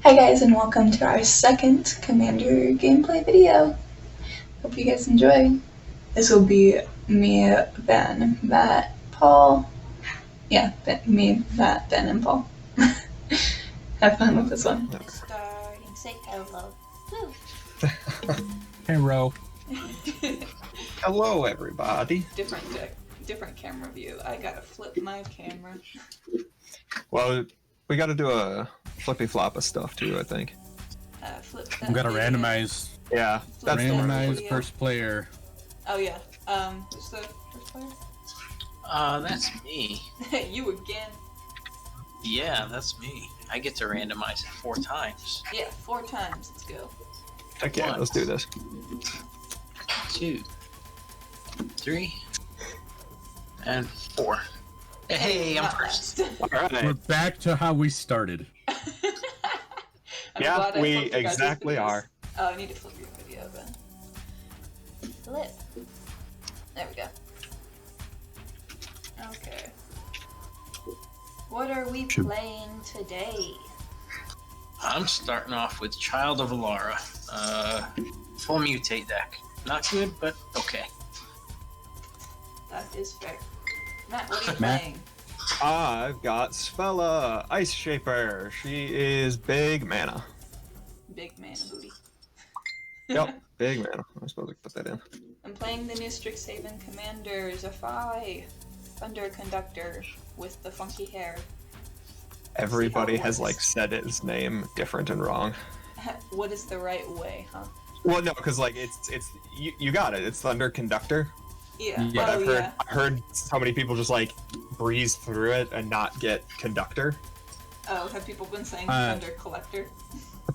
Hi guys and welcome to our second Commander gameplay video. Hope you guys enjoy. This will be me, Ben, Matt, Paul. Yeah, me, Matt, Ben, and Paul. Have fun with this one. Starting, say hello. Woo. Hello. Hello, everybody. Different camera view. I gotta flip my camera. Well, we got to do a flippy flop of stuff too, I think. Flip that I'm gonna video. randomize. Yeah, that's the one. Randomize video. first player. Oh yeah. Who's the first player? That's me. You again. Yeah, that's me. I get to randomize it 4 times. Yeah, 4 times. Let's go. Heck yeah, let's do this. 2, 3, and 4. Hey, I'm Not first. last. All right. We're back to how we started. I'm Yeah, glad I we flipped your guys' exactly videos. are. Oh, I need to flip your video then. Flip. There we go. Okay. What are we playing today? I'm starting off with Child of Alara. Full mutate deck. Not good, but okay. That is fair. Matt, what are you Matt? playing? I've got Svella, Ice Shaper. She is big mana. Big man booty. Yep, big mana. I'm supposed to put that in. I'm playing the new Strixhaven Commander, Zephi, Thunder Conductor with the funky hair. Everybody See how it has works. like said his name different and wrong. What is the right way, huh? Well, no, because like it's you got it. It's Thunder Conductor. Yeah. Yeah, Oh, I've yeah. heard so many people just like breeze through it and not get Conductor. Oh, have people been saying Uh, Thunder Collector?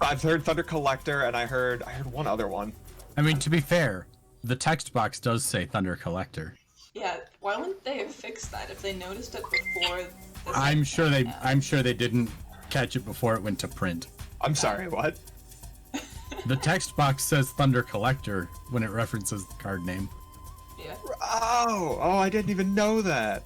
I've heard Thunder Collector, and I heard one other one. I mean, to be fair, the text box does say Thunder Collector. Yeah. Why wouldn't they have fixed that if they noticed it before? The I'm second sure time out? I'm sure they didn't catch it before it went to print. I'm sorry, what? The text box says Thunder Collector when it references the card name. Yeah. Oh, I didn't even know that.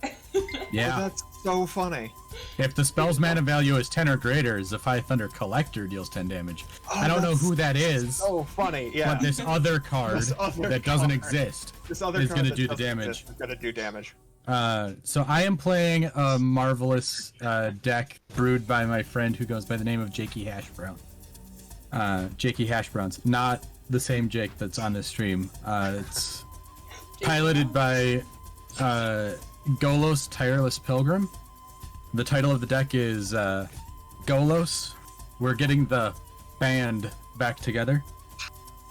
Yeah. Oh, that's so funny. If the spell's mana value is 10 or greater, Zephi Thunder Collector deals 10 damage. Oh, I don't know that's who that is, So funny, yeah. but this other card This other that doesn't card. exist This other is card gonna that do the doesn't damage. exist is gonna do damage. So I am playing a marvelous deck brewed by my friend who goes by the name of Jakey Hashbrown. Jakey Hashbrowns, not the same Jake that's on this stream. It's piloted by Golos Tireless Pilgrim. The title of the deck is Golos. We're getting the band back together.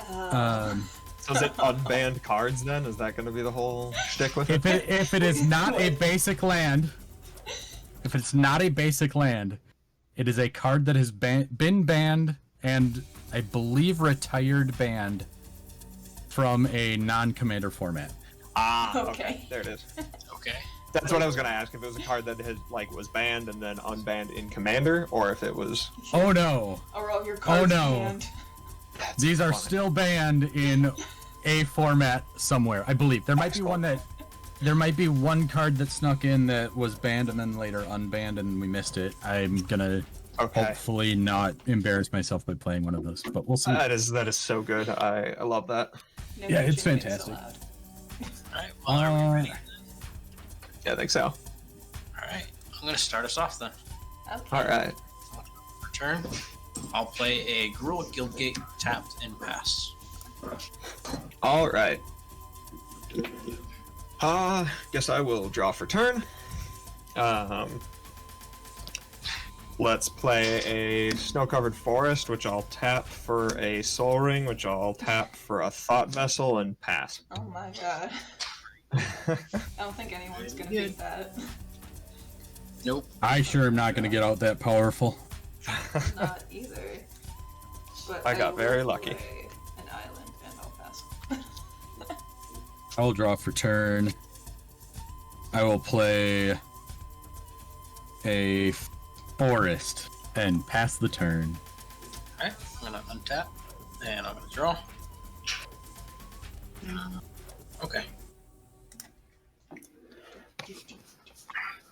So is it unbanned cards then? Is that gonna be the whole shtick with it? If it is not a basic land, if it's not a basic land, it is a card that has been banned and I believe retired banned from a non-commander format. Ah, Okay. okay. There it is. Okay. That's what I was gonna ask. If it was a card that had was banned and then unbanned in Commander, or if it was. Oh no, Or all your cards no. banned. these are funny. still banned in a format somewhere. I believe there might be one that there might be one card that snuck in that was banned and then later unbanned and we missed it. I'm gonna Okay. hopefully not embarrass myself by playing one of those, but we'll see. That is so good. I love that. No Yeah, it's mention fantastic. allowed. Alright, well, are we ready? Yeah, I think so. Alright, I'm gonna start us off then. Okay. All right. For turn, I'll play a Gruul Guildgate tapped and pass. All right. Guess I will draw for turn. Let's play a snow-covered forest, which I'll tap for a soul ring, which I'll tap for a thought vessel and pass. Oh my god. I don't think anyone's gonna beat that. Nope. I sure am not gonna get out that powerful. Not either. But I got will very lucky. play an island and I'll pass. I will draw for turn. I will play a forest and pass the turn. Alright, I'm gonna untap and I'm gonna draw. Okay.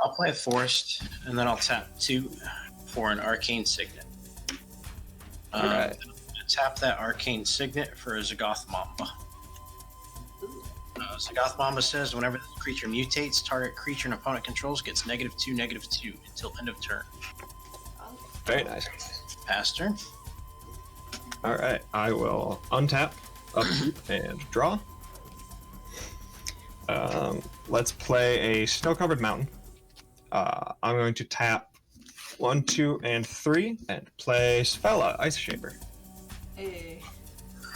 I'll play a forest and then I'll tap 2 for an arcane signet. Alright. Tap that arcane signet for a Zagoth Mamba. Zagoth Mamba says whenever the creature mutates, target creature an opponent controls gets -2/-2 until end of turn. Very nice. Pass turn. Alright, I will untap, upkeep, and draw. Let's play a snow-covered mountain. I'm going to tap 1, 2, and 3 and play Sfella, Ice Shaper. Hey,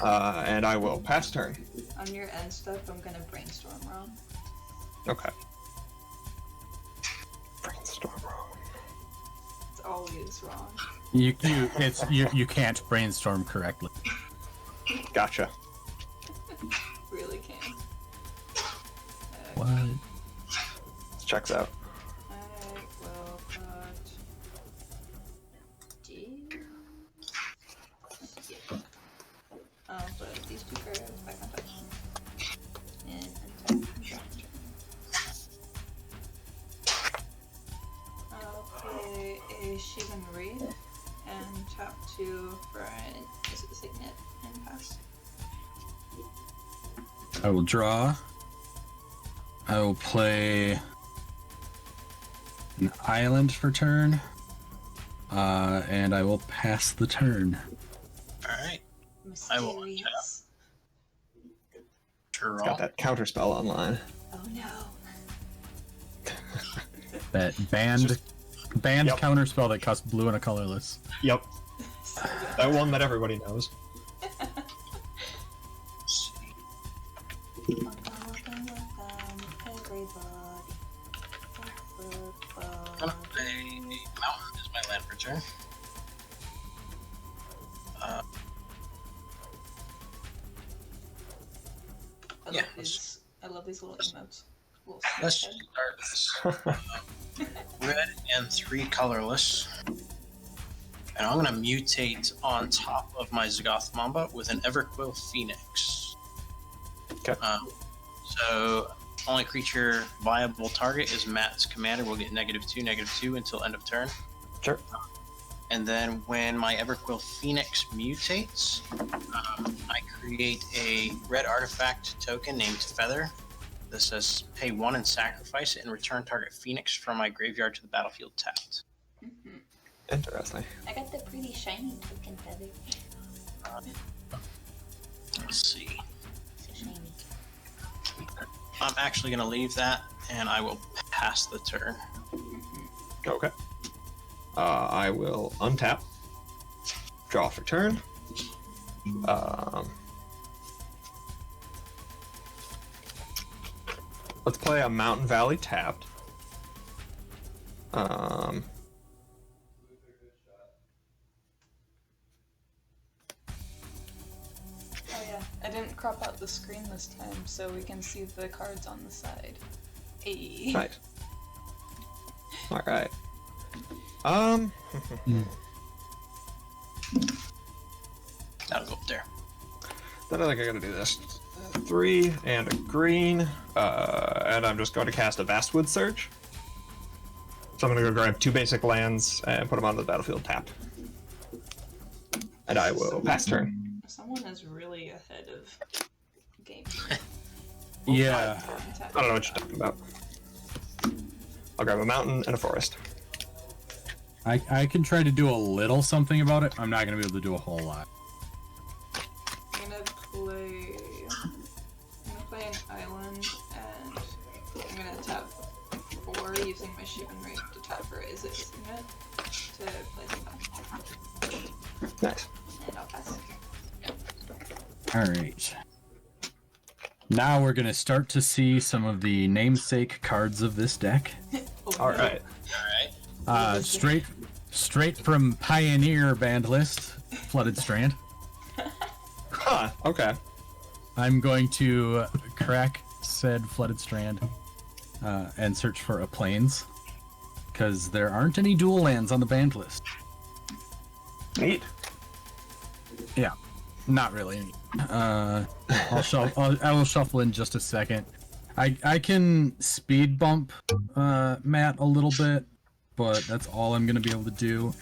And I will pass turn. on your end step, I'm gonna brainstorm wrong. Okay. Brainstorm wrong. It's always wrong. You can't brainstorm correctly. Gotcha. Really can. What? Checks out. I will put D. Yeah. I'll put these two cards back on top. And untap. I'll play a Shivan Wraith and tap 2 for an Signet and pass. I will draw. I will play an island for turn. And I will pass the turn. Alright. I will Mysterious. Draw. It's got that counterspell online. Oh no. That banned Yep. counterspell that costs blue and a colorless. Yep. That one that everybody knows. I'm gonna play Mountain as my land for turn. Yeah, I love these little emotes. Little Let's snake start this. Red and 3 colorless. And I'm gonna mutate on top of my Zagoth Mamba with an Everquill Phoenix. Okay. So only creature viable target is Matt's commander will get -2/-2 until end of turn. Sure. And then when my Everquill Phoenix mutates, I create a red artifact token named Feather. That says pay 1 and sacrifice it and return target Phoenix from my graveyard to the battlefield tapped. Mhm. Interesting. I got the pretty shiny token feather. Let's see. So shiny. I'm actually going to leave that and I will pass the turn. Okay. I will untap, draw for turn. Let's play a Mountain Valley tapped. Oh yeah, I didn't crop out the screen this time so we can see the cards on the side. Hey. Nice. All right. That'll go up there. Then I think I gotta do this. 3 and a green, and I'm just going to cast a Vastwood Surge. So I'm gonna go grab 2 basic lands and put them onto the battlefield tapped. And I will pass turn. Someone is really ahead of game. Yeah. I don't know what you're talking about. I'll grab a mountain and a forest. I can try to do a little something about it. I'm not going to be able to do a whole lot. I'm gonna play an island and I'm gonna tap 4 using my Shivan Wraith to tap for is it Signet to play the Nice. and I'll pass. Alright. Now we're going to start to see some of the namesake cards of this deck. Oh, All no. right. Alright. Straight from Pioneer band list, Flooded Strand. Huh. Okay. I'm going to crack said Flooded Strand and search for a Plains, because there aren't any dual lands on the band list. Neat. Yeah, not really. I will shuffle in just a second. I can speed bump Matt a little bit, but that's all I'm gonna be able to do.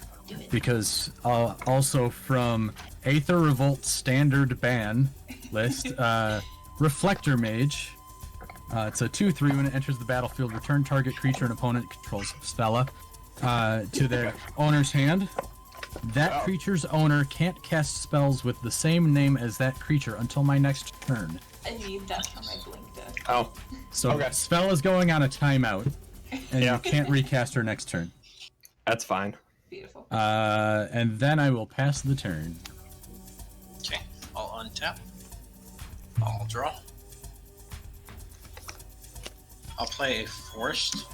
because also from Aether Revolt standard ban list, Reflector Mage. It's a 2/3 when it enters the battlefield. Return target creature an opponent controls Spella to their owner's hand. That creature's owner can't cast spells with the same name as that creature until my next turn. I need that for my blink deck. Oh, So Okay. Spella's going on a timeout, and Yeah. you can't recast her next turn. that's fine. Beautiful. And then I will pass the turn. Okay, I'll untap. I'll draw. I'll play a forest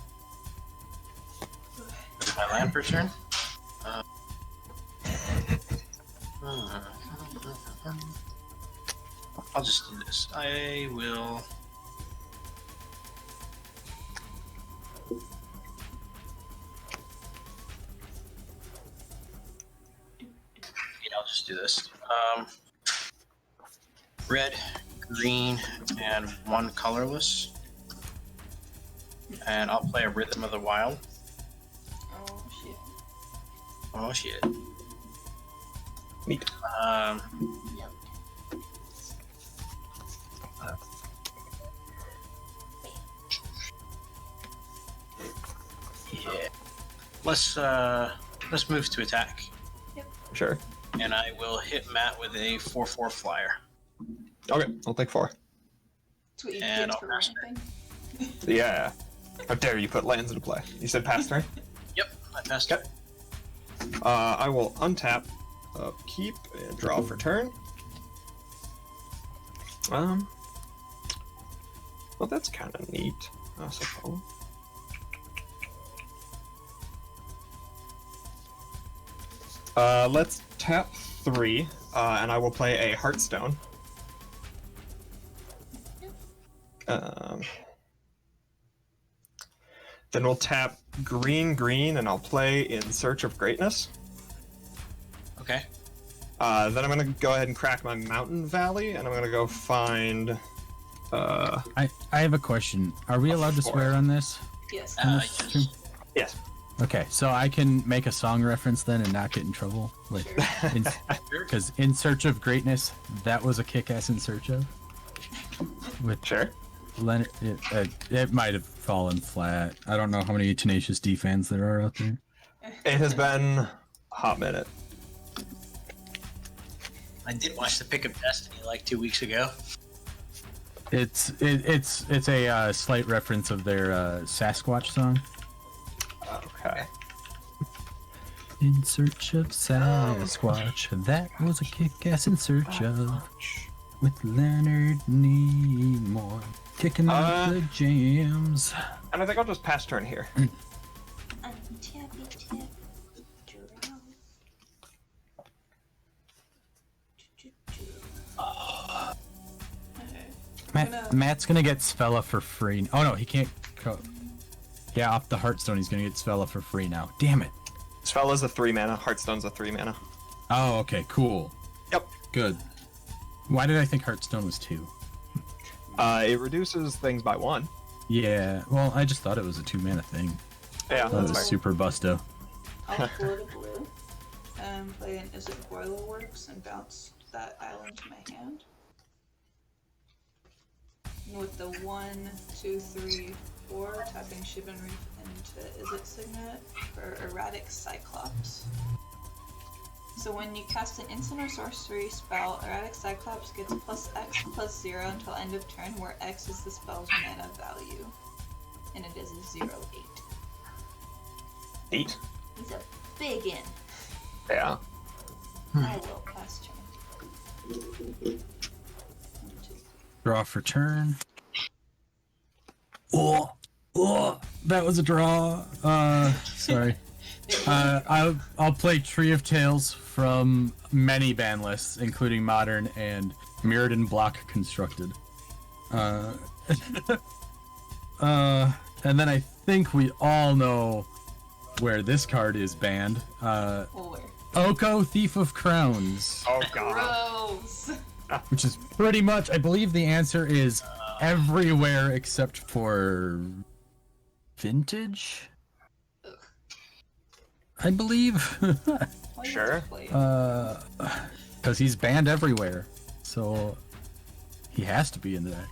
with my land per turn. I'll just do this. I will. Yeah, I'll just do this. Red, green, and one colorless. And I'll play a Rhythm of the Wild. Oh shit. Oh shit. Neat. Yeah. Let's move to attack. Sure. And I will hit Matt with a 4/4 flyer. Okay, I'll take 4. That's what you And get I'll for pass ramping. Yeah. How dare you put lands into play? You said pass turn? Yep, I passed Okay. it. I will untap, keep, and draw for turn. Well, that's kind of neat, I suppose. Let's tap 3, and I will play a Heartstone. Then we'll tap green, green, and I'll play In Search of Greatness. Okay. Then I'm gonna go ahead and crack my Mountain Valley, and I'm gonna go find. I have a question. Are we allowed to swear on this? Yes. Yes. Yes. Okay, so I can make a song reference then and not get in trouble? Like, Sure. because In Search of Greatness, that was a kick-ass In Search of. With Sure. Leonard, it might have fallen flat. I don't know how many Tenacious D fans there are out there. It has been a hot minute. I did watch the Pick of Destiny like 2 weeks ago. It's a slight reference of their Sasquatch song. Okay. In search of Sasquatch, that was a kick-ass in search of. With Leonard Nimoy kicking out the jams. And I think I'll just pass turn here. Matt's gonna get Svella for free. Oh no, he can't go. Yeah, off the Heartstone, he's gonna get Svella for free now. Damn it. Svella's a 3 mana, Heartstone's a 3 mana. Oh, okay, cool. Yep. Good. Why did I think Heartstone was 2? It reduces things by 1. Yeah, well, I just thought it was a 2 mana thing. Yeah, That was that's fair. super busto. I'll float a blue. Play an Is It Boiler Works and bounce that island to my hand. And with the 1, 2, 3, 4, tapping Shivan Reef into Is It Signet for Erratic Cyclops. So when you cast an instant or sorcery spell, Erratic Cyclops gets +X/+0 until end of turn, where X is the spell's mana value. And it is a 0/8. 8. He's a big in. Yeah. I will pass turn. 1, 2. Draw for turn. Oh, that was a draw. Sorry. I'll play Tree of Tales from many ban lists, including Modern and Mirrodin Block Constructed. And then I think we all know where this card is banned. Or Oko, Thief of Crowns. Oh god. gross. Which is pretty much, I believe the answer is everywhere except for Vintage. I believe. Why do you have to Sure. play it? Because he's banned everywhere. So he has to be in the deck.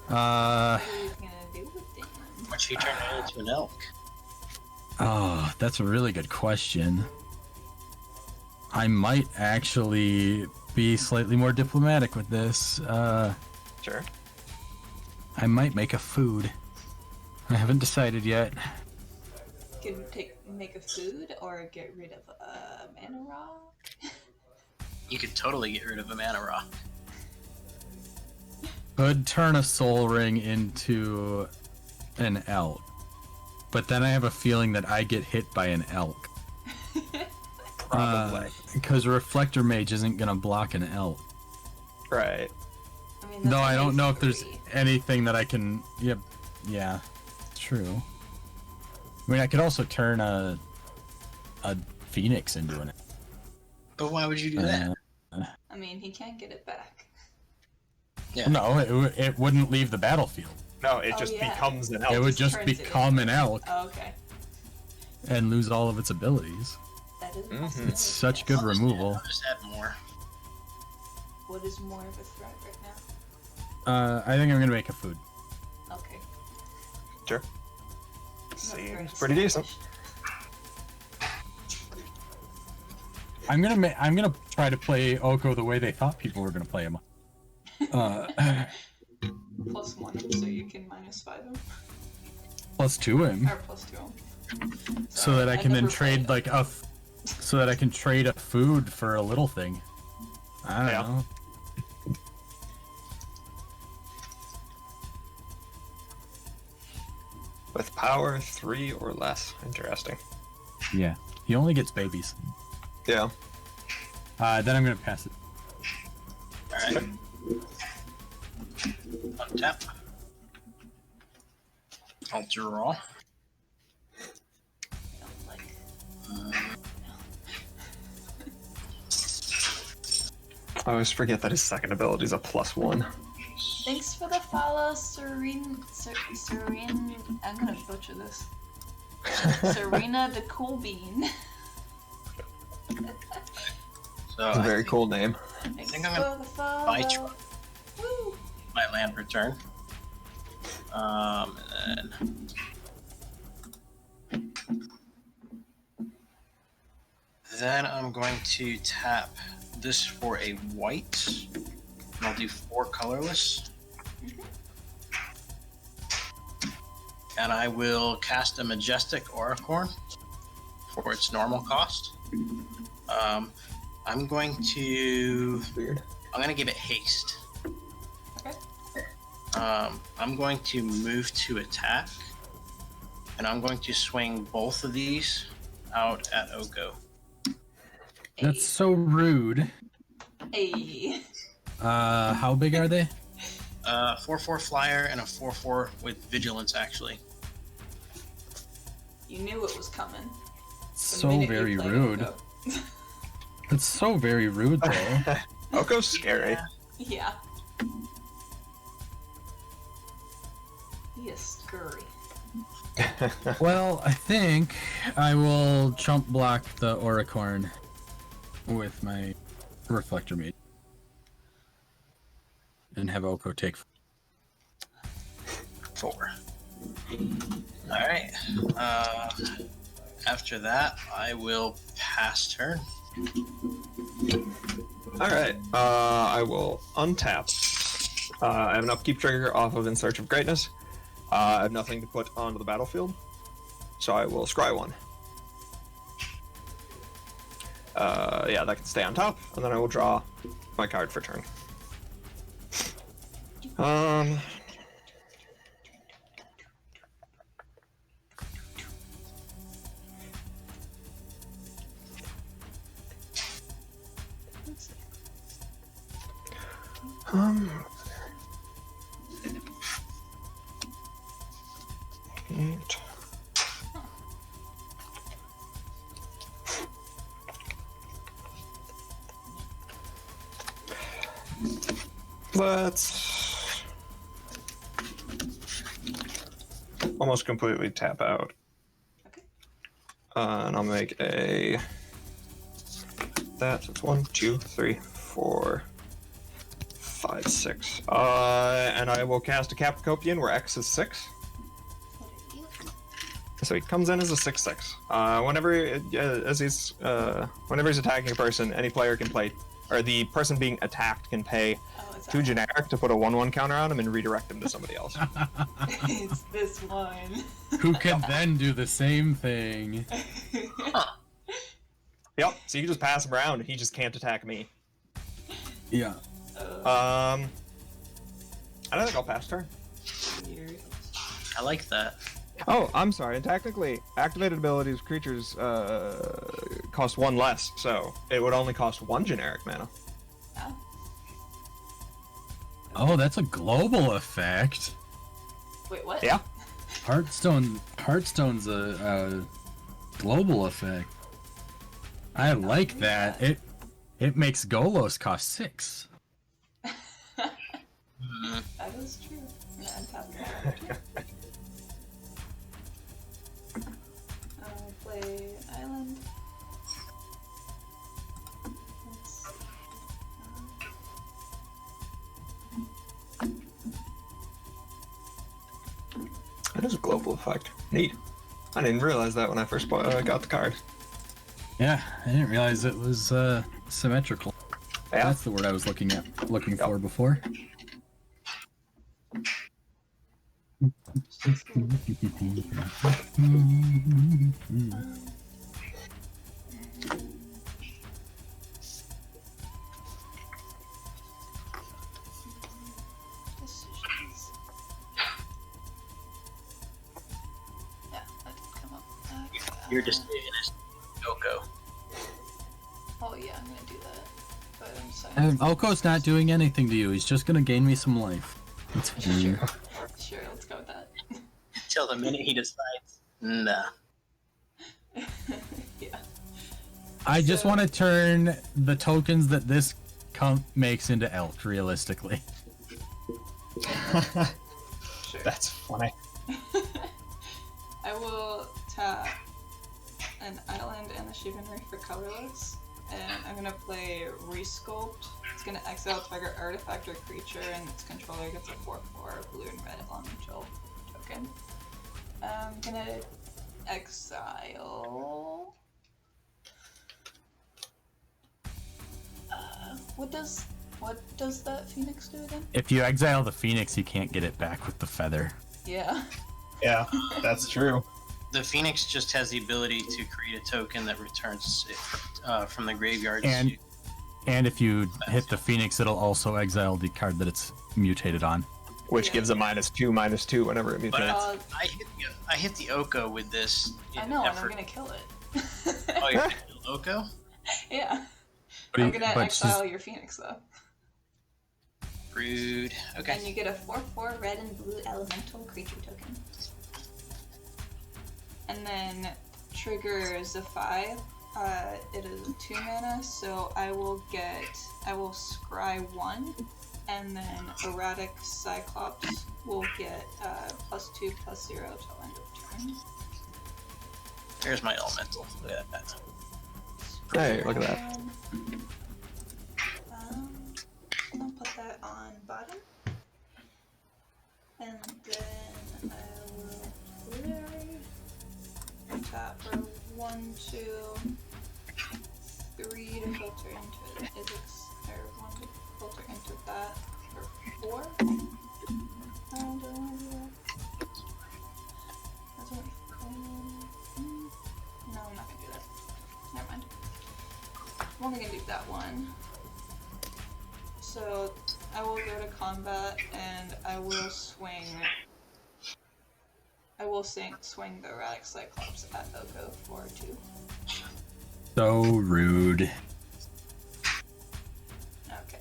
What are you gonna do with him? Once you turn it into an elk. Oh, that's a really good question. I might actually be slightly more diplomatic with this. Sure. I might make a food. I haven't decided yet. Can make a food or get rid of a mana rock? You could totally get rid of a mana rock. Could turn a soul ring into an elk. But then I have a feeling that I get hit by an elk. Probably. Because Reflector Mage isn't going to block an elk. Right. I mean, No, that's I don't only know if there's 3. anything that I can... Yep. Yeah. It's true. I mean, I could also turn a phoenix into an elk. But why would you do that? I mean, he can't get it back. Yeah. No, it wouldn't leave the battlefield. No, it Oh, just yeah. becomes an It elk. would just turns it become an elk Oh, okay. and lose all of its abilities. That is Mhm. possible. It's such yes. good I'll just removal. I'll just add more. What is more of a threat right now? I think I'm going to make a food. Okay. Sure. Not Seems very pretty decent. established. I'm gonna try to play Oko the way they thought people were gonna play him. +1 so you can -5 him. +2 him, Or +2 him. so that I can then never trade played like so that I can trade a food for a little thing. I don't Yeah. know. With power 3 or less. Interesting. Yeah, he only gets babies. Yeah. Then I'm gonna pass it. Alright. Untap. I'll draw. I don't like. I always forget that his second ability is a +1. Thanks for the follow, Serene. I'm gonna butcher this. Serena the Cool Bean. So It's a I very cool name. Thanks think I'm for gonna the follow. buy tr- Woo! my land return. And then I'm going to tap this for a white. And I'll do 4 colorless. And I will cast a Majestic Auricorn for its normal cost. I'm going to Weird. give it haste. Okay. I'm going to move to attack, and I'm going to swing both of these out at Oko. That's so rude. Hey. How big are they? 4/4 flyer and a 4/4 with vigilance. Actually, You knew it was coming. the So minute you very played rude. Oko. It's so very rude, though. Oko's scary. Yeah. He is scurry. Well, I think I will chump block the Auricorn with my Reflector Mage. And have Oko take 4. All right. After that, I will pass turn. Alright, I will untap. I have an upkeep trigger off of In Search of Greatness. I have nothing to put onto the battlefield, so I will scry 1. Yeah, that can stay on top, and then I will draw my card for turn. Eight. Let's almost completely tap out. Okay. And I'll make a... That's 1, 2, 3, 4, 5, 6. And I will cast a Capcopian where X is 6. So he comes in as a 6/6. Whenever he's attacking a person, any player can play, or the person being attacked can pay 2 generic to put a 1/1 counter on him and redirect him to somebody else. It's this one. Who can then do the same thing? Yep. So you can just pass him around, and he just can't attack me. Yeah. I don't think I'll pass turn. Weird. I like that. Oh, I'm sorry. And technically, activated abilities creatures cost 1 less, so it would only cost 1 generic mana. Oh. Oh, that's a global effect. Wait, what? Yeah. Hearthstone's a global effect. I like that. It makes Golos cost 6. That is true. Yeah, I'm tapping that too. I'll play an island. Let's see. That is a global effect. Neat. I didn't realize that when I first got the card. Yeah, I didn't realize it was symmetrical. Yeah. That's the word I was looking for before. Decisions. Yeah, that did come up. Your decision is Oko. Oh yeah, I'm gonna do that. But I'm sorry. Oko's not doing anything to you. He's just gonna gain me some life. It's fine. Sure, let's go with that. Till the minute he decides, nah. Yeah. I just want to turn the tokens that this makes into elk, realistically. Sure. That's funny. I will tap an island and a chivalry for colorless, and I'm gonna play Resculpt. It's gonna exile target artifact or creature, and its controller gets a 4/4 blue and red elemental token. I'm gonna exile. What does that phoenix do again? If you exile the phoenix, you can't get it back with the feather. Yeah. Yeah, that's true. The Phoenix just has the ability to create a token that returns it from the graveyard. And if you hit the phoenix, it'll also exile the card that it's mutated on. Which Yeah. gives a -2/-2 whenever it But mutates. I hit the Oko with this. I know, and I'm effort. gonna kill it. Oh, you're gonna kill Oko? Yeah. But I'm he- gonna but exile your phoenix though. Rude. Okay. And you get a 4/4 red and blue elemental creature token. And then triggers a 5. It is a 2 mana, so I will scry 1, and then Erratic Cyclops will get +2/+0 till end of turn. There's my elemental. Look at that. Hey, look at that. I'll put that on bottom. And then I will play tap for 1, 2, 3 to filter into Izix, or 1 to filter into that for 4. I don't want to do that. That's only 4. No, I'm not gonna do that. Never mind. I'm only gonna do that one. So I will go to combat and I will swing. Swing the Erratic Cyclops at Oko for 2. So rude. Okay.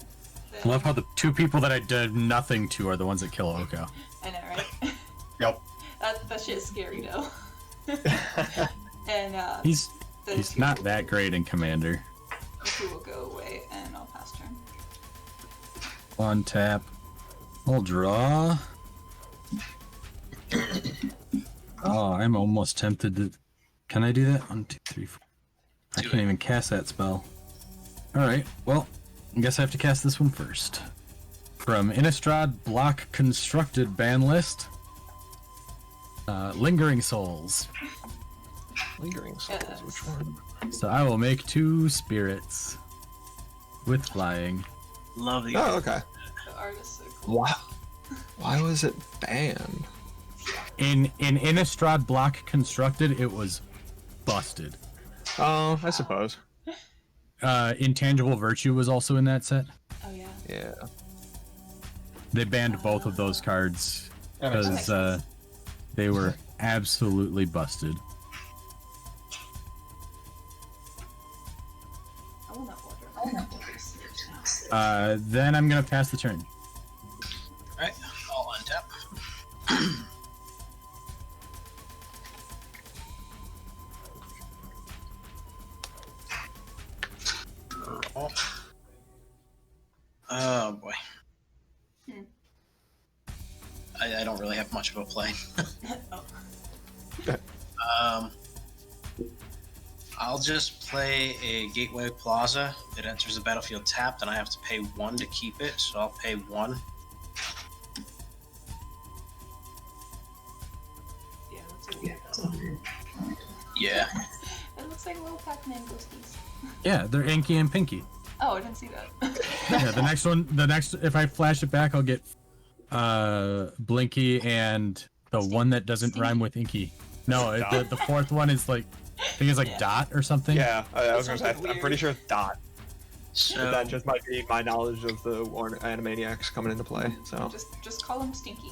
I love how the two people that I did nothing to are the ones that kill Oko. I know, right? Yep. That shit's scary though. And He's the two, not that great in Commander. the 2 will go away and I'll pass turn. One tap. I'll draw. Oh, I'm almost tempted to Can I do that? 1, 2, 3, 4. I Do can't it. even cast that spell. Alright, well, I guess I have to cast this one first. From Innistrad Block Constructed ban list. Lingering Souls. Lingering souls. Yes. Which one? So I will make 2 spirits. With flying. Love the Oh, okay. The art is so cool. Wow. Why was it banned? In Innistrad Block Constructed, it was busted. Oh, I suppose. Intangible Virtue was also in that set. Oh yeah. Yeah. They banned both of those cards That makes because sense. they were absolutely busted. I want to order those now. Then I'm gonna pass the turn. Alright, I'll untap. Oh boy. Hmm. I don't really have much of a play. Oh. I'll just play a Gateway Plaza. It enters the battlefield tapped, and I have to pay 1 to keep it, so I'll pay 1. Yeah, that's a weird. Yeah. It looks like little Pac-Man ghosties. Yeah, they're Inky and Pinky. Oh, I didn't see that. Yeah, the next, if I flash it back, I'll get Blinky and the one that doesn't rhyme with Inky. No, the fourth one is like, I think it's like Yeah. Dot or something. Yeah, I was gonna say, Something I'm pretty sure it's Dot. So But that just might be my knowledge of the Warner Animaniacs coming into play, so. Just call him Stinky.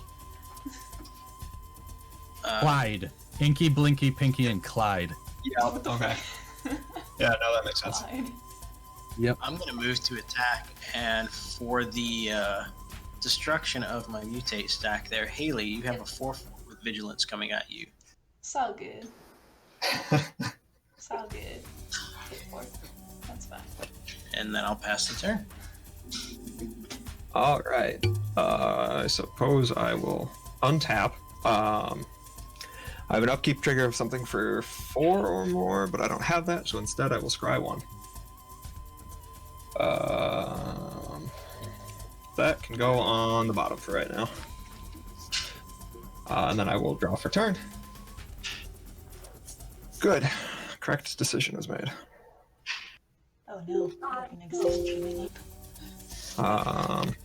Clyde. Inky, Blinky, Pinky, and Clyde. Yeah, What the okay. fuck? Yeah, no, that makes sense. Clyde. Yep. I'm going to move to attack, and for the destruction of my mutate stack there, Haley, you have a 4 with vigilance coming at you. It's all good. It's all good. Hit 4. That's fine. And then I'll pass the turn. Alright. I suppose I will untap. I have an upkeep trigger of something for 4 or more, but I don't have that, so instead I will scry 1. That can go on the bottom for right now. And then I will draw for turn. Good. Correct decision is made. Oh no, I can exist coming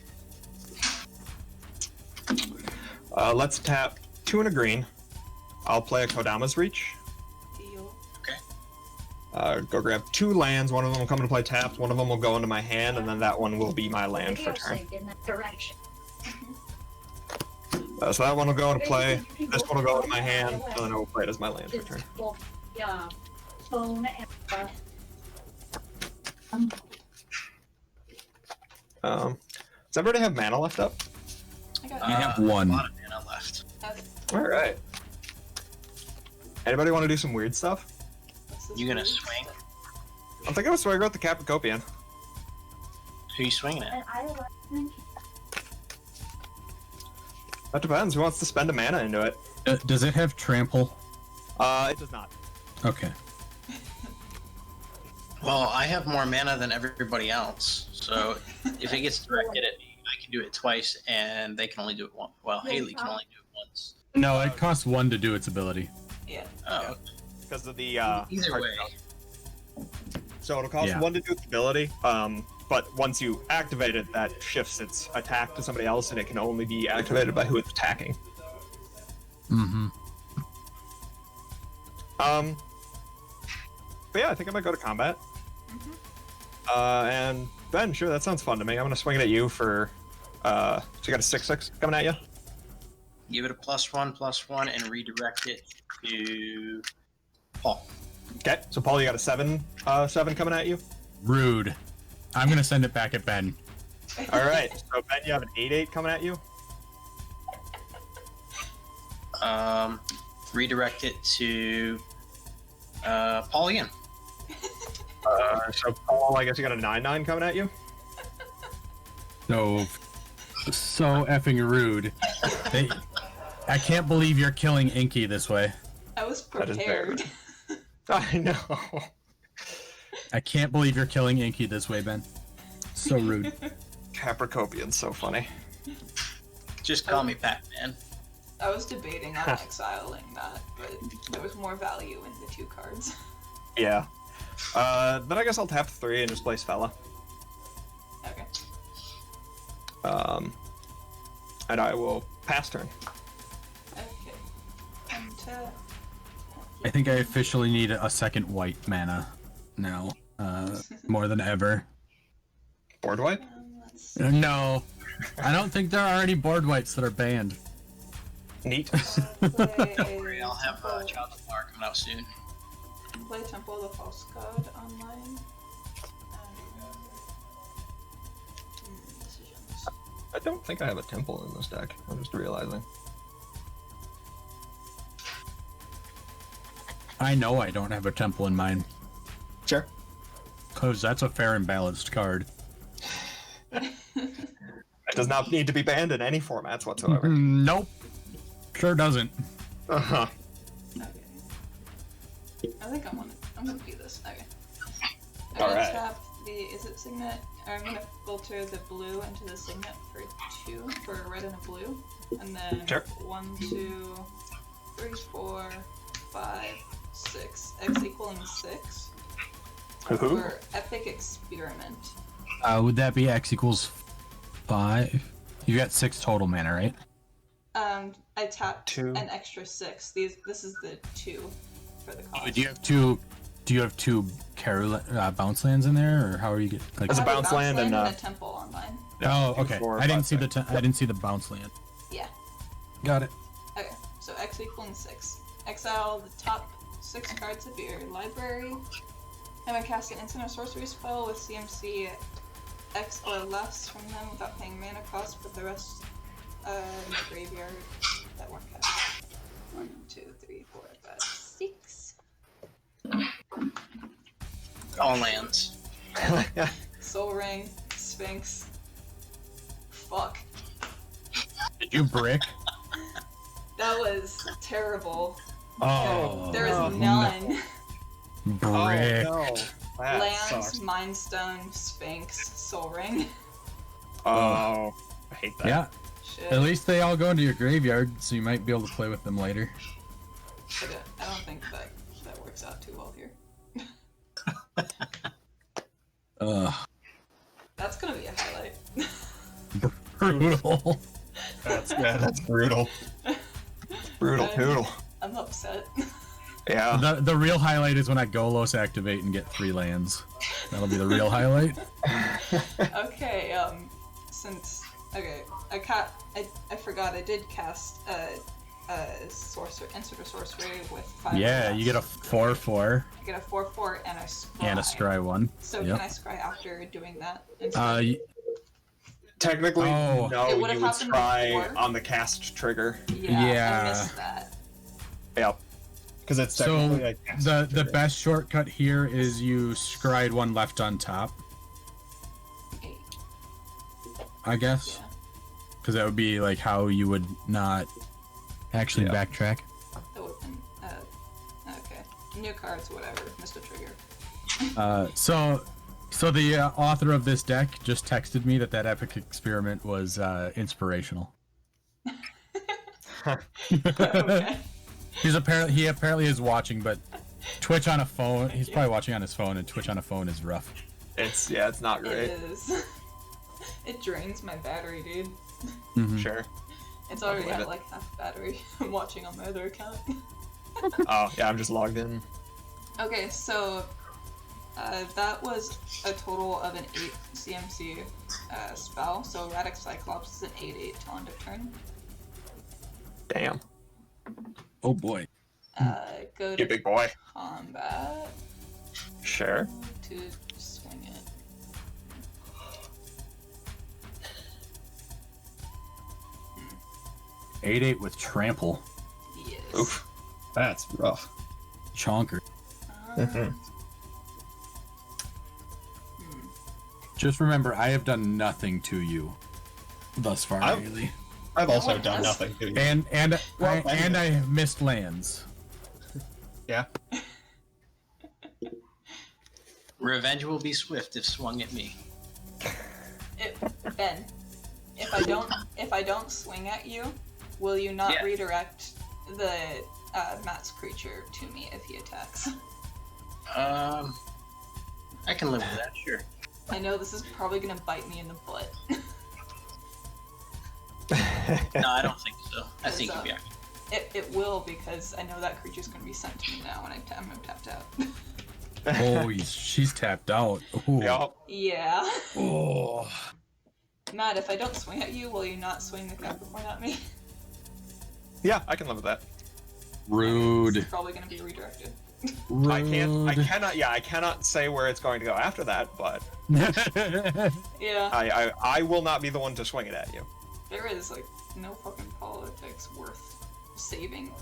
up. Let's tap 2 and a green. I'll play a Kodama's Reach. Deal. Go grab 2 lands. One of them will come into play tapped. One of them will go into my hand, and then that one will be my land for turn. In that direction. So that one will go into play. This one will go into my hand, and then I will play it as my land for turn. Yeah. Phone and Does everybody have mana left up? I got You have A 1. lot of mana left. All right. Anybody want to do some weird stuff? what's this You gonna weird swing? stuff? I'm thinking of swing out the Capricopian. Who you swinging at? I think That depends. Who wants to spend a mana into it? Does it have trample? It does not. Okay. Well, I have more mana than everybody else, so if it gets directed at me, I can do it twice, and they can only do it once. Well, Haley can only do it once. No, it costs 1 to do its ability. Yeah. Oh, Because of the either hard way. count. So it'll cost Yeah. 1 to do its ability. But once you activate it, that shifts its attack to somebody else, and it can only be activated by who it's attacking. Mm-hmm. But yeah, I think I might go to combat. And Ben, sure, that sounds fun to me. I'm gonna swing it at you for. So you got a 6/6 coming at you. Give it a +1/+1 and redirect it to Paul. Okay, so Paul, you got a 7/7 coming at you. Rude. I'm gonna send it back at Ben. All right, so Ben, you have an 8/8 coming at you. Redirect it to Paul again. So Paul, I guess you got a 9/9 coming at you. So effing rude. I can't believe you're killing Inky this way. I was That is fair. prepared. I know. I can't believe you're killing Inky this way, Ben. So rude. Capricopian's so funny. Just call me Pac-Man. I was debating on exiling that, but there was more value in the 2 cards. Yeah. Then I guess I'll tap 3 and just place Fella. Okay. And I will pass turn. Okay. And I think I officially need a second white mana now. More than ever. Board wipe? let's No. I don't think there are any board wipes that are banned. Neat. play Don't worry, I'll have Child of War coming out soon. play Temple of the False God online. Decisions. I don't think I have a temple in this deck. I'm just realizing. I know I don't have a temple in mine. Sure. Because that's a fair and balanced card. It does not need to be banned in any formats whatsoever. Nope. Sure doesn't. Uh-huh. Okay. I think I'm gonna do this. Okay. I'm All gonna right. tap the signet, or I'm gonna filter the blue into the signet for 2 for a red and a blue, and then Sure. 1, 2, 3, 4, 5, 6. X equaling 6 Ooh. for epic experiment. Would that be X equals 5? You got 6 total mana, right? I tapped 2. an extra 6. This is the 2 for the cost. Do you have two? Do you have 2 bounce lands in there, or how are you get like? As I a have bounce land and, a temple online. Oh, 2, okay. 4, I didn't 5, see 6. I didn't see the bounce land. Yeah. Got it. Okay, so X equaling 6. Exile the top 6 cards of your library. I'm gonna cast an instant or sorcery spell with CMC X or less from them without paying mana cost, but the rest in the graveyard that weren't cast. 1, 2, 3, 4, 5, 6. All lands. Soul Ring, Sphinx. Fuck. Did you brick? That was terrible. Oh, There is no. none. brick. Oh, no. That Lands, sucks. Mind Stone, Sphinx, Soul Ring. Oh, I hate that. Yeah. Shit. At least they all go into your graveyard, so you might be able to play with them later. I don't think that works out too well here. Ugh. That's gonna be a highlight. Brutal. That's brutal. Brutal poodle. I'm upset. Yeah. The real highlight is when I Golos activate and get 3 lands. That'll be the real highlight. Okay, I forgot I did cast a sorcerer, insert a sorcery with 5. Yeah, you get a 4/4 I get a 4/4 and a scry. and a scry 1. So Yep. can I scry after doing that? Instead? Technically, Oh. no, It would've you would happened try before. on the cast trigger. Yeah, I missed that. Yep. Because it's So technically a cast the trigger. best shortcut here is you scried 1 left on top, 8. I guess, Yeah. because that would be like how you would not actually Yeah. backtrack. That would been, okay. New cards, whatever. Missed a trigger. So the author of this deck just texted me that epic experiment was inspirational. Okay. He apparently is watching, but Twitch on a phone. He's probably watching on his phone, and Twitch on a phone is rough. It's not great. It is. It drains my battery, dude. Mhm. Sure. It's already believe at it. like half battery. I'm watching on my other account. Oh yeah, I'm just logged in. Okay, so that was a total of an 8 CMC spell. So Radic Cyclops is an 8/8 till end of turn. Damn. Oh boy. Go You to big boy. combat Sure. to swing it. 8/8 with trample. Yes. Oof. That's rough. Chonker. Um, Just remember, I have done nothing to you thus far, I've- Haley. I've also one done has. nothing to you. And Well, I have missed lands. Yeah. Revenge will be swift if swung at me. Ben, if I don't swing at you, will you not redirect the Matt's creature to me if he attacks? I can live with that, sure. I know this is probably gonna bite me in the butt. No, I don't think so. I think you'll be alright. It will, because I know that creature's gonna be sent to me now when I'm tapped out. Oh, she's tapped out. Ooh. Yeah. Yeah. Oh. Matt, if I don't swing at you, will you not swing the Capricorn at me? Yeah, I can live with that. Rude. It's probably gonna be redirected. Rude. I cannot say where it's going to go after that, but Yeah. I will not be the one to swing it at you. There is, like, no fucking politics worth saving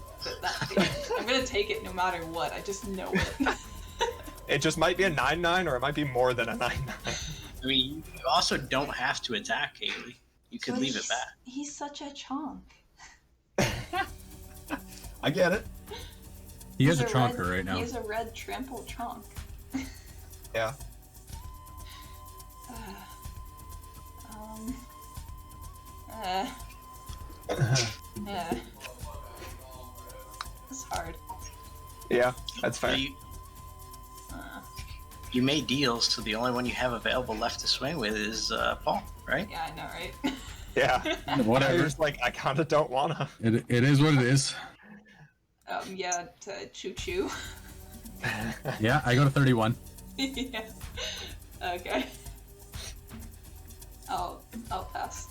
that thing. I'm gonna take it no matter what, I just know it. It just might be a 9/9, or it might be more than a 9/9. I mean, you also don't have to attack Haley. You could But leave it back. He's such a chonk. I get it. He has a He's chonker right now. He's a red trample chonk. Yeah. It's hard. Yeah, that's fair. You made deals, so the only one you have available left to swing with is Paul, right? Yeah, I know, right? Yeah. Whatever. I was like, I kind of don't wanna. It is what it is. Yeah, to choo-choo. Yeah, I go to 31. Yeah. Okay. I'll pass.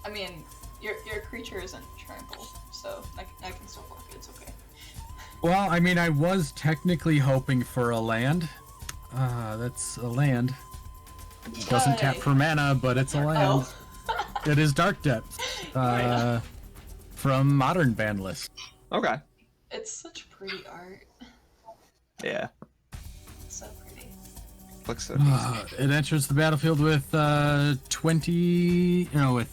I mean, your creature isn't trampled, so I can still block it. It's okay. Well, I mean, I was technically hoping for a land. That's a land. It doesn't tap for mana, but it's a land. Oh. It is Dark Depth. From Modern Ban List. Okay. It's such pretty art. Yeah. It's so pretty. Looks so It enters the battlefield with 20. No, with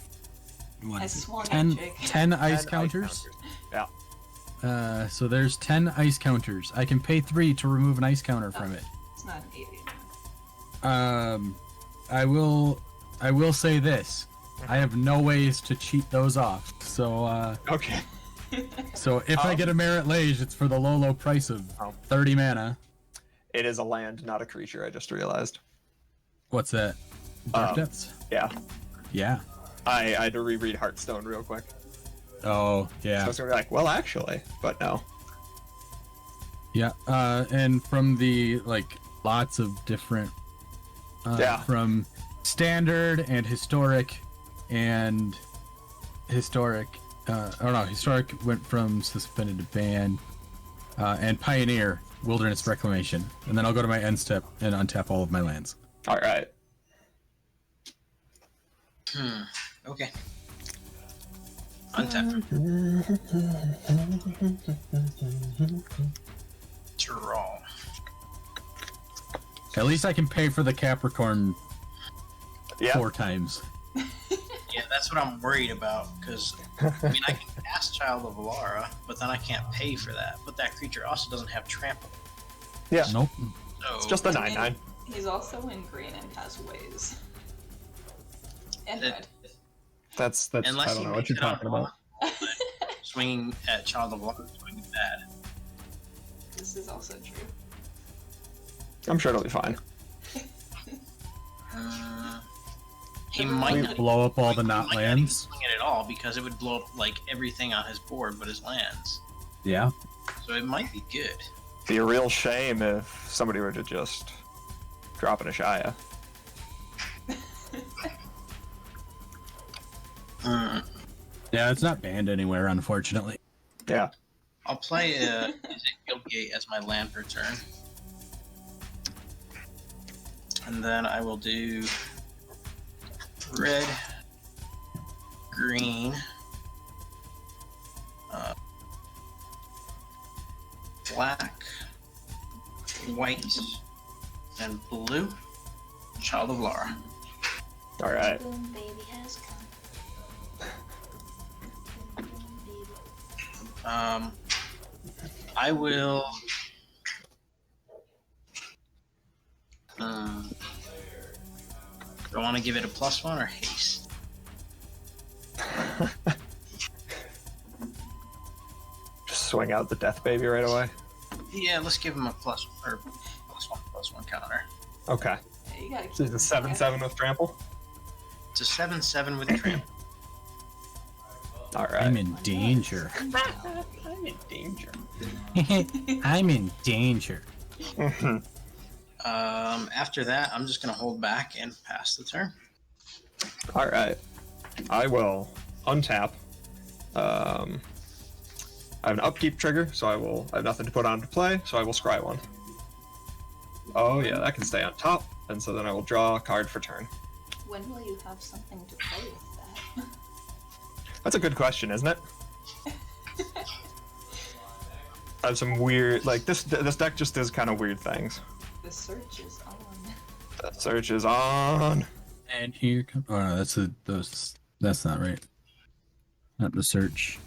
what I is it? swung at 10, Jake. 10 ice 10 counters. Yeah. So there's 10 ice counters. I can pay 3 to remove an ice counter from it. It's not an 80. I will say this. I have no ways to cheat those off. So Okay. so if I get a Merit Lage, it's for the low price of 30 mana. It is a land, not a creature, I just realized. What's that? Dark Depths? Yeah. Yeah. I had to reread Hearthstone real quick. Oh, So yeah. I was gonna be like, well, actually, but no. Yeah. And from the, like, lots of different... From standard and historic and historic... historic went from suspended to banned. And Pioneer, Wilderness Reclamation. And then I'll go to my end step and untap all of my lands. Alright. Okay. Untap. Draw. At least I can pay for the Capricorn Yeah. 4 times. Yeah, that's what I'm worried about, because, I mean, I can cast Child of Alara, but then I can't pay for that. But that creature also doesn't have trample. Yeah. Nope. So, It's just a I mean, 9/9. He's also in green and has ways. And That- red. That's I unless don't he know what makes you're it on talking about. swinging at Child of Alara is going to be bad. This is also true. I'm sure it'll be fine. He Everyone might We not blow up all the he not might not even lands. swing it at all, because it would blow up like everything on his board but his lands. Yeah. So it might be good. Be a real shame if somebody were to just drop an Ashaya. Yeah, it's not banned anywhere, unfortunately. Yeah. I'll play Guildgate as my land per turn. And then I will do red, green, black, white, and blue. Child of Lara. Alright. Boom, baby has come. I will Do I want to give it a +1 or haste? Just swing out the death baby right away. Yeah, let's give him a +1 counter. Okay. Yeah, you gotta keep So it's a it there. 7/7 with trample. It's a 7/7 with tramp. All right. I'm in danger. I'm in danger. I'm in danger. After that, I'm just gonna hold back and pass the turn. All right. I will untap. I have an upkeep trigger, so I have nothing to put on to play, so I will scry one. Oh yeah, that can stay on top, and so then I will draw a card for turn. When will you have something to play with that? That's a good question, isn't it? I have some weird, like this deck just does kind of weird things. The search is on. The search is on. And here comes. Oh no, that's not right. Not the search.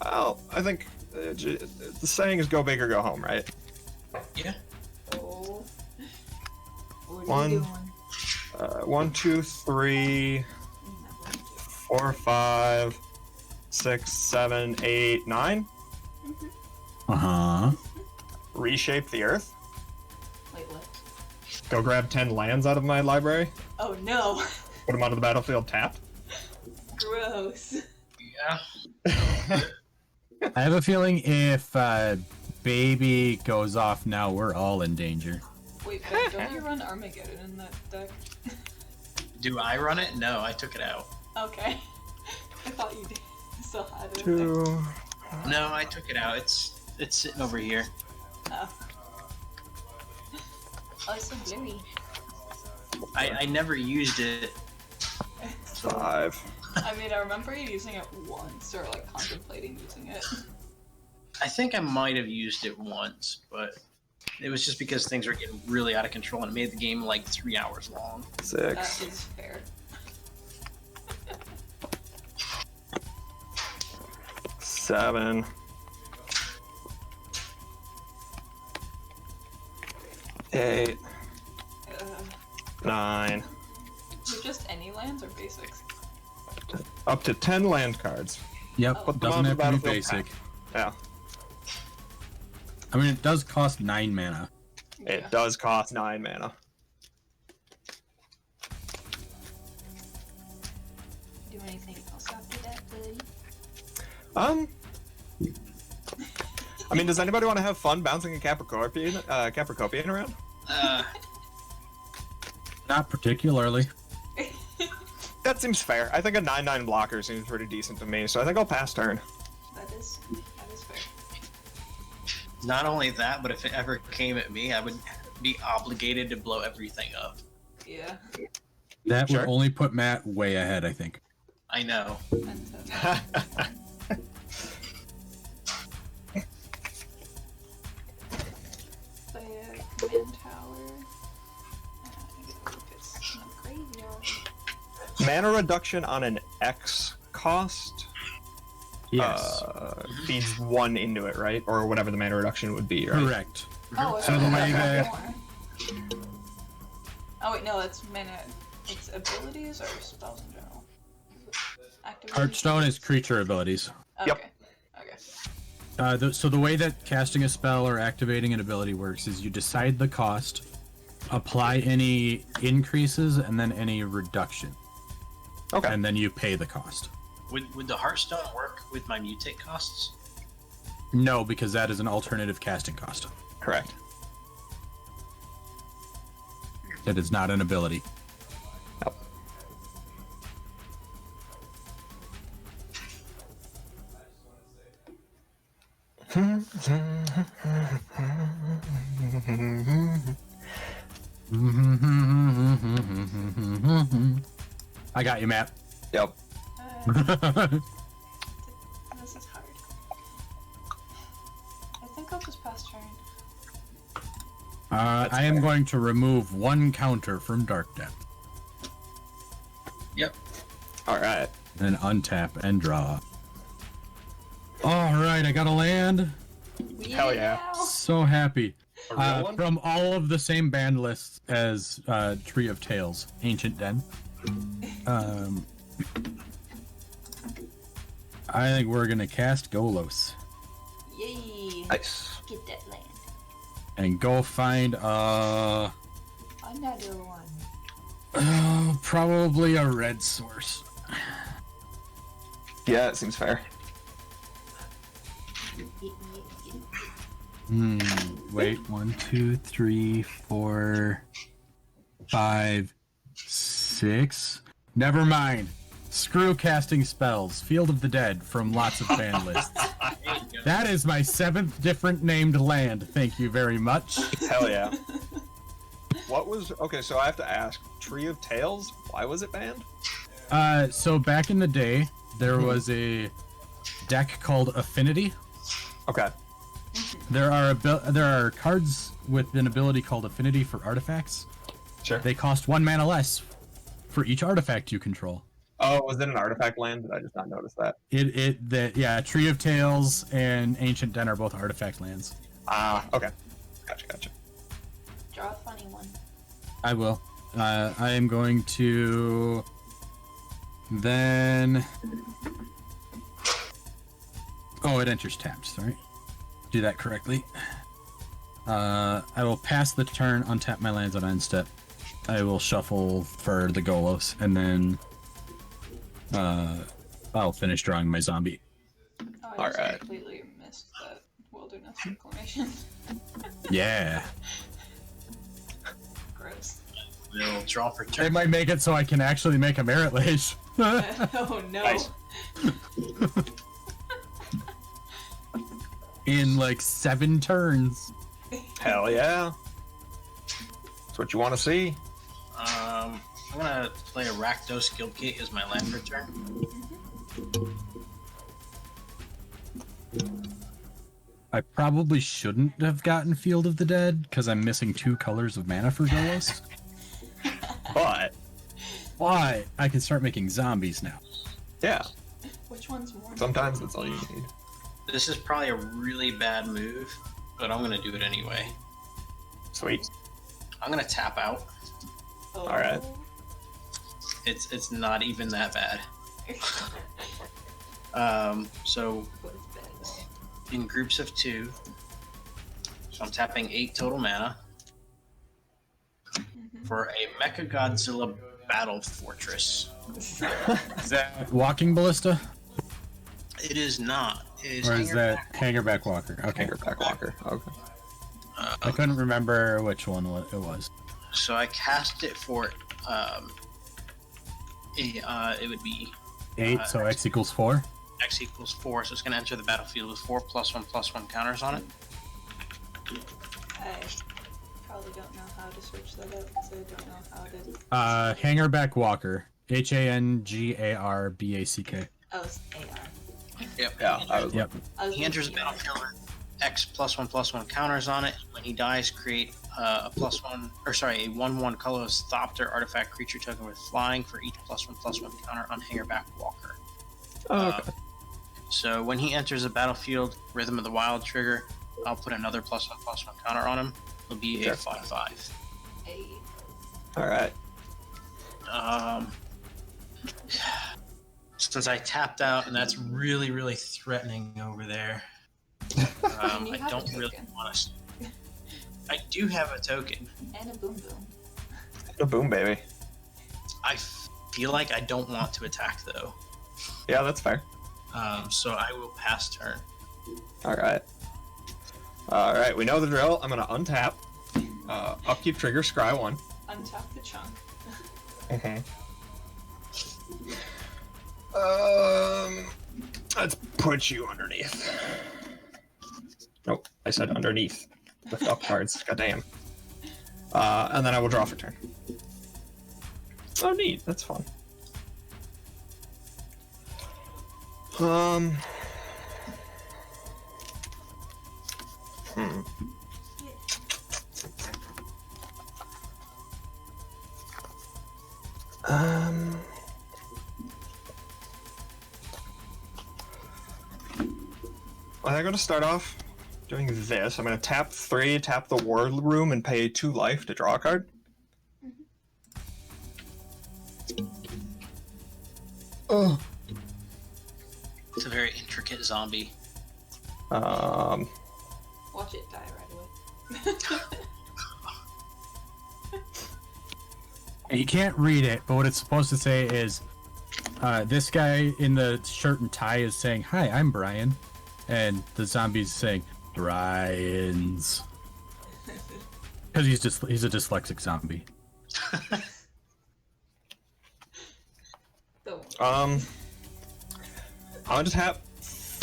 Well, I think the saying is "go big or go home," right? Yeah. Oh. What are One. you doing? 1, 2, 3, 4, 5, 6, 7, 8, 9. Uh-huh. Reshape the earth. Wait, what? Go grab 10 lands out of my library. Oh no! Put them onto the battlefield tapped. Gross. Yeah. I have a feeling if baby goes off now, we're all in danger. Wait, but don't you run Armageddon in that deck? Do I run it? No, I took it out. Okay. I thought you did. Still had it. 2. No, I took it out. It's sitting over here. Oh. Oh, it's so blurry. I never used it. 5. I mean, I remember you using it once, or like contemplating using it. I think I might have used it once, but it was just because things were getting really out of control and it made the game like 3 hours long. 6. That is fair. 7. 8. Uh, 9. is it just any lands or basics? Up to 10 land cards. Yep, Put them doesn't on have the to be battlefield basic. Yeah. I mean, it does cost 9 mana. It does cost 9 mana. Do anything else after that, buddy? I mean, does anybody want to have fun bouncing a Capricorpian around? Not particularly. That seems fair. I think a 9/9 blocker seems pretty decent to me, so I think I'll pass turn. That is fair. Not only that, but if it ever came at me, I would be obligated to blow everything up. Yeah. That Sure. would only put Matt way ahead, I think. I know. And play a command tower. Look at some graveyard. Mana reduction on an X cost Yes. feeds 1 into it, right? Or whatever the mana reduction would be, right? Correct. Oh, I So thought the it way had that- more. Oh wait, no, that's mana. It's abilities or spells in general. Activations? Hearthstone is creature abilities. Okay. Yep. Okay. So the way that casting a spell or activating an ability works is you decide the cost, apply any increases, and then any reduction. Okay. And then you pay the cost. Would the Hearthstone work with my mutate costs? No, because that is an alternative casting cost. Correct. That is not an ability. Yep. I got you, Matt. Yep. This is hard. I think I'll just pass turn. I am going to remove 1 counter from Dark Depth. Yep. All right. Then untap and draw. Alright, I got a land. Hell yeah. So happy. A real one? From all of the same band lists as Tree of Tales, Ancient Den. I think we're gonna cast Golos Yay! Nice. Get that land. and go find Another one. probably a red source. Yeah, it seems fair. Wait, 1, 2, 3, 4, 5, 6. Never mind. Screw casting spells. Field of the Dead from lots of band lists. That is my 7th different named land. Thank you very much. Hell yeah. What was... Okay, so I have to ask. Tree of Tales? Why was it banned? So back in the day, there was a deck called Affinity. Okay. There are cards with an ability called Affinity for artifacts. Sure. They cost 1 mana less for each artifact you control. Oh, was it an artifact land? Did I just not notice that? Yeah, Tree of Tales and Ancient Den are both artifact lands. Ah, okay. Gotcha. Draw a funny one. I will. I am going to then. Oh, it enters tapped. Sorry. Do that correctly. I will pass the turn, untap my lands on end step. I will shuffle for the Golos, and then I'll finish drawing my zombie. Oh, I just Alright. completely missed that wilderness reclamation. Yeah. Gross. We'll draw for They turn. might make it so I can actually make a Merit Lage. Oh no. Nice. In like 7 turns. Hell yeah. That's what you want to see. I'm gonna play a Rakdos Guildgate as my land return. I probably shouldn't have gotten Field of the Dead because I'm missing 2 colors of mana for Golos. But, But I can start making zombies now. yeah. Which one's more? Sometimes that's all you need. This is probably a really bad move, but I'm gonna do it anyway. Sweet. I'm gonna tap out. Oh. Alright. It's not even that bad. So What's bad? in groups of 2, so I'm tapping 8 total mana for a Mecha Godzilla Battle Fortress. Is that Walking Ballista? It is not. It is Or is that Hangerback Walker? Okay. Hangerback Walker. Okay. I couldn't remember which one it was. So I cast it for it would be 8, so X equals 4. X equals 4, so it's going to enter the battlefield with 4+1/+1 counters on it. I probably don't know how to search that up because I don't know how to. Hangerback Walker. Hangarback. Oh, it's AR. Yep. Yeah, I was Yep. I was He enters the looking at it. battlefield with X+1/+1 counters on it. When he dies, create a 1/1 colorless Thopter artifact creature token with flying for each +1/+1 counter on Hangerback Walker. Oh, okay. So when he enters the battlefield, Rhythm of the Wild trigger, I'll put another +1/+1 counter on him. It'll be Sure. a 5/5. Hey. Alright. Since I tapped out, and that's really, really threatening over there, You I have a don't really token. want to. I do have a token. And a boom boom. A boom, baby. I feel like I don't want to attack though, Yeah, that's fair. so I will pass turn. Alright. Alright, we know the drill. I'm gonna untap. Upkeep trigger, scry 1. Untap the chunk. Mm-hmm. Let's put you underneath. Nope, I said underneath. Lift up cards. Goddamn. And then I will draw for turn. Oh, neat. That's fun. Hmm. I think I'm gonna start off doing this. I'm going to tap 3, tap the War Room, and pay 2 life to draw a card. Oh. It's a very intricate zombie. Watch it die right away. You can't read it, but what it's supposed to say is, this guy in the shirt and tie is saying, "Hi, I'm Brian," and the zombie's saying, "Brian's," because he's a dyslexic zombie. Don't. I'm going to tap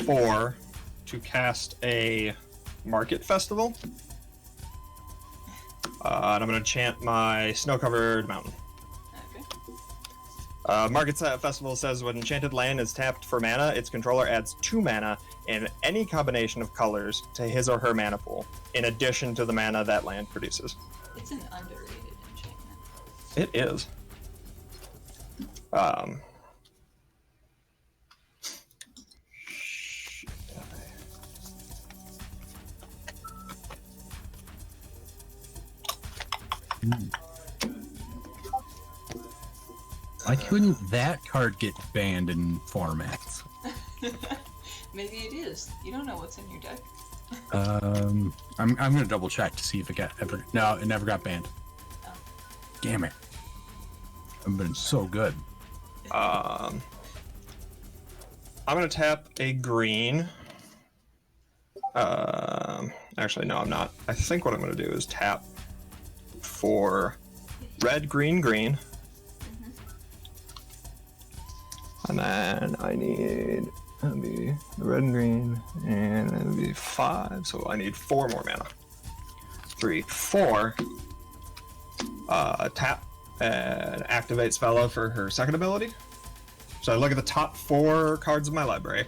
4 to cast a Market Festival. And I'm going to chant my Snow-Covered Mountain. Okay. Market Festival says when enchanted land is tapped for mana, its controller adds 2 mana in any combination of colors to his or her mana pool, in addition to the mana that land produces. It's an underrated enchantment. It is. Why couldn't that card get banned in formats? Maybe it is. You don't know what's in your deck. I'm gonna double check to see if it got ever. No, it never got banned. Oh. Damn it! I've been so good. I'm gonna tap a green. Actually, no, I'm not. I think what I'm gonna do is tap for red, green, green. And then I need, that'd be the red and green, and that'd be 5, so I need 4 more mana. 3, 4. Tap and activate Spella for her second ability. So I look at the top 4 cards of my library,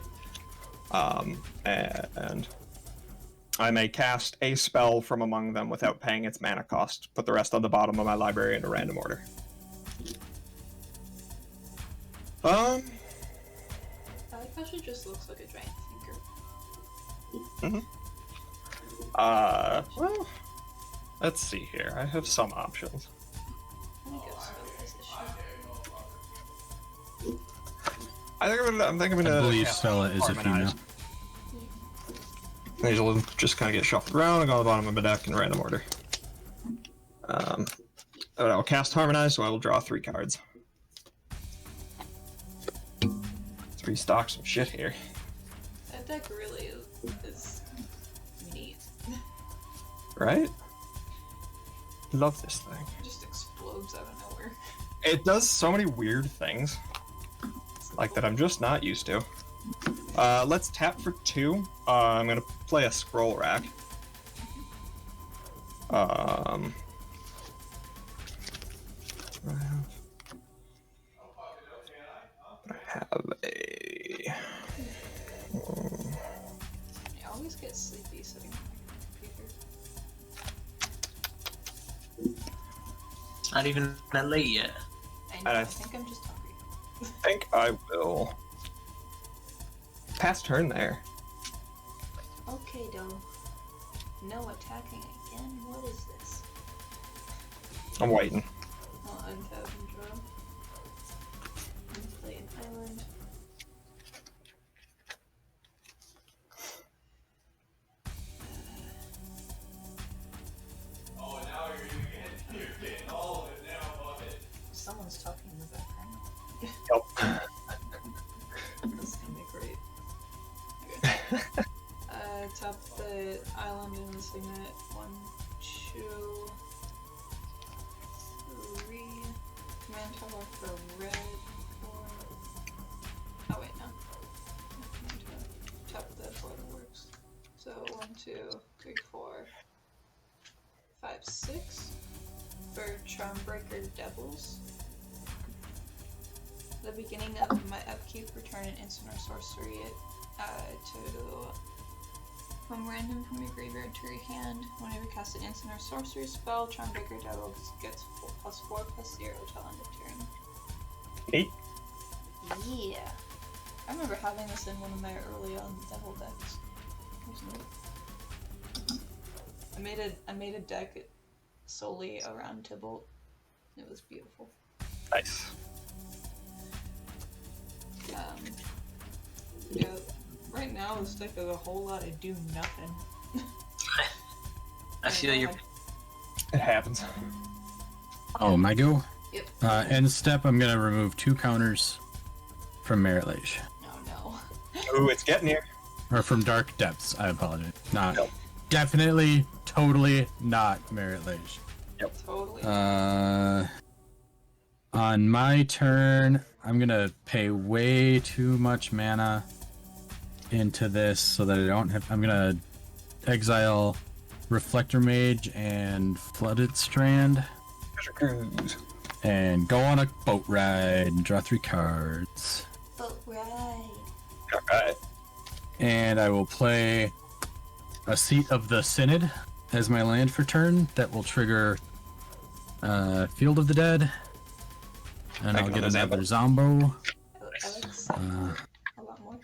and I may cast a spell from among them without paying its mana cost. Put the rest on the bottom of my library in a random order. I like how she just looks like a giant thinker. Well, let's see here. I have some options. I think it's this shit. I'm gonna I believe cast Stella is a Harmonize. female. These will just kind of get shuffled around and go on the bottom of my deck in random order. I'll cast Harmonize, so I will draw 3 cards. Let's restock some shit here. That deck really is neat. Right? Love this thing. It just explodes out of nowhere. It does so many weird things, like that I'm just not used to. Let's tap for 2. I'm gonna play a scroll rack. I have a. I always get sleepy sitting on my computer. It's not even that late yet. I know, And I think I'm just hungry. I think I will pass turn there. Okay, though. No attacking again? What is this? I'm waiting. I'll untap and draw. And play an island. Someone's talking in the background. Yep. This is gonna be great. Okay. Tap the island and the signet. 1, 2, 3. Command tower for red. 4. Oh wait, no. No command tower. Tap the 4 that works. So 1, 2, 3, 4, 5, 6. For Charmbreaker Devils. At the beginning of my upkeep, return an instant or sorcery to from random from your graveyard to your hand. Whenever you cast an instant or sorcery spell, Charmbreaker Devils gets +4/+0 till end of turn. 8. Yeah. I remember having this in one of my early on devil decks. It was neat. I made a deck solely around Tybalt. It was beautiful. Nice. Yeah. Right now, this deck does a whole lot of do nothing. I feel you. It happens. Oh, my go? Yep. End step, I'm gonna remove 2 counters from Merit Lage. Oh Ooh, it's getting here. Or from Dark Depths, I apologize. Not. Nope. Definitely, totally not Merit Lage. no. Totally. On my turn, I'm gonna pay way too much mana into this so that I don't have. I'm gonna exile Reflector Mage and Flooded Strand Treasure Cruise. and go on a boat ride and draw 3 cards. Boat ride. Alright. And I will play a Seat of the Synod as my land for turn. That will trigger Field of the Dead. And I I'll can get understand another Zombo. Alex, a lot more.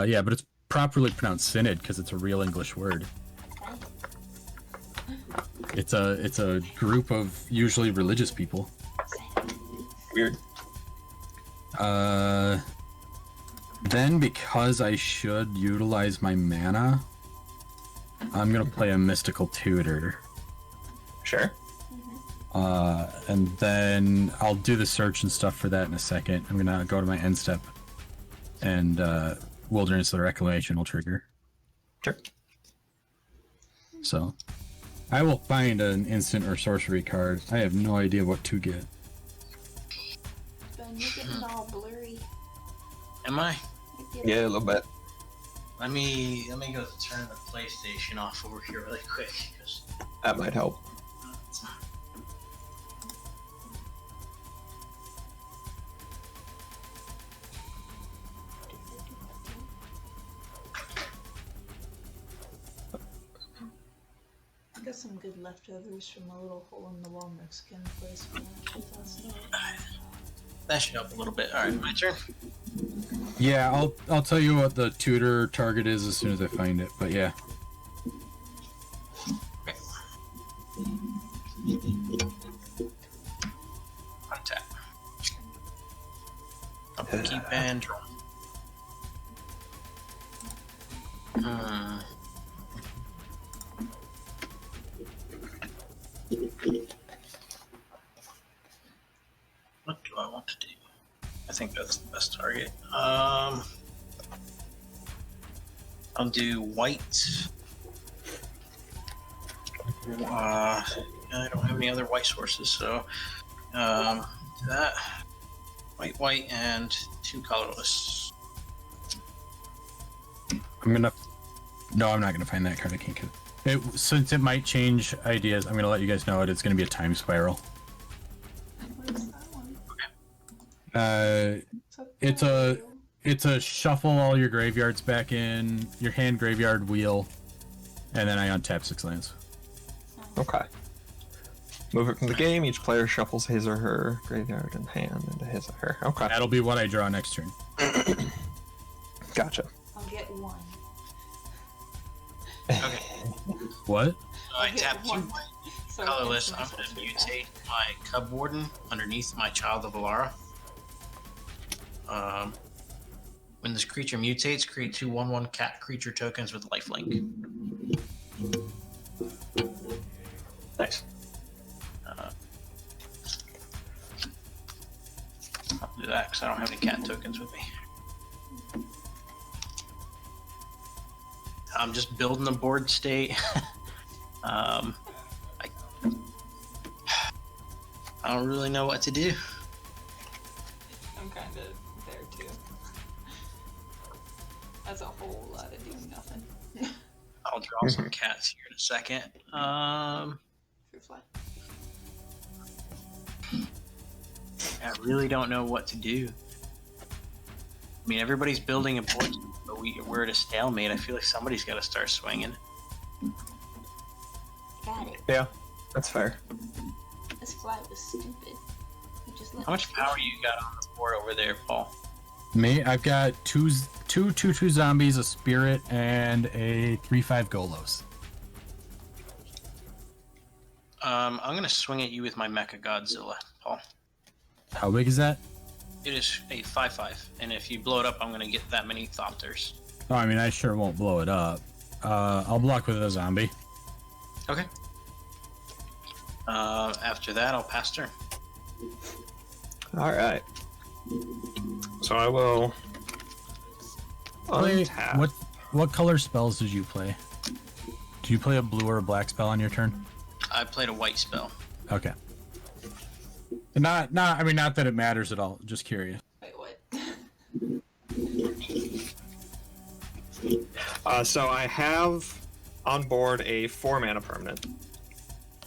Yeah, but it's properly pronounced Synod because it's a real English word. It's a group of usually religious people. Weird. Then because I should utilize my mana, I'm gonna play a Mystical Tutor. Sure. And then I'll do the search and stuff for that in a second. I'm gonna go to my end step, and Wilderness of the Reclamation will trigger. Sure. So, I will find an instant or sorcery card. I have no idea what to get. Ben, you're getting all blurry. Am I? Yeah, a little bit. Let me go turn the PlayStation off over here really quick. Cause, That might help. I got some good leftovers from a little hole-in-the-wall Mexican place from last night. that should help a little bit. All right, my turn. Yeah, I'll tell you what the tutor target is as soon as I find it. But yeah, Untap. Upkeep and draw. What do I want to do? I think that's the best target. I'll do white. I don't have any other white sources, so do that. White, and 2 colorless. I'm gonna. No, I'm not gonna find that card. I can't get it. Since it might change ideas, I'm gonna let you guys know it's gonna be a time spiral. Where's that one? It's a shuffle all your graveyards back in your hand graveyard wheel, and then I untap 6 lands. Okay. Move it from the game. Each player shuffles his or her graveyard and hand into his or her. Okay. That'll be what I draw next turn. Gotcha. I'll get one. Okay. What? So I I'll get tap 2 one. white. So Colorless. I'm instant going to sorcery mutate my Cub Warden underneath my Child of Alara. When this creature mutates, create 2 1/1 cat creature tokens with lifelink. Nice. I'll do that because I don't have any cat tokens with me. I'm just building the board state. I don't really know what to do. I'm kind of there too. That's a whole lot of doing nothing. I'll draw some cats here in a second. Fruit fly. I really don't know what to do. I mean, everybody's building a board, but we're at a stalemate. I feel like somebody's got to start swinging. Got it. Yeah, that's fair. This fly was stupid. You just let How much power you got on the board over there, Paul? Me, I've got two 2/2 zombies, a spirit, and a 3/5 Golos. I'm gonna swing at you with my Mecha Godzilla, Paul. How big is that? It is a 5/5, and if you blow it up, I'm gonna get that many Thopters. Oh, I mean, I sure won't blow it up. I'll block with a zombie. Okay. After that, I'll pass turn. All right. So I will Play, untap. what color spells did you play? Did you play a blue or a black spell on your turn? I played a white spell. Okay. I mean, not that it matters at all. Just curious. Wait, what? So I have on board a 4-mana permanent.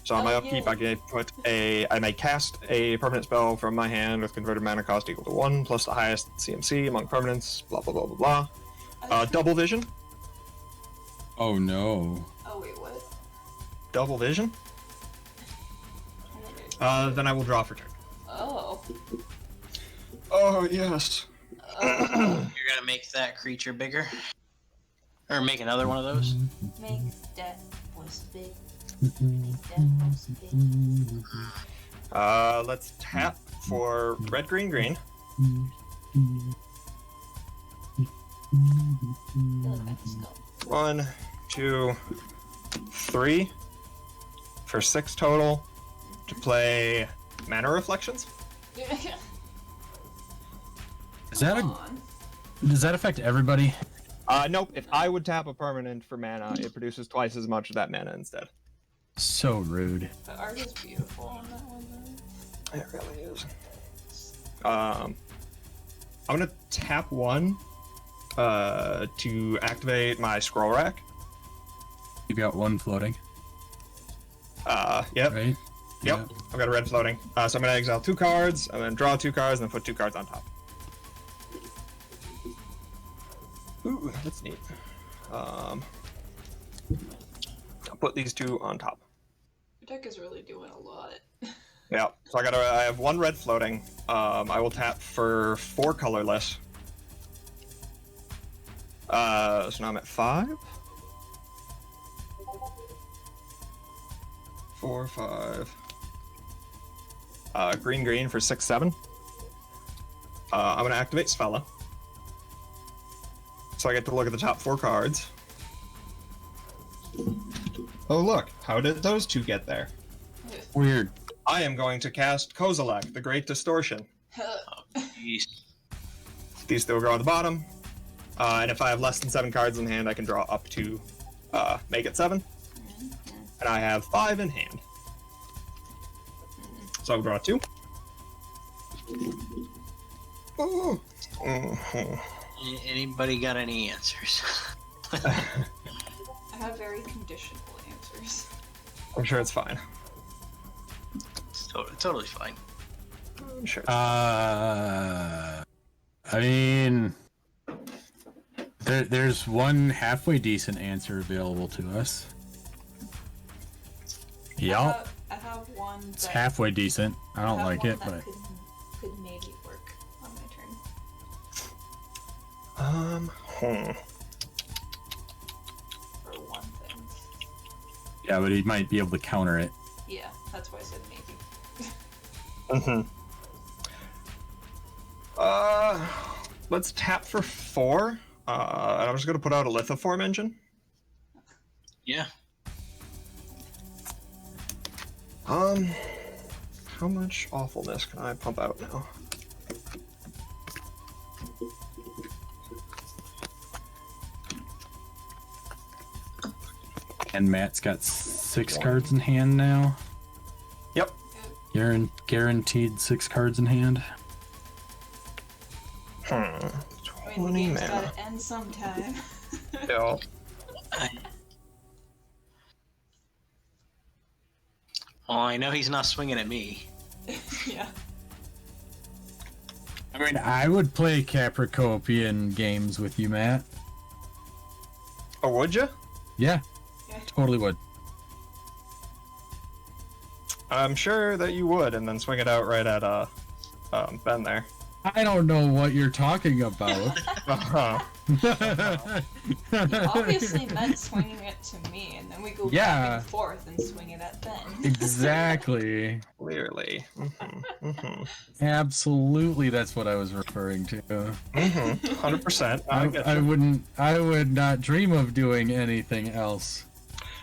So on my Oh, upkeep, yeah. I may cast a permanent spell from my hand with converted mana cost equal to 1 plus the highest CMC among permanents. Blah blah blah blah blah. Double vision. Oh no. Oh, wait, what? Double vision. Then I will draw for turn. Oh. Oh yes. Oh. You're gonna make that creature bigger, or make another one of those. Make that voice big. Make that voice big. Let's tap for red, green, green. Feel like I just go. 1, 2, 3 for 6 total to play Mana Reflections. Is that Come a? on. Does that affect everybody? Nope. If I would tap a permanent for mana, it produces twice as much of that mana instead. So rude. The art is beautiful on that one, though. It really is. I'm gonna tap 1 to activate my scroll rack. You got one floating, Yep. right? Yep. I've got a red floating. So I'm gonna exile 2 cards. I'm gonna draw 2 cards and then put 2 cards on top. Ooh, that's neat. I'll put these 2 on top. Your deck is really doing a lot. Yeah. So I have 1 red floating. I will tap for 4 colorless. So now I'm at 5. 4, 5. Green, green for 6, 7. I'm gonna activate Svella. So I get to look at the top 4 cards. Oh look, how did those 2 get there? Weird. I am going to cast Kozilek, the Great Distortion. Jeez. These 2 will go on the bottom. And if I have less than 7 cards in hand, I can draw up to make it 7. And I have 5 in hand. So I'll draw 2. Oh. Mhm. Anybody got any answers? I have very conditional answers. I'm sure it's fine. It's totally fine. I'm sure. I mean, there's one halfway decent answer available to us. Yup, I have one that it's halfway decent. I don't have like one it, that but could maybe work on my turn. For one thing. yeah, but he might be able to counter it. Yeah, that's why I said maybe. Let's tap for 4. And I'm just gonna put out a lithoform engine. Yeah. How much awfulness can I pump out now? And Matt's got 6 cards in hand now. Yep. Guaranteed 6 cards in hand. I mean, the 20 game's mana. gotta end sometime. Yeah. Well, I know he's not swinging at me. Yeah. I mean, I would play Capricorpian games with you, Matt. Oh, would you? Yeah, Yeah. totally would. I'm sure that you would, and then swing it out right at Ben there. I don't know what you're talking about. Uh-huh. You obviously meant swinging it to me, and then we go Yeah. back and forth and swing it at Ben. Exactly. Clearly. Absolutely, that's what I was referring to. 100%. I get I you. would not dream of doing anything else.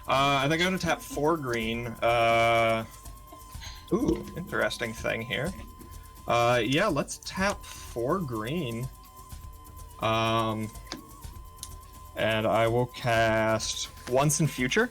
I think I'm gonna tap 4 green. Ooh, interesting thing here. Yeah, let's tap 4 green. And I will cast Once in Future.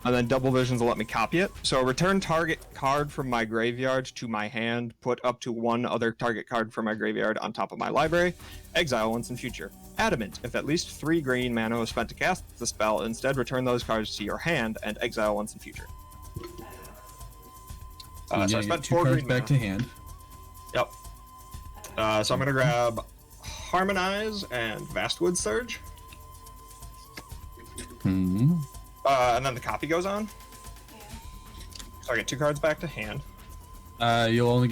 And then Double Visions will let me copy it. So return target card from my graveyard to my hand, put up to 1 other target card from my graveyard on top of my library, exile Once in Future. Adamant, if at least 3 green mana was spent to cast the spell, instead return those cards to your hand and exile Once in Future. So So I you spent get 2 4 cards green back mana. to hand. Yep. So I'm gonna grab Harmonize and Vastwood Surge. Hmm. And then the copy goes on. Yeah. So I get 2 cards back to hand. You'll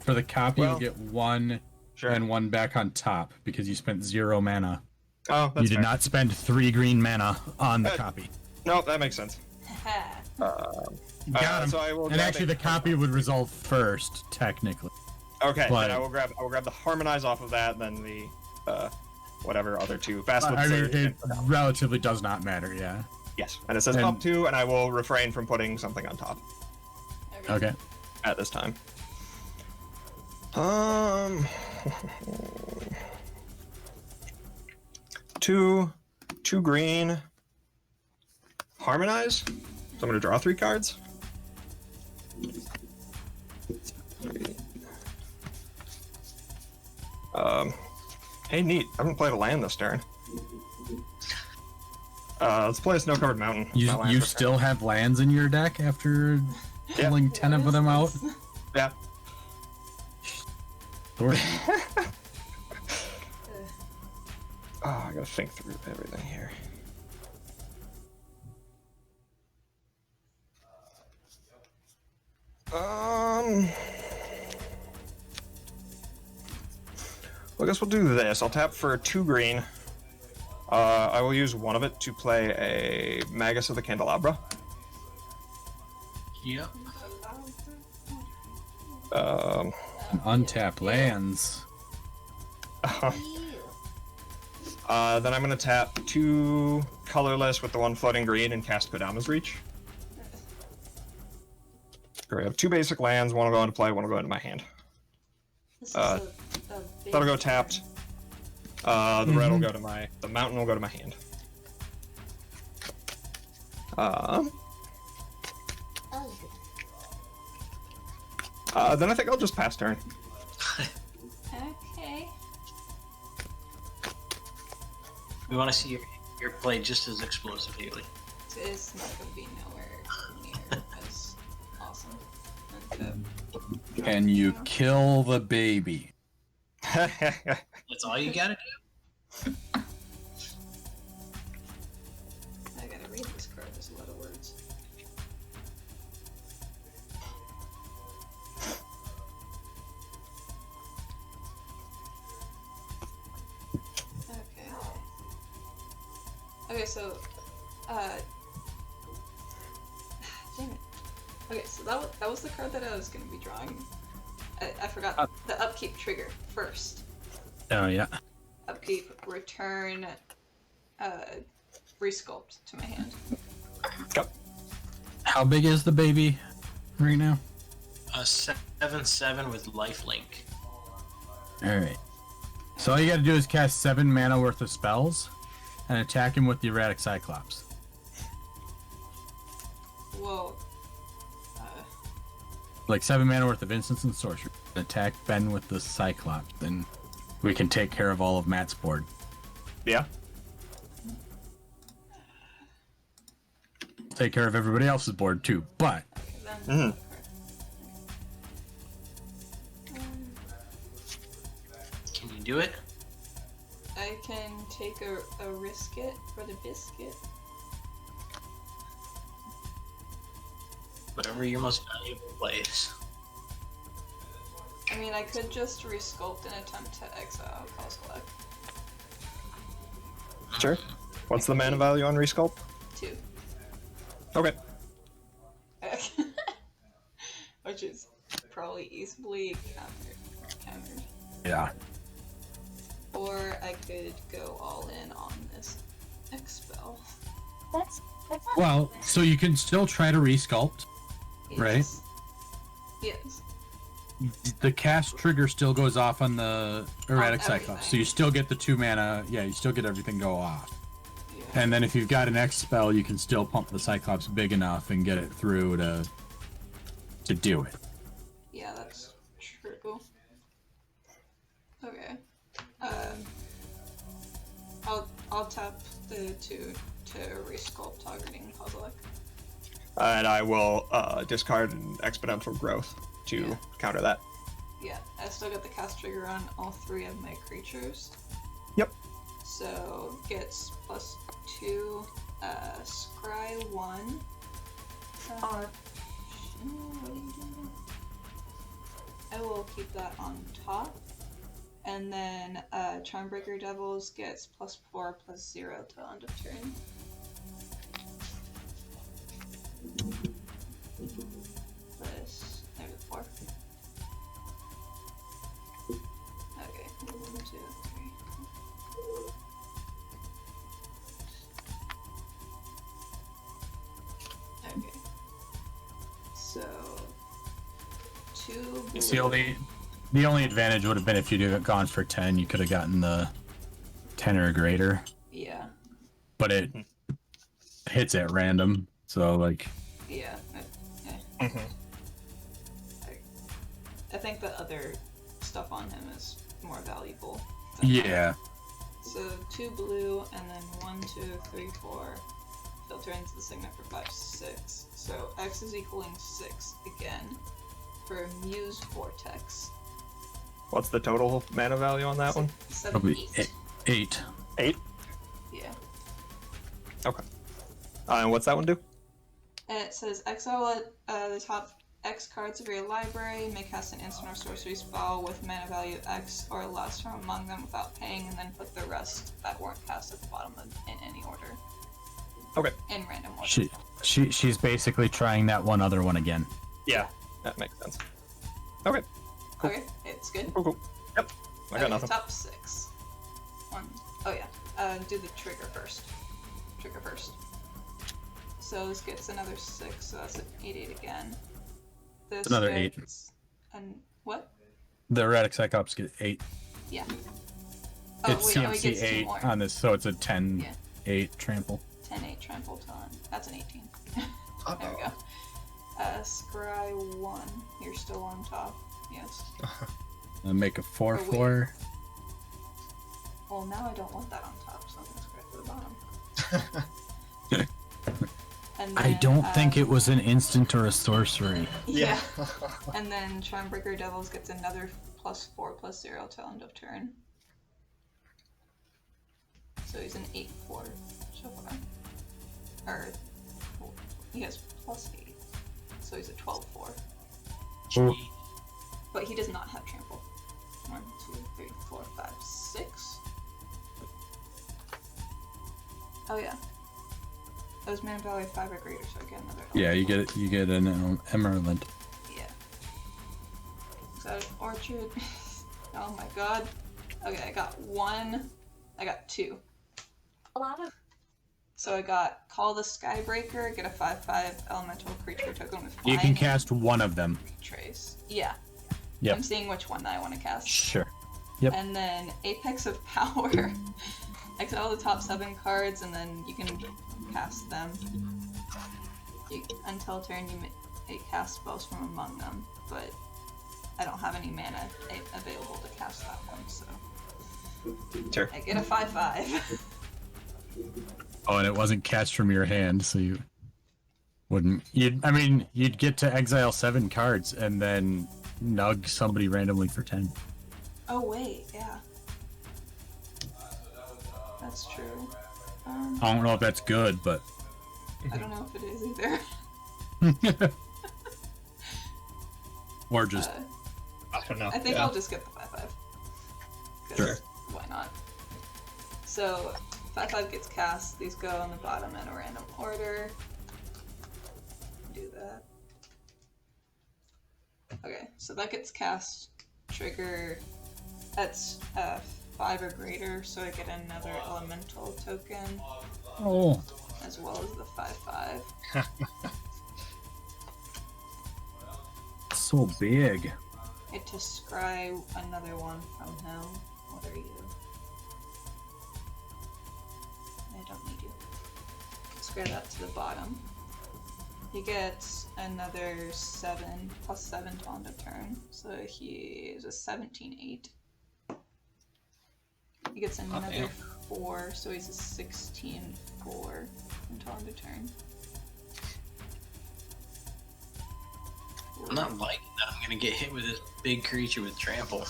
for the copy Well, you'll get 1 Sure. and 1 back on top because you spent 0 mana. Oh, that's You did fair. not spend 3 green mana on the Good. copy. No, that makes sense. Got him. So I will And grab actually, a- the copy would resolve first, technically. Okay, but- then I will grab the Harmonize off of that, then the whatever other 2 Vastwood I mean, Surge. it relatively does not matter. Yeah. Yes, and it says and- up to, and I will refrain from putting something on top Okay. at this time. 2 green. Harmonize. So I'm gonna draw 3 cards. 3. Hey, neat. I haven't played a land this turn. Let's play a snow-covered mountain. You My land you for still have lands in your deck after Yeah. pulling 10 of them out. turn. Yeah. Sure. Oh, I gotta think through everything here. Well, I guess we'll do this. I'll tap for 2 green. I will use 1 of it to play a Magus of the Candelabra. Yep. Untap lands. Then I'm gonna tap 2 colorless with the 1 floating green and cast Kodama's Reach. Great. I have 2 basic lands. 1 will go into play. 1 will go into my hand. This is Uh, a big That'll go turn. tapped. The red will go to the mountain will go to my hand. Then I think I'll just pass turn. Okay. We want to see your play just as explosive, Haley. It's not gonna be nowhere near as awesome. And, Can you kill the baby? That's all you gotta do. I gotta read this card. There's a lot of words. Okay. Okay, so, damn it. Okay, so that was the card that I was gonna be drawing. I forgot the upkeep trigger first. Oh yeah. Upkeep, return, resculpt to my hand. Go. How big is the baby right now? 7/7 with lifelink. All right. So all you got to do is cast 7 mana worth of spells, and attack him with the erratic Cyclops. Whoa. Like 7 mana worth of instants and sorcery. Attack Ben with the Cyclops, then we can take care of all of Matt's board. Yeah. Take care of everybody else's board too. But Okay, then. Can you do it? I can take a risk it for the biscuit. Whatever your most valuable play is. I mean, I could just resculpt and attempt to exile Kozilek. Sure. What's the mana value on Resculpt? 2. Okay. Which is probably easily countered. Yeah. Or I could go all in on this Expel. That's not Well, so you can still try to resculpt. Right. Yes. The cast trigger still goes off on the erratic everything. cyclops, so you still get the 2 mana. Yeah, you still get everything go off. Yeah. And then if you've got an X spell, you can still pump the cyclops big enough and get it through to do it. Yeah, that's true. Okay. I'll tap the 2 to resculpt targeting Kozilek. And I will discard an exponential growth to Yeah. counter that. Yeah, I still got the cast trigger on all 3 of my creatures. Yep. So gets +2, scry 1. What are you doing? I will keep that on top. And then Charmbreaker Devils gets +4/+0 till end of turn. Plus -4. Okay, 1, 2, 3. Okay. So 2 It's blue. the only advantage would have been if you'd have gone for 10, you could have gotten the 10 or greater, Yeah, but it hits at random, so like yeah. Mm-hmm. I think the other stuff on him is more valuable. than yeah. So 2 blue, and then 1, 2, 3, 4. Filter into the signet for 5, 6. So X is equaling 6 again for Muse Vortex. What's the total mana value on that one? 7, Probably 8. 8. 8? Yeah. Okay. And what's that one do? And it says exile the top X cards of your library, may cast an instant or sorcery spell with mana value X or less from among them without paying, and then put the rest that weren't cast at the bottom in any order. Okay. In random order. She's basically trying that one other one again. Yeah, that makes sense. Okay. Cool. Okay, it's good. Cool. Yep. I got Okay, nothing. top 6. 1. Oh yeah. Do the trigger first. Trigger first. So this gets another 6, so that's an 8/8 again. This Another 8. gets And what? The erratic cyclops get 8. Yeah. It's he CMC gets 2 8 more. on this, so it's a 10 Yeah. 8 trample. 10/8 trample ton. That's an 18. There we go. Scry 1. You're still on top. Yes. Make a 4 wait. 4. Well, now I don't want that on top, so I'm gonna scry to the bottom. And I then, don't think it was an instant or a sorcery. Yeah. And then Charmbreaker Devils gets another +4/+0 till end of turn. So he's an 8/4 so far. Or he has +8. So he's a 12/4. Oh. But he does not have trample. 1, 2, 3, 4, 5, 6. Oh yeah. That was mana value 5 or greater, so I get another. Yeah, you get an emerald. Yeah. Is that an orchard? Oh my god. Okay, I got 1. I got 2. a lot of So I got Call the Skybreaker, get a 5/5 elemental creature token with You can flying cast one of them. and Trace. Yeah. Yep. I'm seeing which one that I want to cast. Sure. Yep. And then Apex of Power. Exile the top 7 cards, and then you can cast them. Until turn, you may cast spells from among them, but I don't have any mana available to cast that one, so Sure. I get a 5/5. Oh, and it wasn't cast from your hand, so you wouldn't. You'd get to exile 7 cards and then nug somebody randomly for 10. Oh wait, yeah. That's true. I don't know if that's good, but I don't know if it is either. or just don't know. I think yeah. I'll just get the 5/5. Sure. Why not? So 5/5 gets cast. These go on the bottom in a random order. Do that. Okay, so that gets cast. Trigger. That's 5 or greater, so I get another elemental token, Oh. as well as the 5/5. So big. I get to scry another one from him. What are you? I don't need you. Scry that to the bottom. He gets another 7 plus 7 to on the turn, so he is a 17/8. He gets another damn. 4, so he's a 16/4 until on the turn. I'm not liking that I'm gonna get hit with this big creature with trample.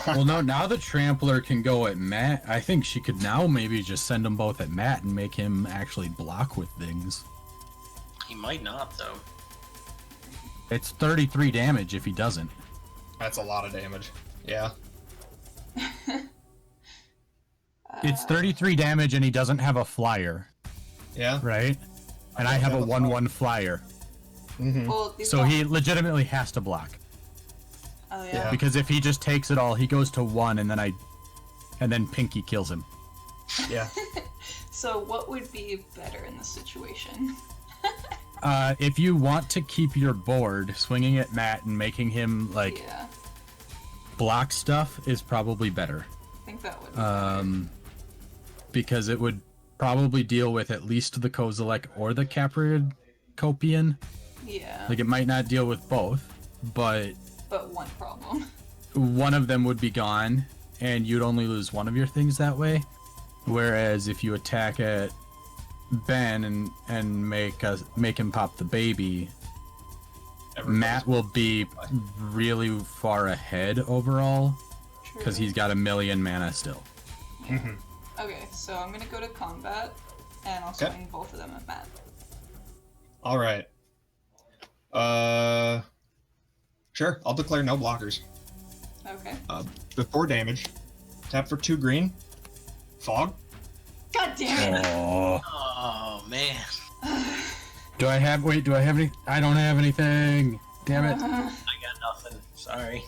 Well, no, now the Trampler can go at Matt. I think she could now maybe just send them both at Matt and make him actually block with things. He might not, though. It's 33 damage if he doesn't. That's a lot of damage. Yeah. It's 33 damage and he doesn't have a flyer, Yeah. right? And I have a 1/1 flyer. Mm-hmm. Well, these So don't- he legitimately has to block. Oh Yeah. yeah. Because if he just takes it all, he goes to 1 and then Pinky kills him. Yeah. So what would be better in this situation? If you want to keep your board, swinging at Matt and making him like Yeah, block stuff is probably better. I think that would be better. Because it would probably deal with at least the Kozilek or the Caprid Copian. Yeah, Like it might not deal with both, but but one problem. one of them would be gone, and you'd only lose one of your things that way. Whereas if you attack at Ben and make him pop the baby, Matt will be really far ahead overall because True. he's got 1,000,000 mana still. Okay, so I'm gonna go to combat, and I'll Okay. swing both of them at Matt. All right. Sure. I'll declare no blockers. Okay. Before damage, tap for 2 green. Fog. God damn it! Oh. Oh, man. Do I have any? I don't have anything. Damn it. I got nothing. Sorry.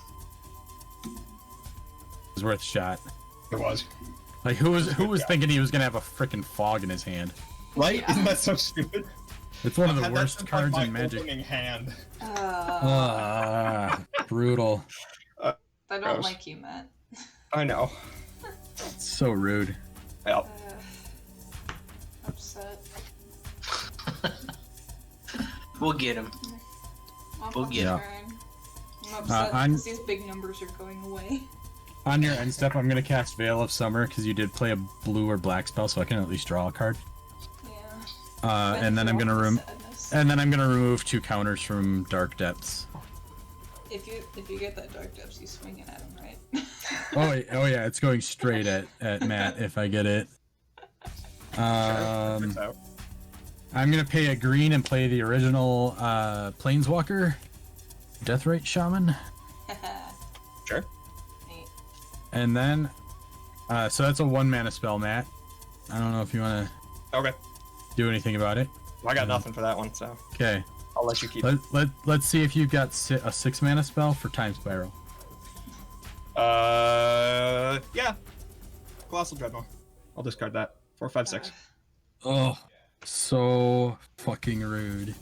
It's worth a shot. It was. Like who was thinking he was gonna have a freaking fog in his hand? Right? Yeah. Isn't that so stupid? It's one of I've the had that worst since, cards like, in my Magic. opening hand. Brutal. I don't Gross. like you, Matt. I know. It's so rude. Yep. Upset. We'll get him. We'll get him. I'm upset I'm- because these big numbers are going away. On your end step, I'm gonna cast Veil of Summer because you did play a blue or black spell, so I can at least draw a card. Yeah. And then I'm gonna Sadness. remove 2 counters from Dark Depths. If you get that dark depths, you swing it at him, right? Oh yeah, it's going straight at Matt if I get it. Checks out. I'm gonna pay a green and play the original Planeswalker, Deathrite Shaman, Sure. Neat. and then so that's a 1 mana spell, Matt. I don't know if you want to Okay. do anything about it. Well, I got nothing for that one, so Okay, I'll let you keep it. let's see if you've got a 6 mana spell for Time Spiral. Yeah. Colossal Dreadnought. I'll discard that. 4, 5, 6. Oh, so fucking rude.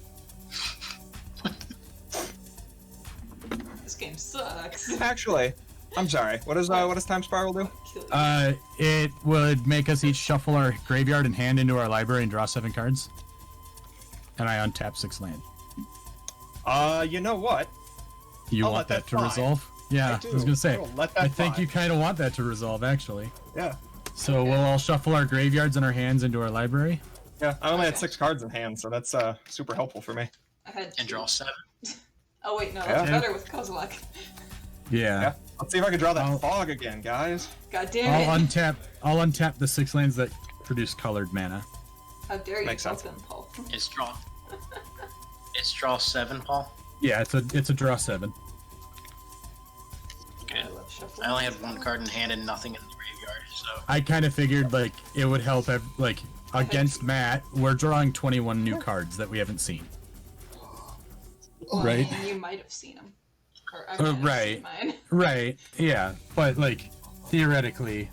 This game sucks. Actually, I'm sorry. What does Time Spiral do? Kill you. It would make us each shuffle our graveyard and hand into our library and draw 7 cards. And I untap 6 land. You know what? You I'll want let that that to fly. resolve? Yeah, I I was do. gonna say. I will let that I think fly. you kind of want that to resolve, actually. Yeah. So we'll all shuffle our graveyards and our hands into our library. Yeah. I only had Okay. 6 cards in hand, so that's super helpful for me. I had And two. draw 7. Oh wait, no, Yeah. that's better with Kozilek. Yeah. Yeah. Let's see if I can draw that I'll- fog again, guys. God damn I'll it! untap the 6 lands that produce colored mana. How dare you Makes tell sense. them, Paul? It's draw. It's draw 7, Paul. Yeah, it's a draw 7. I only had one card in hand and nothing in the graveyard, so I kind of figured like it would help. Like against Matt, we're drawing 21 new cards that we haven't seen. Well, Right. And you might have seen them. Or I might have Right. seen mine. Right. Yeah. But like theoretically,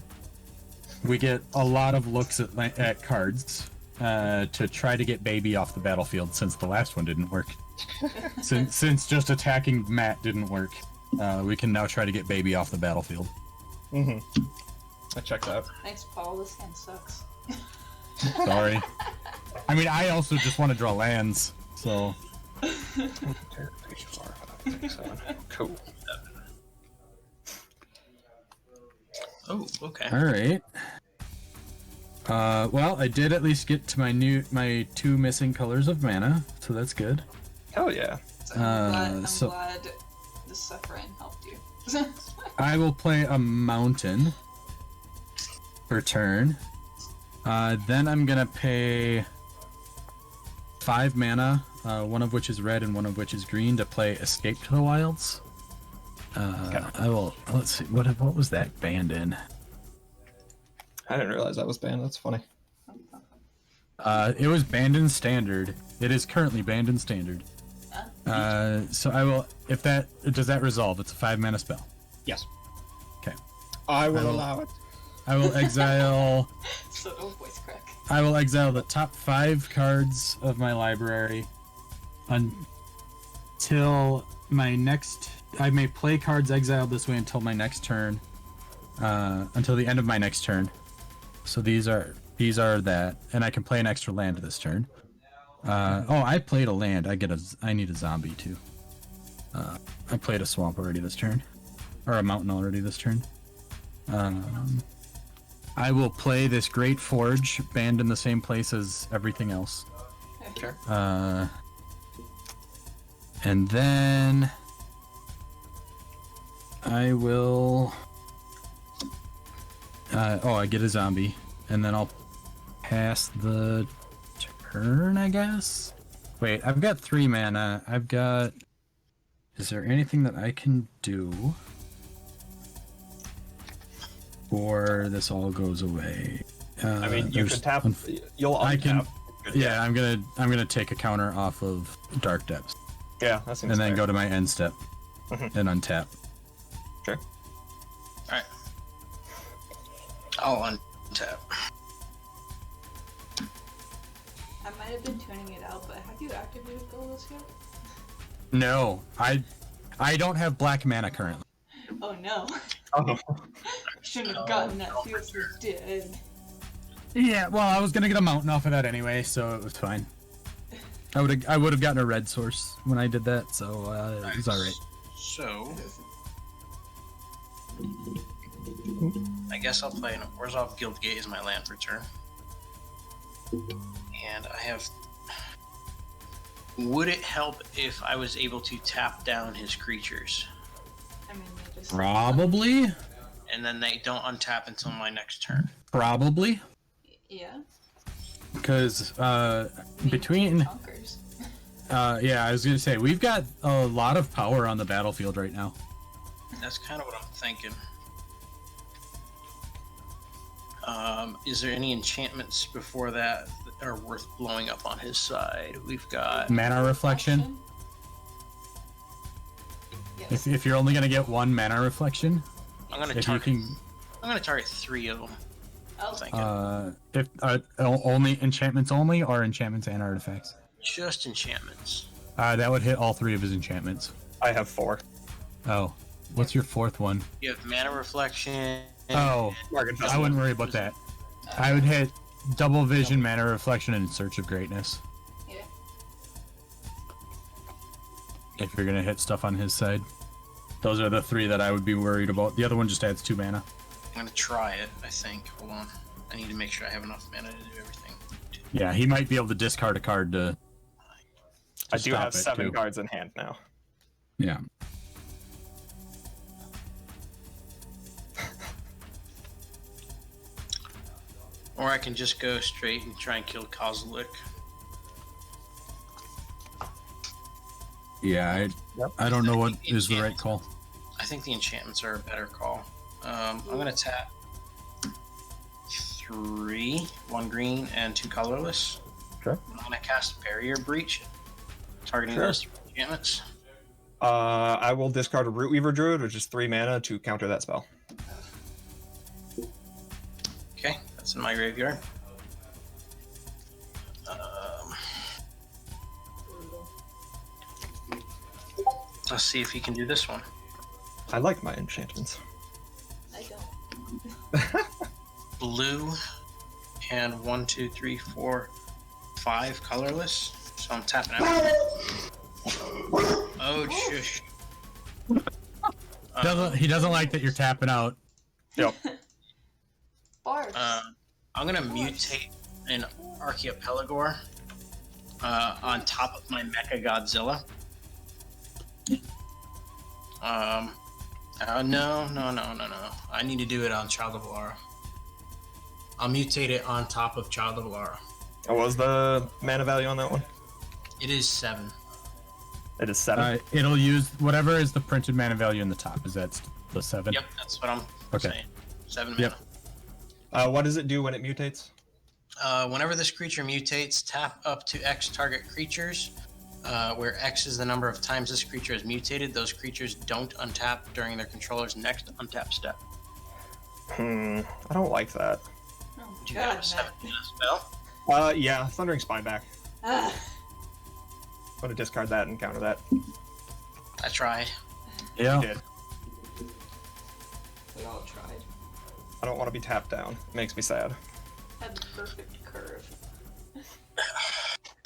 we get a lot of looks at cards to try to get Baby off the battlefield since the last one didn't work. since just attacking Matt didn't work, we can now try to get Baby off the battlefield. I checked out. Thanks, Paul. This hand sucks. Sorry. I mean, I also just want to draw lands, so. Cool. oh, okay. All right. Well, I did at least get to my 2 missing colors of mana, so that's good. Hell yeah. So I'm so- glad the suffering helped you. I will play a mountain per turn. Then I'm gonna pay 5 mana, one of which is red and one of which is green, to play Escape to the Wilds. I will. Let's see. What was that banned in? I didn't realize that was banned. That's funny. It was banned in Standard. It is currently banned in Standard. So I will. If that does that resolve? It's a 5 mana spell. Yes. Okay. I will I will- allow it. I will exile. So no voice crack. I will exile the top 5 cards of my library until my next. I may play cards exiled this way until my next turn. Until the end of my next turn. So these are that, and I can play an extra land this turn. I played a land. I need a zombie too. I played a swamp already this turn, or a mountain already this turn. I will play this Great Forge, banned in the same place as everything else. Sure. And then I will. I get a zombie, and then I'll pass the turn, I guess. Wait, I've got 3 mana. Is there anything that I can do? Or this all goes away. I mean, you there's can tap. You'll I can. untap. Yeah, I'm gonna take a counter off of Dark Depths, Yeah, that seems and then fair. go to my end step Mhm. and untap. Sure. Alright. I'll untap. I might have been tuning it out, but have you activated Golos yet? No, I don't have black mana currently. Oh no. Oh. Shouldn't have gotten that. Feels you did. Yeah, well, I was gonna get a mountain off of that anyway, so it was fine. I would have gotten a red source when I did that, so it was all right. So, I guess I'll play an Orzhov Guildgate as my land for turn. And I have. Would it help if I was able to tap down his creatures? I mean, they just. Probably. And then they don't untap until my next turn. Probably. Yeah. Because I mean, between Conkers. yeah, I was gonna say we've got a lot of power on the battlefield right now. That's kind of what I'm thinking. Is there any enchantments before that are worth blowing up on his side? We've got. Mana reflection. Yes. If you're only gonna get 1 mana reflection, I'm gonna if you target. can, I'm gonna target 3 of them. Oh, Thinking. if only enchantments only or enchantments and artifacts, Just enchantments. that would hit all 3 of his enchantments. I have 4. Oh, what's your 4th one? You have mana reflection. Oh, Market I wouldn't worry about that. I would hit double vision, mana reflection, and search of greatness. yeah. If you're gonna hit stuff on his side, those are the 3 that I would be worried about. The other one just adds 2 mana. I'm gonna try it, I think. Hold on. I need to make sure I have enough mana to do everything. Yeah, he might be able to discard a card to. I do stop have it, 7 too. cards in hand now. Yeah. Or I can just go straight and try and kill Kozlik. Yeah, I don't know what is the right call. I think the enchantments are a better call. I'm gonna tap 3, 1 green and 2 colorless. Sure. I'm gonna cast Barrier Breach, targeting Sure. those 3 enchantments. I will discard a Root Weaver Druid, which is 3 mana, to counter that spell. Okay, that's in my graveyard. Let's see if he can do this one. I like my enchantments. I don't. Blue and 1, 2, 3, 4, 5 colorless. So I'm tapping out. Oh, shush. He doesn't like that you're tapping out. Yep. Bars. I'm gonna mutate an Archaeopelagor on top of my Mecha Godzilla. No. I need to do it on Child of Alara. I'll mutate it on top of Child of Alara. What was the mana value on that one? It is 7. It is 7. It'll use whatever is the printed mana value in the top. Is that the 7? Yep, that's what I'm saying. 7 Yep. mana. What does it do when it mutates? Whenever this creature mutates, tap up to X target creatures, where X is the number of times this creature is mutated. Those creatures don't untap during their controller's next untap step. I don't like that. Oh, Do you have a God, 7 Matt. mana spell? Yeah, Thundering Spineback. Ah, I'm gonna discard that and counter that. I tried. Yeah. You did. we all tried. I don't want to be tapped down. It makes me sad. Had the perfect curve.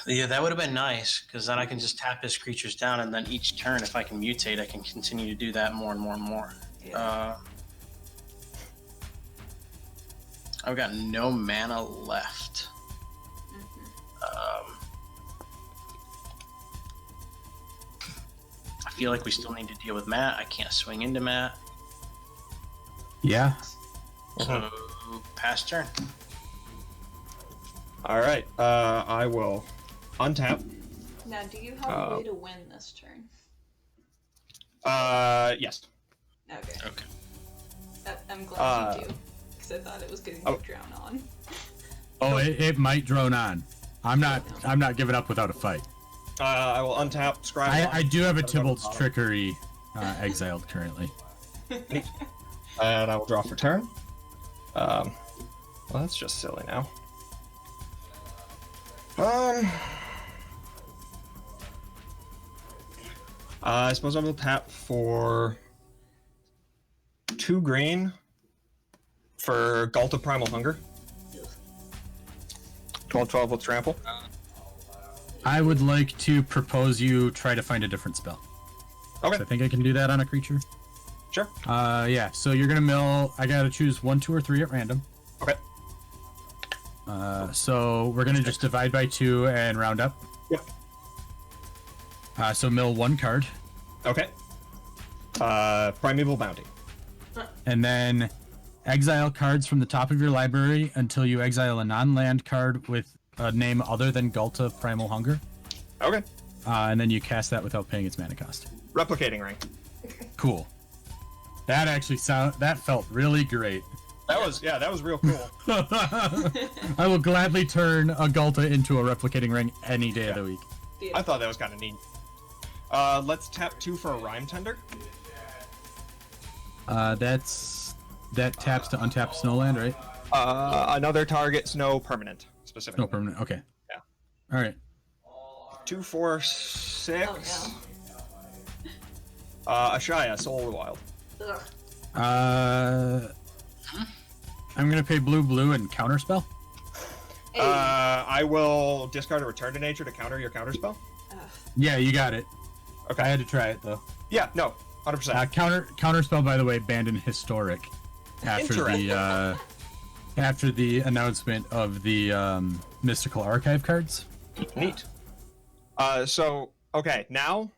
Yeah, that would have been nice, because then I can just tap his creatures down, and then each turn, if I can mutate, I can continue to do that more and more and more. Yeah. I've got no mana left. I feel like we still need to deal with Matt. I can't swing into Matt. Yeah. So, pass turn. All right. I will untap. Now, do you have a way to win this turn? Yes. Okay. Okay. I'm glad you do, because I thought it was going to drown on. Oh, it might drone on. I'm not giving up without a fight. I will untap Scribe. I do have a Put it on the Tybalt's bottom. Trickery exiled currently. And I will draw for turn. Well, that's just silly now. I suppose I will tap for 2 green for Gulta Primal Hunger. 12/12 with Trample. I would like to propose you try to find a different spell. Okay, So I think I can do that on a creature. sure. Yeah, so you're gonna mill. I gotta choose 1, 2, or 3 at random. Okay. So we're gonna just divide by 2 and round up. Yep. So mill 1 card, Okay. Primeval Bounty. and then exile cards from the top of your library until you exile a non-land card with a name other than Gulta Primal Hunger. Okay. And then you cast that without paying its mana cost. Replicating Ring. Cool. That actually that felt really great. That was real cool. I will gladly turn a Gulta into a replicating ring any day of the week. I thought that was kind of neat. Let's tap 2 for a Rhyme Tender. That taps to untap Snowland, right? Another target snow permanent, specifically. No permanent. Okay. Yeah. All right. 2, 4, 6. Oh, Ashaya, Soul of the Wild. no. Ugh. I'm gonna pay blue and counterspell. Hey. I will discard a Return to Nature to counter your counterspell. Yeah, you got it. Okay. I had to try it though. Yeah, no, 100%. Counterspell, by the way, banned in Historic after the announcement of the Mystical Archive cards. Neat. Okay, now,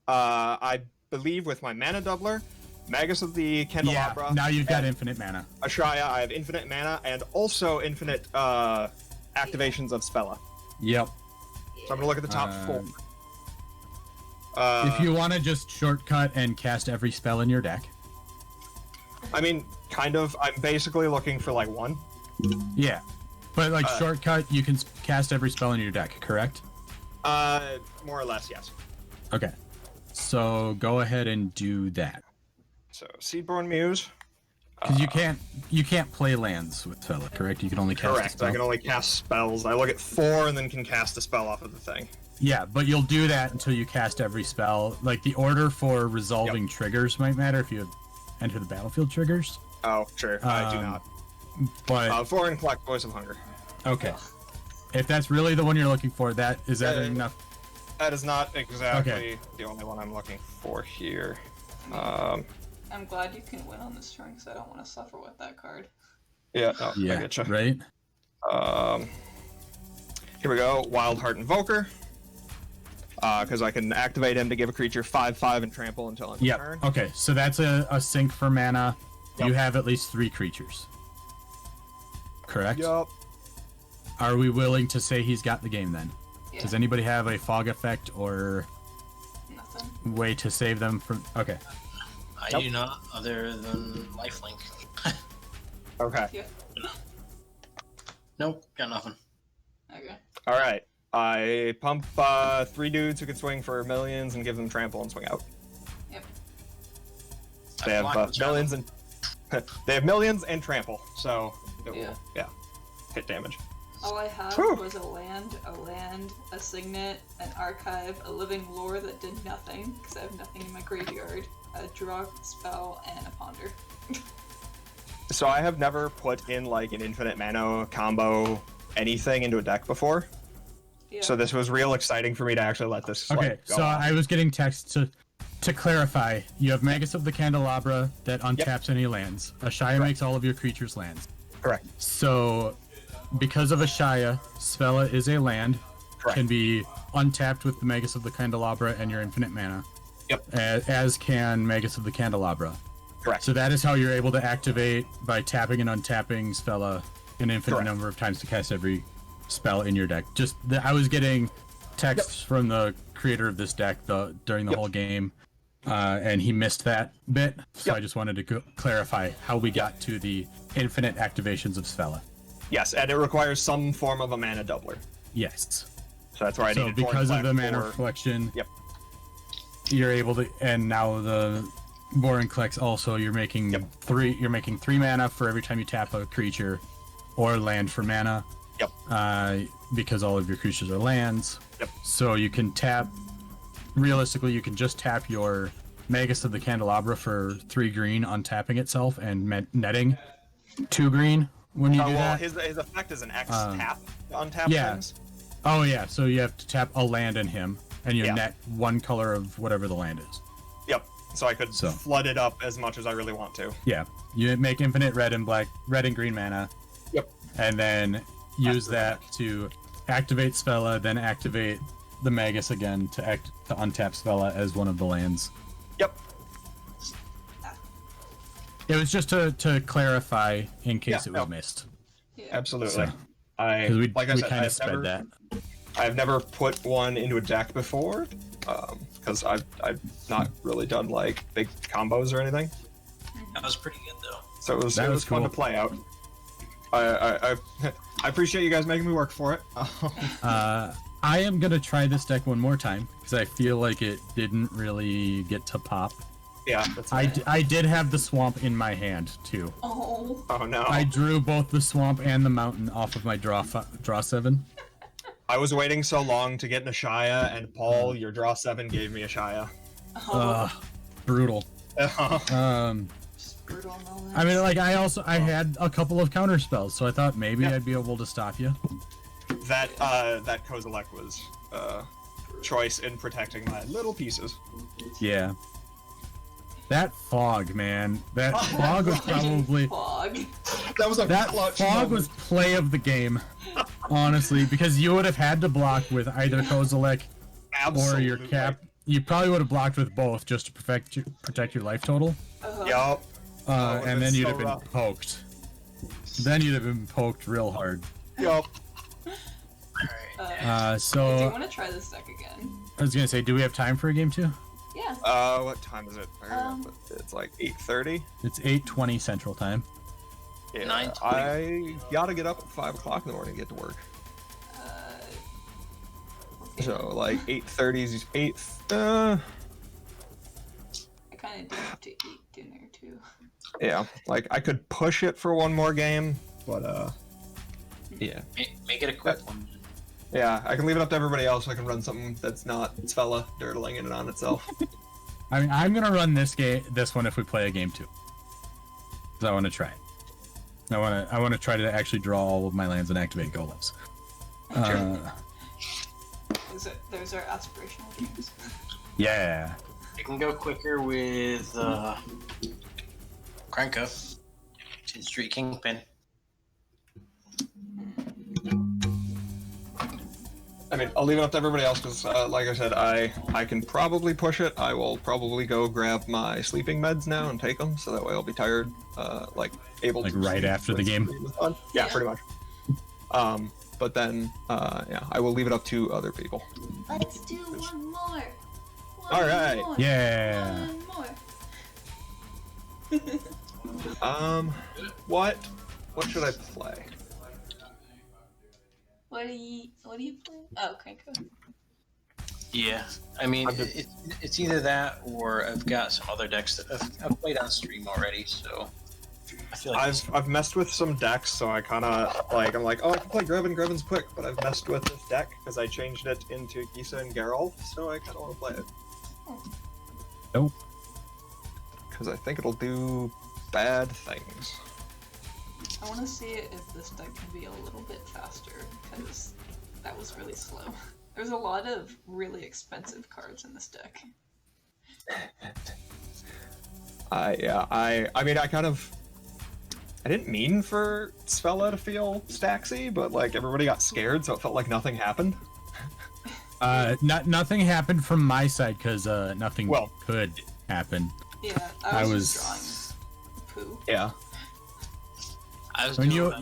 I believe with my mana doubler, Magus of the Candelabra. Yeah. Now you've got and infinite mana. Ashaya, I have infinite mana and also infinite activations of Spella. Yep. So I'm gonna look at the top 4. If you want to just shortcut and cast every spell in your deck. I mean, kind of. I'm basically looking for like one. Yeah. But like shortcut, you can cast every spell in your deck, correct? More or less, yes. Okay. So go ahead and do that. So Seedborn Muse. Because you can't play lands with Fella, correct? You can only cast a Correct. spell. I can only cast spells. I look at 4 and then can cast a spell off of the thing. Yeah, but you'll do that until you cast every spell. Like the order for resolving triggers might matter if you have enter the battlefield triggers. Oh, sure. I do not. But 4 and collect Voice of Hunger. okay, if that's really the one you're looking for, that enough? That is not exactly the only one I'm looking for here. I'm glad you can win on this turn because I don't want to suffer with that card. Yeah, I Yeah, getcha. right. Here we go. Wild Heart Invoker. Because I can activate him to give a creature 5/5 and trample until end of Yep. turn. Okay, so that's a sink for mana. Yep. You have at least 3 creatures. Correct? Yup. Are we willing to say he's got the game then? Yeah. Does anybody have a fog effect or Nothing. way to save them from? Okay. I Nope. do not, other than lifelink. Okay. Yeah. Nope, got nothing. Okay. All right. I pump 3 dudes who can swing for millions and give them trample and swing out. Yep. They have millions and they have millions and trample, so it will, hit damage. All I had Whew. was a land, a signet, an archive, a living lore that did nothing because I have nothing in my graveyard, a draw spell, and a ponder. So I have never put in like an infinite mana combo anything into a deck before. Yeah. So this was real exciting for me to actually let this. Okay, like, go so on. I was getting text to clarify. You have Magus of the Candelabra that untaps any lands. Ashaya makes all of your creatures lands. Correct. So, because of Ashaya, Svella is a land. Correct. Can be untapped with the Magus of the Candelabra and your infinite mana. Yep. As can Magus of the Candelabra. Correct. So that is how you're able to activate by tapping and untapping Svella an infinite Correct. number of times to cast every spell in your deck. I was getting texts from the creator of this deck during the whole game, and he missed that bit. So I just wanted to clarify how we got to the infinite activations of Svella. Yes, and it requires some form of a mana doubler. Yes. So that's why I So needed because of the Vortex mana for- reflection, Yep. you're able to, and now the Boring Clicks also, you're making You're making 3 mana for every time you tap a creature, or land for mana. Yep. Because all of your creatures are lands. Yep. So you can tap. Realistically, you can just tap your Magus of the Candelabra for 3 green, untapping itself and netting 2 green when you do Well, that. his effect is an X tap to untap yeah. things. Oh yeah, so you have to tap a land in him, and you Yeah. net 1 color of whatever the land is. Yep. So I could So. flood it up as much as I really want to. Yeah, you make infinite red and green mana. Yep. And then use that to activate Svella, then activate the Magus again to untap Svella as one of the lands. Yep. It was just to clarify in case Yeah, it was no. missed. Yeah. Absolutely. So- Because we like I said, kind of I've spread never, that. I've never put one into a deck before, because I've not really done like big combos or anything. That was pretty good though. So it was That it was was fun to cool. play out. I I appreciate you guys making me work for it. I am gonna try this deck one more time because I feel like it didn't really get to pop. Yeah. That's I did have the swamp in my hand too. Oh. Oh no. I drew both the swamp and the mountain off of my draw 7. I was waiting so long to get an Ashaya, and Paul, your draw 7 gave me Ashaya. Oh. Brutal. Just brutal moments. I mean, like I had a couple of counter spells, so I thought maybe I'd be able to stop you. That Kozilek was choice in protecting my little pieces. Yeah. That fog, man. That fog was probably Fog. That was a that clutch fog moment. was play of the game. Honestly, because you would have had to block with either Kozilek or your Absolutely. cap. You probably would have blocked with both just to protect your life total. Yup. would've And been then you'd so have been rough. poked. Then you'd have been poked real hard. Yup. Alright. I do So want to try this deck again. I was gonna say, do we have time for a game 2? Yeah. What time is it? It's like 8:30. It's 8:20 Central Time. Yeah, 9:20. I gotta get up at 5 o'clock in the morning to get to work. Okay. So like 8:30 is 8. I kind of do have to eat dinner too. Yeah, like I could push it for one more game, but yeah, Make it a quick one. yeah, I can leave it up to everybody else. I can run something that's not Svella dirtling in and on itself. I mean, I'm gonna run this one if we play a game too. Cause I want to try it. I want to try to actually draw all of my lands and activate golems. Those are aspirational games. Yeah. It can go quicker with Krenko, Street Kingpin. I mean, I'll leave it up to everybody else because, like I said, I can probably push it. I will probably go grab my sleeping meds now and take them, so that way I'll be tired, able Like to right sleep after the when game? is done. Yeah, pretty much. But then, yeah, I will leave it up to other people. Let's do one more. All right. More. Yeah. One more. What should I play? What do you play? Oh, Krenko. Yeah, I mean, I'm just- it's either that or I've got some other decks that I've played on stream already, so I feel like I've messed with some decks, so I kind of like I'm like, oh, I can play Grevin. Grevin's quick, but I've messed with this deck because I changed it into Gisa and Geralt, so I kind of want to play it. Nope. Because I think it'll do bad things. I want to see if this deck can be a little bit faster, because that was really slow. There's a lot of really expensive cards in this deck. I mean, I didn't mean for Svella to feel stacksy, but like everybody got scared, so it felt like nothing happened. Nothing happened from my side because nothing Well- could happen. Yeah, I was just drawing poo. Yeah. I was When doing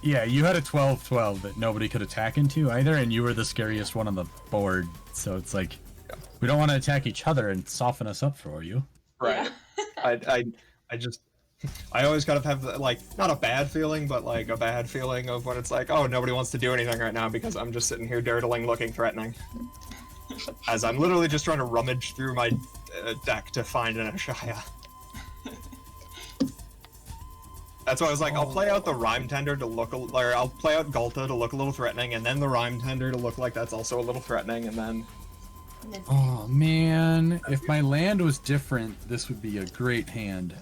you had a 12/12 that nobody could attack into either, and you were the scariest one on the board. So it's like, we don't want to attack each other and soften us up for you. Right. I always kind of have like not a bad feeling, but like a bad feeling of when it's like, oh, nobody wants to do anything right now because I'm just sitting here dirtling, looking threatening, as I'm literally just trying to rummage through my deck to find an Ashaya. That's why I was like, I'll play out the Rhyme Tender to look, or I'll play out Gulta to look a little threatening, and then the Rhyme Tender to look like that's also a little threatening, and then. Oh man, if my land was different, this would be a great hand.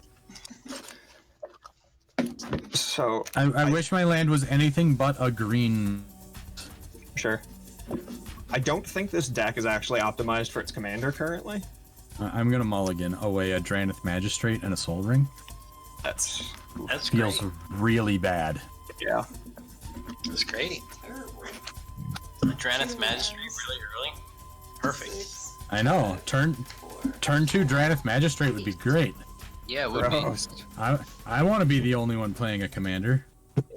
So. I wish my land was anything but a green. Sure. I don't think this deck is actually optimized for its commander currently. I'm gonna mulligan away a Draneth Magistrate and a Soul Ring. That's Feels great. really bad. yeah. That's great. Terrible. The Draneth Magistrate really early. Perfect. 6, I know. Turn 4. 2 Draneth Magistrate would be great. Yeah, it would be. Gross. I want to be the only one playing a commander.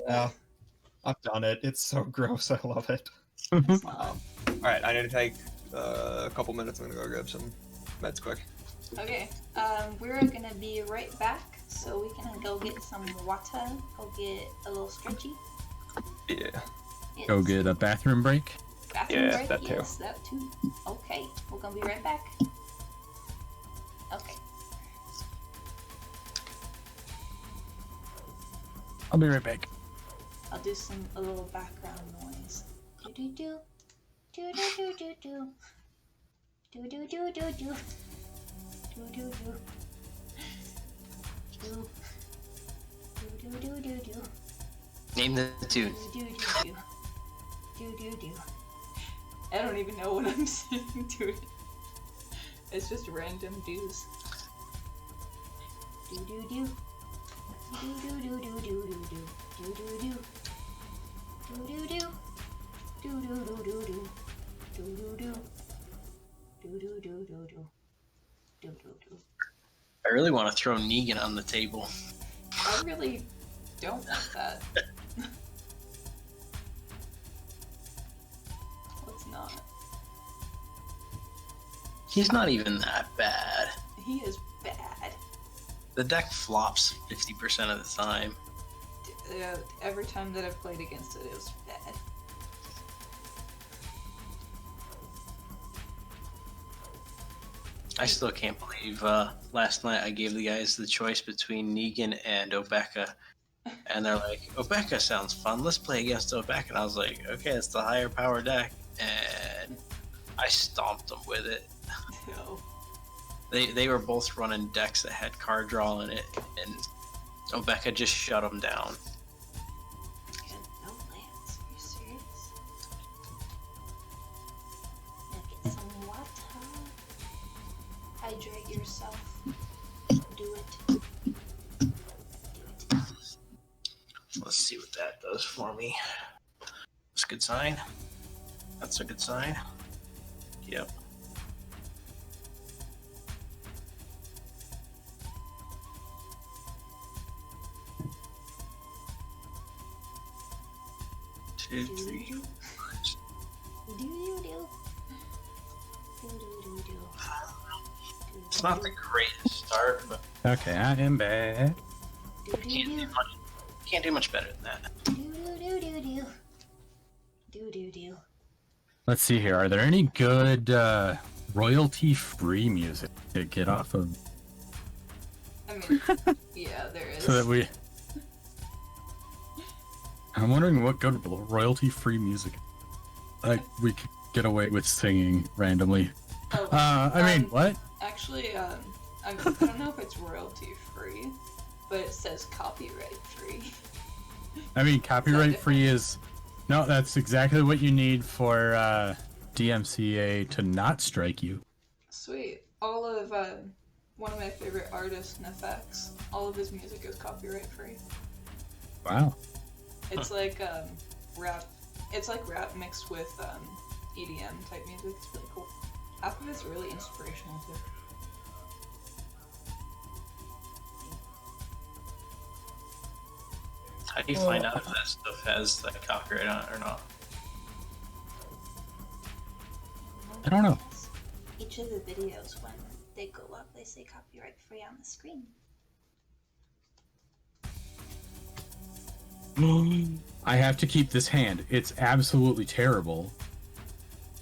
Yeah. I've done it. It's so gross. I love it. It's not. All right, I need to take a couple minutes. I'm gonna go grab some meds quick. Okay, we're gonna be right back, so we can go get some water, go get a little stretchy. Yeah. Yes. Go get a bathroom break. Bathroom Yeah, break? that too. Yes, that too. Okay, we're gonna be right back. Okay. I'll be right back. I'll do a little background noise. Do do do. Do do do do do. Do do do do do. Do do do. Do. Do do do do do. Name the tune. Do do do do. Do do do. I don't even know what I'm saying to it. It's just random do's. Do do do. Do do do do do do do. Do do do. Do do do. Do do do do do. Do do do. Do do do do do. Do do do. I really want to throw Negan on the table. I really don't want that. Let's not. He's not even that bad. He is bad. The deck flops 50% of the time. Every time that I've played against it, it was bad. I still can't believe last night I gave the guys the choice between Negan and Obeka. And they're like, Obeka sounds fun. Let's play against Obeka. And I was like, okay, it's the higher power deck. And I stomped them with it. No. They were both running decks that had card draw in it. And Obeka just shut them down. And no lands. Are you serious? Now get some water. Hydrate yourself. Do it. Let's see what that does for me. That's a good sign. That's a good sign. Yep. Two, three. Do do do. Do do do. It's not the greatest start, but Okay, I am back. Do do do. can't do much better than that. Do do do do. Do do do. Let's see here. Are there any good royalty-free music to get off of I mean, yeah, there is. so that we... I'm wondering what good royalty-free music like we could get away with singing randomly. Oh, I mean, what? Actually, I don't know if it's royalty free, but it says copyright free. I mean, copyright-free is... No, that's exactly what you need for DMCA to not strike you. Sweet. All of one of my favorite artists, Nefex, all of his music is copyright free. Wow. It's like rap. It's like rap mixed with EDM type music. It's really cool. Half of it's really inspirational too. How do you find out if that stuff has like copyright on it or not? I don't know. Each of the videos, when they go up, they say copyright free on the screen. I have to keep this hand. It's absolutely terrible.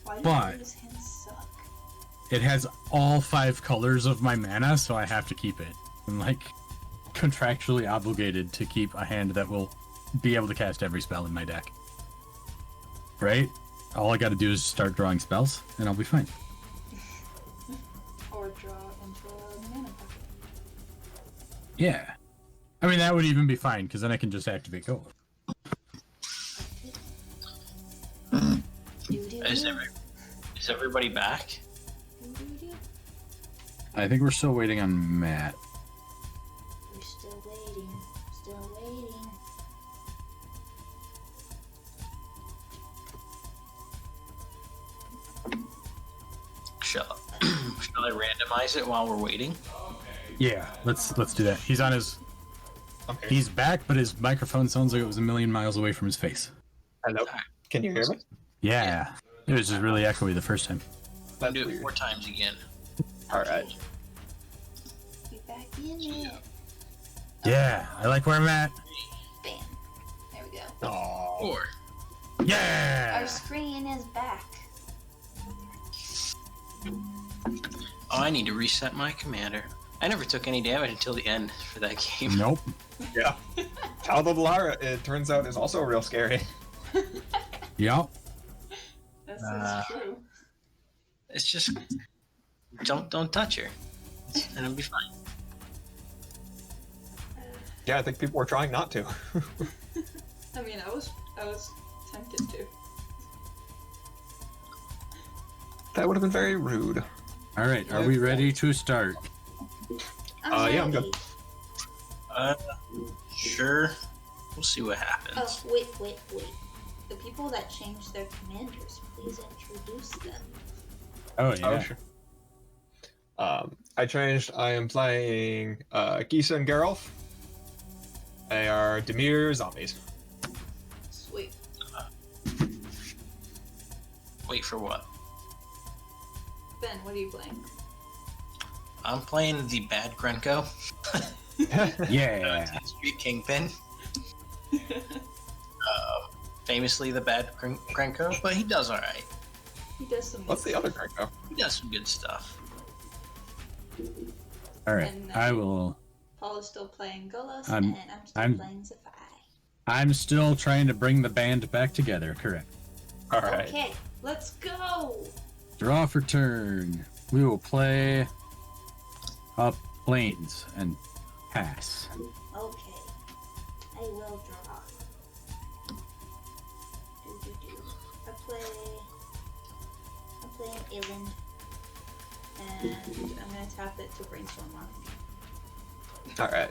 Why But- do these hands suck? It has all 5 colors of my mana, so I have to keep it. I'm like contractually obligated to keep a hand that will be able to cast every spell in my deck. Right? All I gotta do is start drawing spells, and I'll be fine. Or draw into a mana bucket. Yeah. I mean, that would even be fine, because then I can just activate Go. Do do Is, do. is everybody back? Do do do. I think we're still waiting on Matt. We're still waiting. Still waiting. Shall I randomize it while we're waiting? Yeah, let's do that. He's on his... Okay. He's back, but his microphone sounds like it was a million miles away from his face. Hello. Can you hear me? Yeah. It was just really echoey the first time. We'll That's do it weird. 4 times again. All right. You're back in it. Yeah, I like where I'm at. Bam. There we go. Oh. 4. Yeah! Our screen is back. Oh, I need to reset my commander. I never took any damage until the end for that game. Nope. Yeah. Child of Lara, it turns out, is also real scary. Yep. That's true. It's just don't touch her, and it'll be fine. Yeah, I think people were trying not to. I mean, I was tempted to. That would have been very rude. All right, are we ready to start? Yeah, I'm good. Sure. We'll see what happens. Oh, wait. The people that changed their commanders, please introduce them. Oh, yeah. Oh, sure. I changed. I am playing Gisa and Geralf. They are Demir zombies. Sweet. Wait for what? Ben, what are you playing? I'm playing the bad Grenko. Yeah. Street Kingpin. Famously the bad Grenko, but he does alright. He does some. What's good the other stuff. Grenko? He does some good stuff. All right. And, I will. Paul is still playing Golos, I'm- and I'm still I'm- playing Zephyr. I'm still trying to bring the band back together. Correct. All right. Okay, let's go. Draw for turn. We will play up planes and pass. Okay. I will draw. I play an island. And I'm gonna tap it to brainstorm on. All right.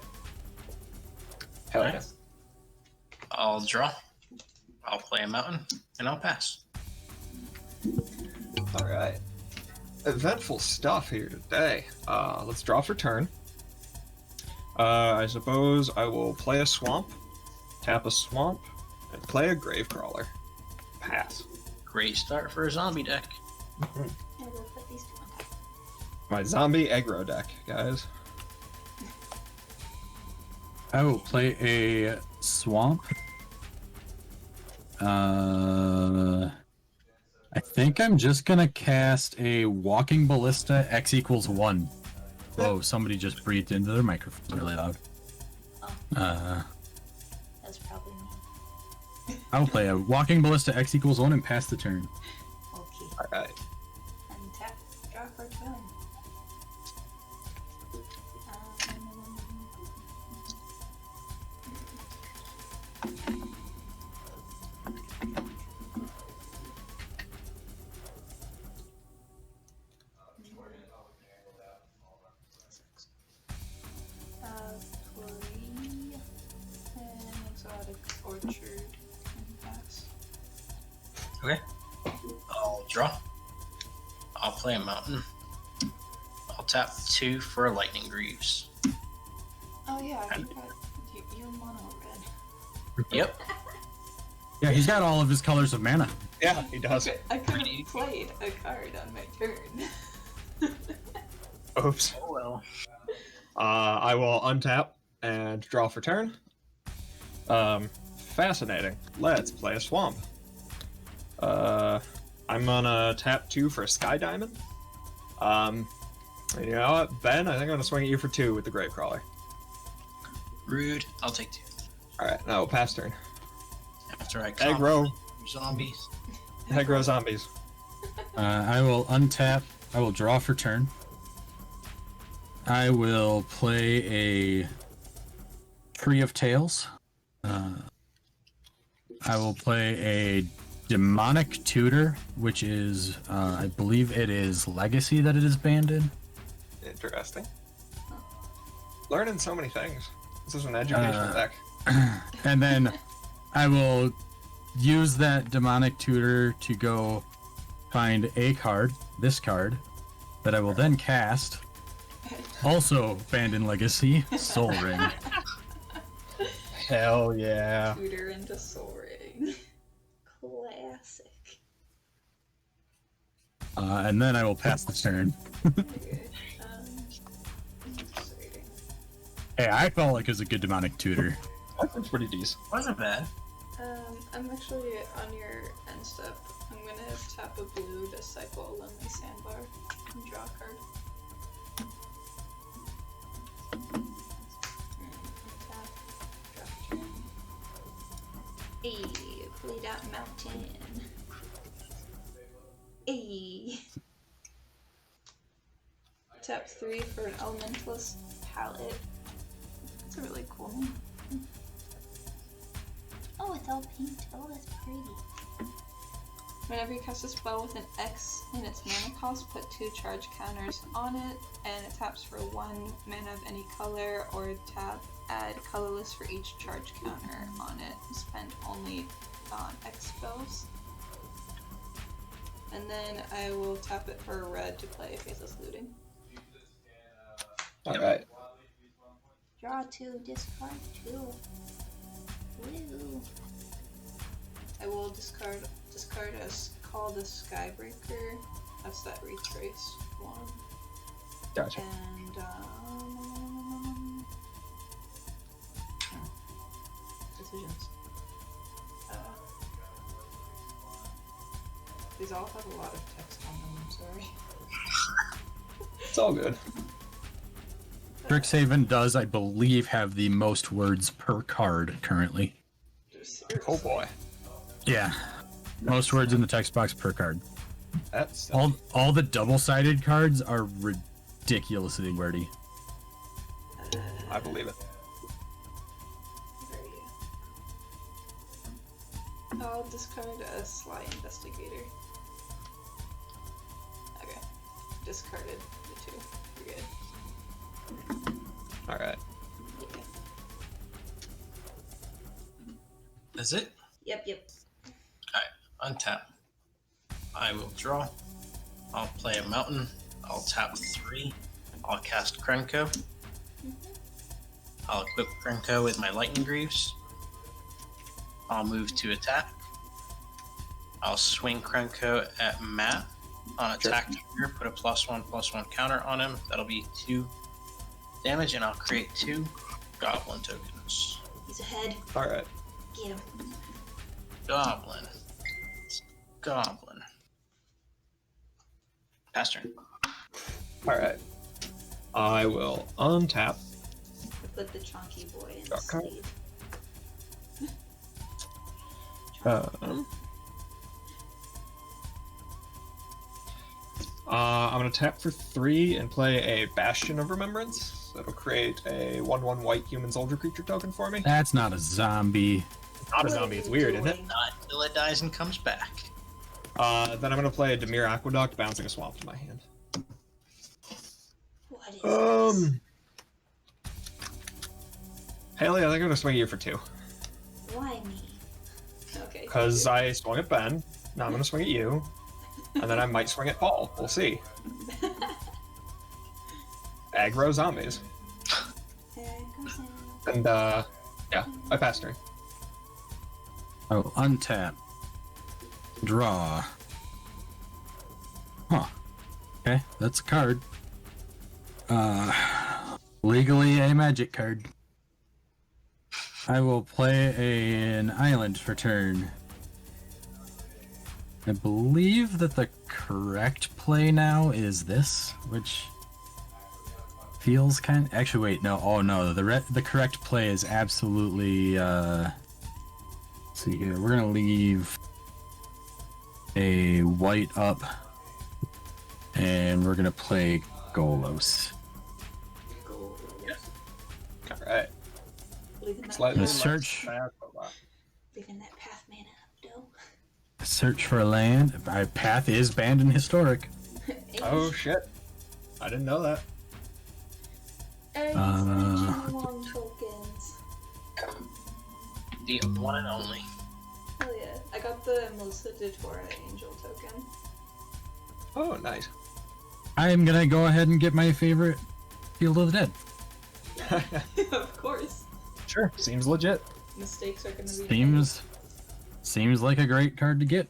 Hell yeah. I'll draw. I'll play a mountain, and I'll pass. All right. Eventful stuff here today. Let's draw for turn. I suppose I will play a swamp, tap a swamp, and play a grave crawler. Pass. Great start for a zombie deck. I will put these two on top. My zombie aggro deck, guys. I will play a swamp. I think I'm just gonna cast a walking ballista X equals 1. Whoa, somebody just breathed into their microphone really loud. That's probably me. I will play a walking ballista X equals 1 and pass the turn. Okay. All right. And tap, draw for turn. Flea and exotic orchard and pass. Okay. I'll draw. I'll play a mountain. I'll tap 2 for a lightning greaves. Oh yeah, I forgot. You're mono red. Yep. Yeah, he's got all of his colors of mana. Yeah, he does. I could have played a card on my turn. Oops. Oh well. I will untap and draw for turn. Fascinating. Let's play a swamp. I'm gonna tap 2 for a sky diamond. You know what, Ben? I think I'm gonna swing at you for 2 with the grave crawler. Rude. I'll take 2. All right, now pass turn. After I Aggro. zombies. Aggro zombies. I will untap. I will draw for turn. I will play a Tree of Tales. I will play a Demonic Tutor, which is, I believe it is Legacy that it is banned in. Interesting. Learning so many things. This is an educational deck. And then I will use that Demonic Tutor to go find a card, this card, that I will then cast. Also banned in Legacy, Soul Ring. Hell yeah. Tutor into Soul Ring. Classic. And then I will pass the turn. Okay. Exciting. Hey, I felt like it was a good Demonic Tutor. That's pretty decent. Wasn't bad. I'm actually on your end step. I'm gonna tap a blue to cycle a Lonely Sandbar and draw a card. Tap, draw turn. Hey, play that mountain. Hey. Tap 3 for an Elementalist Palette. That's a really cool name. Oh, it's all pink. Oh, that's pretty. Whenever you cast a spell with an X in its mana cost, put 2 charge counters on it, and it taps for 1 mana of any color, or tap add colorless for each charge counter on it. Spend only on X spells. And then I will tap it for a red to play Faithless Looting. Alright. Draw 2, discard 2. Woo. I will discard as Call the Skybreaker, test that retrace one. Gotcha. And decisions. These all have a lot of text on them. I'm sorry. It's all good. Strixhaven does, I believe, have the most words per card currently. Oh boy. Yeah, most words in the text box per card. That's All the double-sided cards are ridiculously wordy. I believe it. I'll discard a Sly Investigator. Okay. Discarded the 2. You're good. Alright. Yeah. Is it? Yep. Untap. I will draw. I'll play a mountain. I'll tap 3. I'll cast Krenko. I'll equip Krenko with my Lightning Greaves. I'll move to attack. I'll swing Krenko at Matt on attack trigger, put a +1/+1 counter on him. That'll be 2 damage, and I'll create 2 goblin tokens. He's ahead. Alright. Get him. Goblin. Pass turn. Alright. I will untap. Put the chunky boy in the Dark card. sleeve. I'm gonna tap for 3 and play a Bastion of Remembrance. That'll create a 1/1 white human soldier creature token for me. That's not a zombie. Not a What zombie, are it's you weird, isn't it? doing? Not until it dies and comes back. Then I'm gonna play a Demir Aqueduct, bouncing a swamp to my hand. What is this? Haley, I think I'm gonna swing at you for 2. Why me? Okay. Because I swung at Ben, now I'm gonna swing at you, and then I might swing at Paul. We'll see. Aggro zombies. And, yeah, I passed turn. Oh, untap. Draw. Huh. Okay, that's a card. Legally a magic card. I will play an island for turn. I believe that the correct play now is this, which feels kind. Actually, wait, no. Oh no, the correct play is absolutely. Let's see here, we're gonna leave a white up, and we're gonna play Golos. Alright. Leaving that, Slightly Let's less search. bad, but wow. leaving that path mana up, though. Search for a land. My path is banned in historic. Oh shit. I didn't know that. Long tokens. The one and only. Hell yeah. I got the Melissa Datora Angel token. Oh, nice. I'm gonna go ahead and get my favorite Field of the Dead. Of course. Sure, seems legit. Mistakes are gonna be Seems like a great card to get.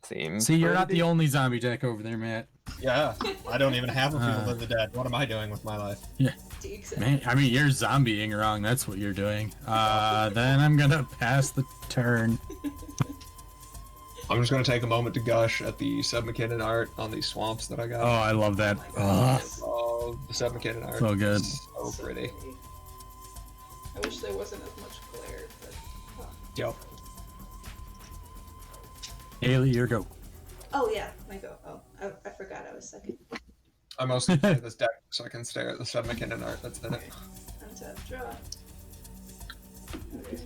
Seems See, you're not pretty- the only zombie deck over there, Matt. Yeah, I don't even have a Field of the Dead. What am I doing with my life? decent. Man, I mean, you're zombieing wrong. That's what you're doing. Then I'm gonna pass the turn. I'm just gonna take a moment to gush at the Seb McKinnon art on these swamps that I Oh, got. I love that. Oh my God. Oh, the Seb McKinnon art. So good. So pretty. I wish there wasn't as much glare, but Yo. Haley, your go. oh yeah, my go. Oh, I forgot I was second. I mostly play this deck so I can stare at the Seb McKinnon art that's in it. Untap, draw. Okay.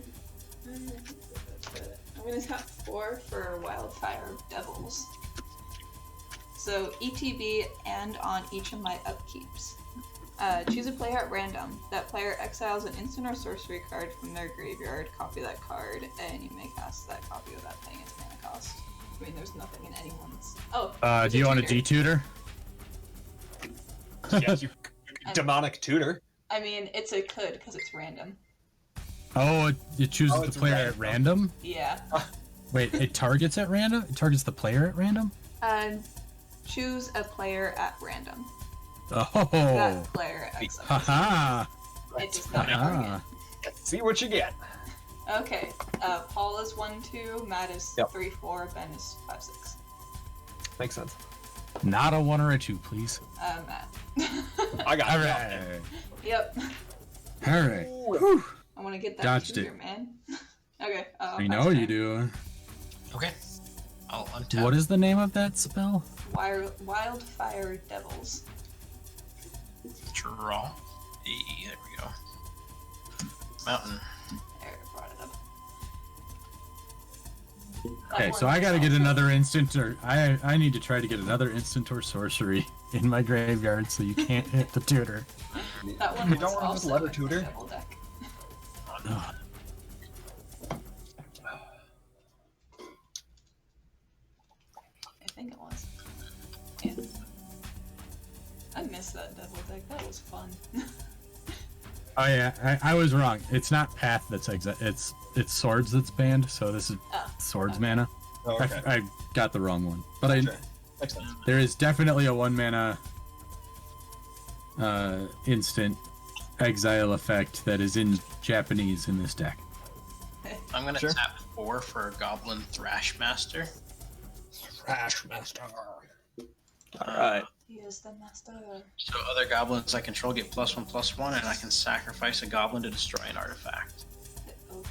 I'm gonna tap 4 for Wildfire Devils. So ETB and on each of my upkeeps. Choose a player at random. That player exiles an instant or sorcery card from their graveyard, copy that card, and you may cast that copy without paying its mana cost. I mean, there's nothing in anyone's. Oh. Do you want a tutor. D-tutor? Yes, you demonic tutor. I mean, it's a could because it's random. Oh, it chooses Oh, the it's player at random? Yeah. Wait, it targets at random? It targets the player at random? Choose a player at random. Oh. That player accepts. Haha. It does not Ah. target. See what you get. Okay. Paul is 1-2. Matt is Yep. 3-4. Ben is 5-6. Makes sense. Not a 1 or a 2, please. Matt. I got All it. right. Yep. All right. Whew. I want to get that Dodged tutor, it. man. Okay. I know you do. Okay. I'll untap. What is the name of that spell? Wildfire Devils. Draw. There we go. Mountain. There, I brought it up. Okay, so I gotta get another instant, or I need to try to get another instant or sorcery in my graveyard so you can't hit the tutor. That one You was don't want to also let her in tutor? the devil deck. Ugh. I think it was. Yeah. I missed that devil deck. That was fun. Oh yeah, I was wrong. It's not path that's it's swords that's banned. So this is Oh, swords okay. mana. Oh, okay. I got the wrong one, but Sure. Makes sense. there is definitely a 1 mana instant exile effect that is in Japanese in this deck. I'm gonna Sure. tap 4 for a Goblin Thrashmaster. Trash master. Alright. He is the master. So other goblins I control get +1/+1, and I can sacrifice a goblin to destroy an artifact. Oh,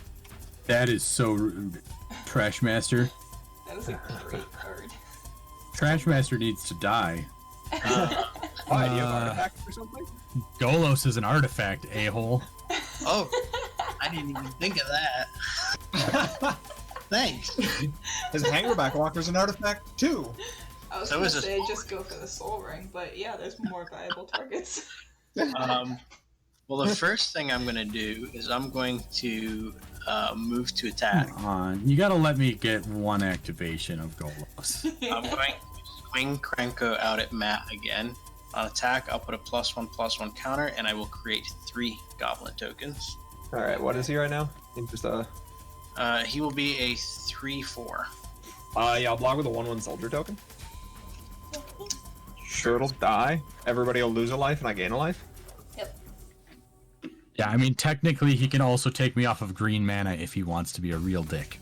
That is so rude. Trash Master. that is a great card. Trash Master needs to die. Why, do you have Uh, artifacts or something? Golos is an artifact, a-hole. Oh, I didn't even think of that. Thanks. His hangerback walker's an artifact too. I was So gonna is a say soul just go for the soul ring, but yeah, there's more viable targets. Well, the first thing I'm gonna do is I'm going to move to attack. Come on. You gotta let me get one activation of Golos. I'm going to swing Krenko out at Matt again. On attack, I'll put a +1/+1 counter, and I will create 3 goblin tokens. Alright, what is he right now? He's just He will be a 3/4. yeah, I'll block with a 1/1 soldier token. Sure, it'll die. Everybody will lose a life and I gain a life. Yeah, I mean, technically, he can also take me off of green mana if he wants to be a real dick.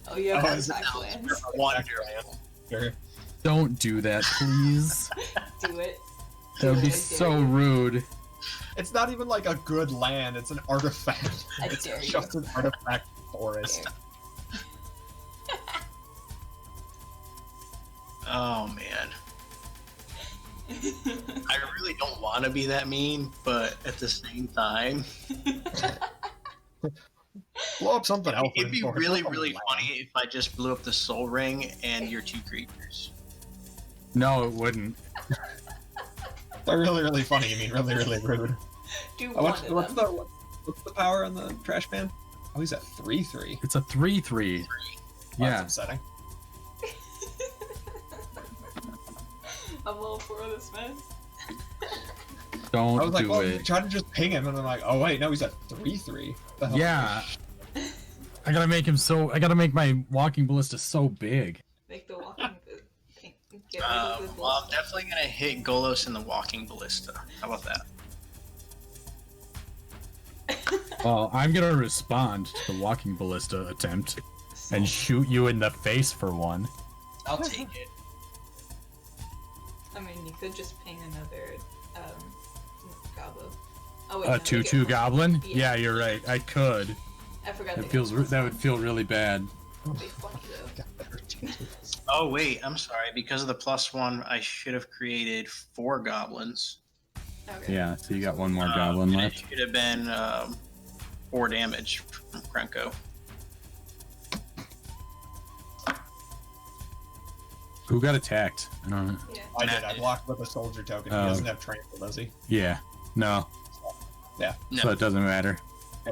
Oh, you have is it attack lands. Sure. Don't do that, please. Do it. That would be I dare so you. rude. It's not even like a good land, it's an artifact. I It's dare you. just an artifact forest. Oh man. I really don't want to be that mean, but at the same time, Blow up something else. it'd be for it. really, Not a really land. funny if I just blew up the Soul Ring and your 2 creatures. No, it wouldn't. They're really, really funny. You mean really, really rude. Do Oh, one what's of the them. what's the power on the trash man? Oh, he's at 3/3. It's a 3/3. Yeah. That's upsetting. I'm all for this, man. Don't I was like, do well, you it. tried to just ping him, and I'm like, oh wait, no, he's at 3/3. The hell? Yeah. I gotta make him I gotta make my walking ballista so big. Make the walking pink. Get rid of the Well, I'm bullshit. definitely gonna hit Golos in the Walking Ballista. How about that? Well, I'm gonna respond to the walking ballista attempt and shoot you in the face for 1. I'll take it. I mean, you could just ping another gobbo. Oh wait, A no, they get 2/2 one. goblin? Yeah. Yeah, you're right. I could. I forgot. It they feels get that would feel really bad. It'd be funny though. Oh wait, I'm sorry. Because of the +1, I should have created 4 goblins. Okay. Yeah, so you got 1 more goblin And left. It should have been 4 damage from Krenko. Who got attacked? I don't know. Yeah. I did. I blocked with a soldier token. He Oh. doesn't have trample, does he? Yeah. No. Yeah. So it doesn't matter.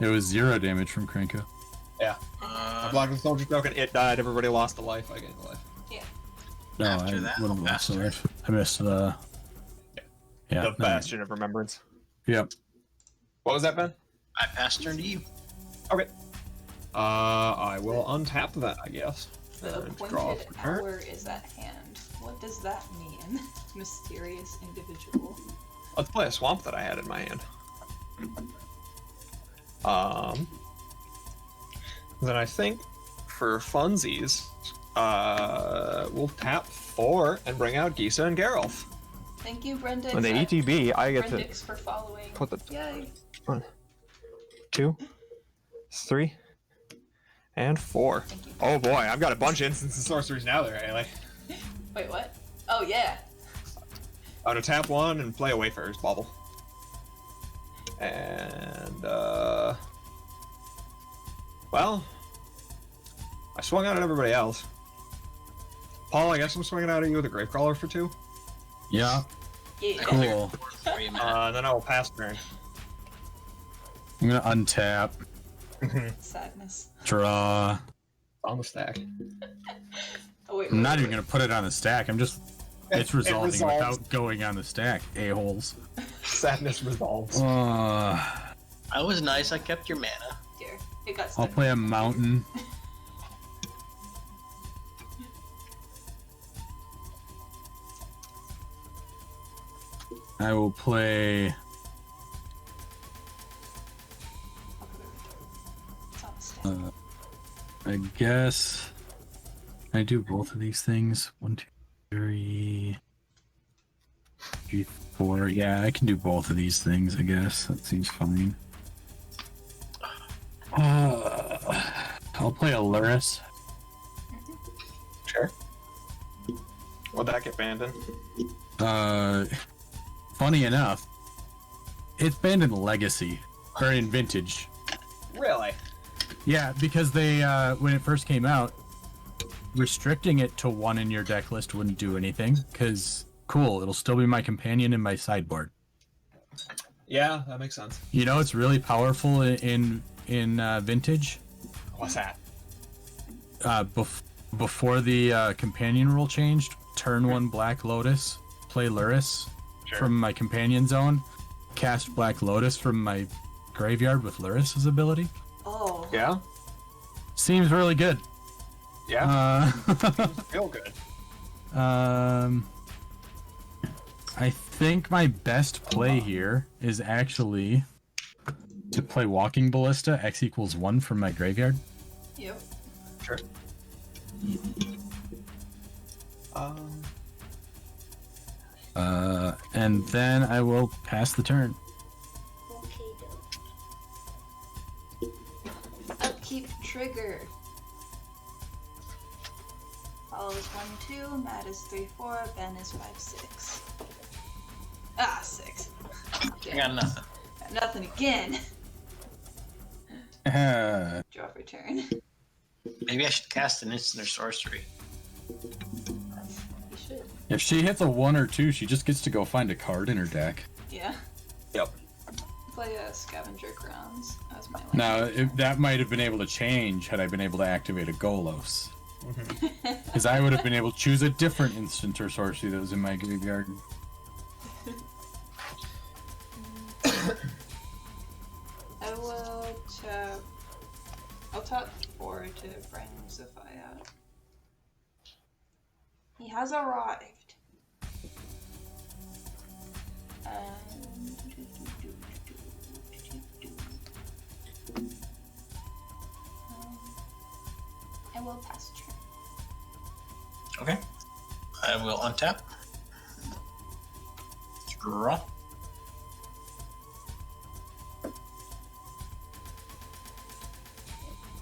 It was 0 damage from Krenko. I Uh, blocked with a soldier token. It died, everybody lost a life, I gained a life. No, After I that, would have lost faster. life. I missed the. Yeah. The no. Bastion of Remembrance. Yep. What was that, Ben? I passed turn to you. I will untap that, I guess. The And draw appointed for turn. hour is at hand. What does that mean? Mysterious individual. Let's play a swamp that I had in my hand. Then I think for funsies, we'll tap 4 and bring out Gisa and Geralf. Thank you, Brenda. When they ETB, I get to Brendix for following. put the Yay. 1, 2, 3, and 4. Thank you. Oh boy, I've got a bunch of instants and sorceries now there, Haley. Wait, what? Oh, yeah. I'm gonna tap 1 and play a Wayfarer's Bauble. And, well, I swung out at everybody else. Paul, I guess I'm swinging out at you with a Gravecrawler for 2. Yeah, Yeah. cool. For you, Matt. And then I will pass turn. I'm gonna untap, Sadness. draw. On the stack. Oh, wait, I'm not wait, even gonna put it on the stack. It's resolving resolves. without going on the stack. A-holes. Sadness resolves. I was nice. I kept your mana. Here. It got I'll stuck. play a mountain. I will play. It's on the stand. I guess I do both of these things. 1, 2, 3, 4. Yeah, I can do both of these things. I guess that seems fine. I'll play a Luris. Sure. What'd that get banned in? Funny enough, it's banned in Legacy or in Vintage. Really? Yeah, because they when it first came out, restricting it to 1 in your deck list wouldn't do anything. Because cool, it'll still be my companion in my sideboard. Yeah, that makes sense. You know, it's really powerful in Vintage. What's that? Before the companion rule changed, turn 1 Black Lotus, play Luris from my companion zone, cast Black Lotus from my graveyard with Luris's ability. Oh. Yeah? Seems really good. Yeah? Feel good. I think my best play here is actually to play Walking Ballista, X equals 1 from my graveyard. Yep. Sure. And then I will pass the turn. Okay, dope. Upkeep trigger. Paul is 1-2, Matt is 3-4, Ben is 5-6. Ah, 6. I got nothing. Got nothing again. Uh, Draw for turn. Maybe I should cast an instant or sorcery. You should. if she hits a 1 or 2, she just gets to go find a card in her deck. Yeah. Yep. Play Scavenger Grounds as my land. Now, that might have been able to change had I been able to activate a Golos. Because I would have been able to choose a different instant or sorcery that was in my graveyard. I will tap. I'll tap 4 to bring Zephyr out. He has arrived. I will pass turn. Okay. I will untap. Draw.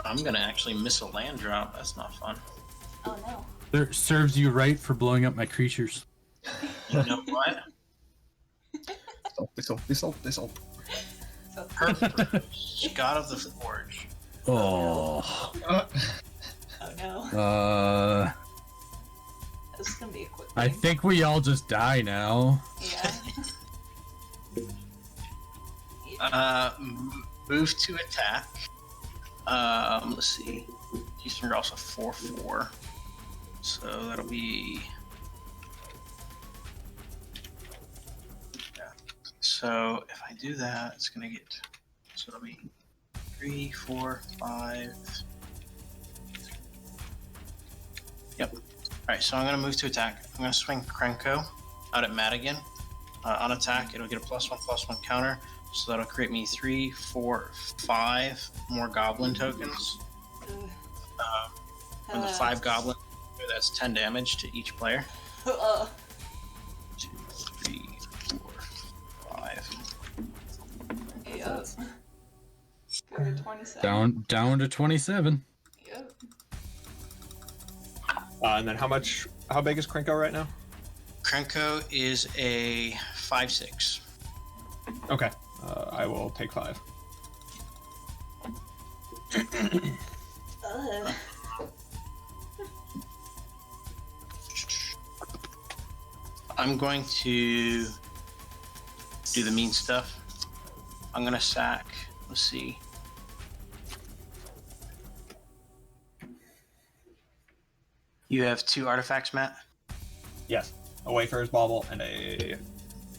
I'm gonna actually miss a land drop. That's not fun. Oh no. It serves you right for blowing up my creatures. You know what? So Perfect. God of the Forge. Oh. oh no. This is gonna be a quick I thing. think we all just die now. Yeah. Move to attack. Let's see. Eastern are also 4/4. So that'll be. Yeah. So if I do that, it's gonna get. So it'll be 3, 4, 5. Yep. Alright, so I'm going to move to attack. I'm going to swing Krenko out at Matt again. On attack, it'll get a +1/+1 counter. So that'll create me 3, 4, 5 more goblin tokens. From the 5 goblin, that's 10 damage to each player. 2, 3, 4, 5. Yep. Go to 27. Down to 27. Yep. And then how big is Krenko right now? Krenko is a 5/6. Okay. I will take 5. I'm going to do the mean stuff. I'm going to sack, let's see. You have 2 artifacts, Matt? Yes. A Wayfarer's Bauble and a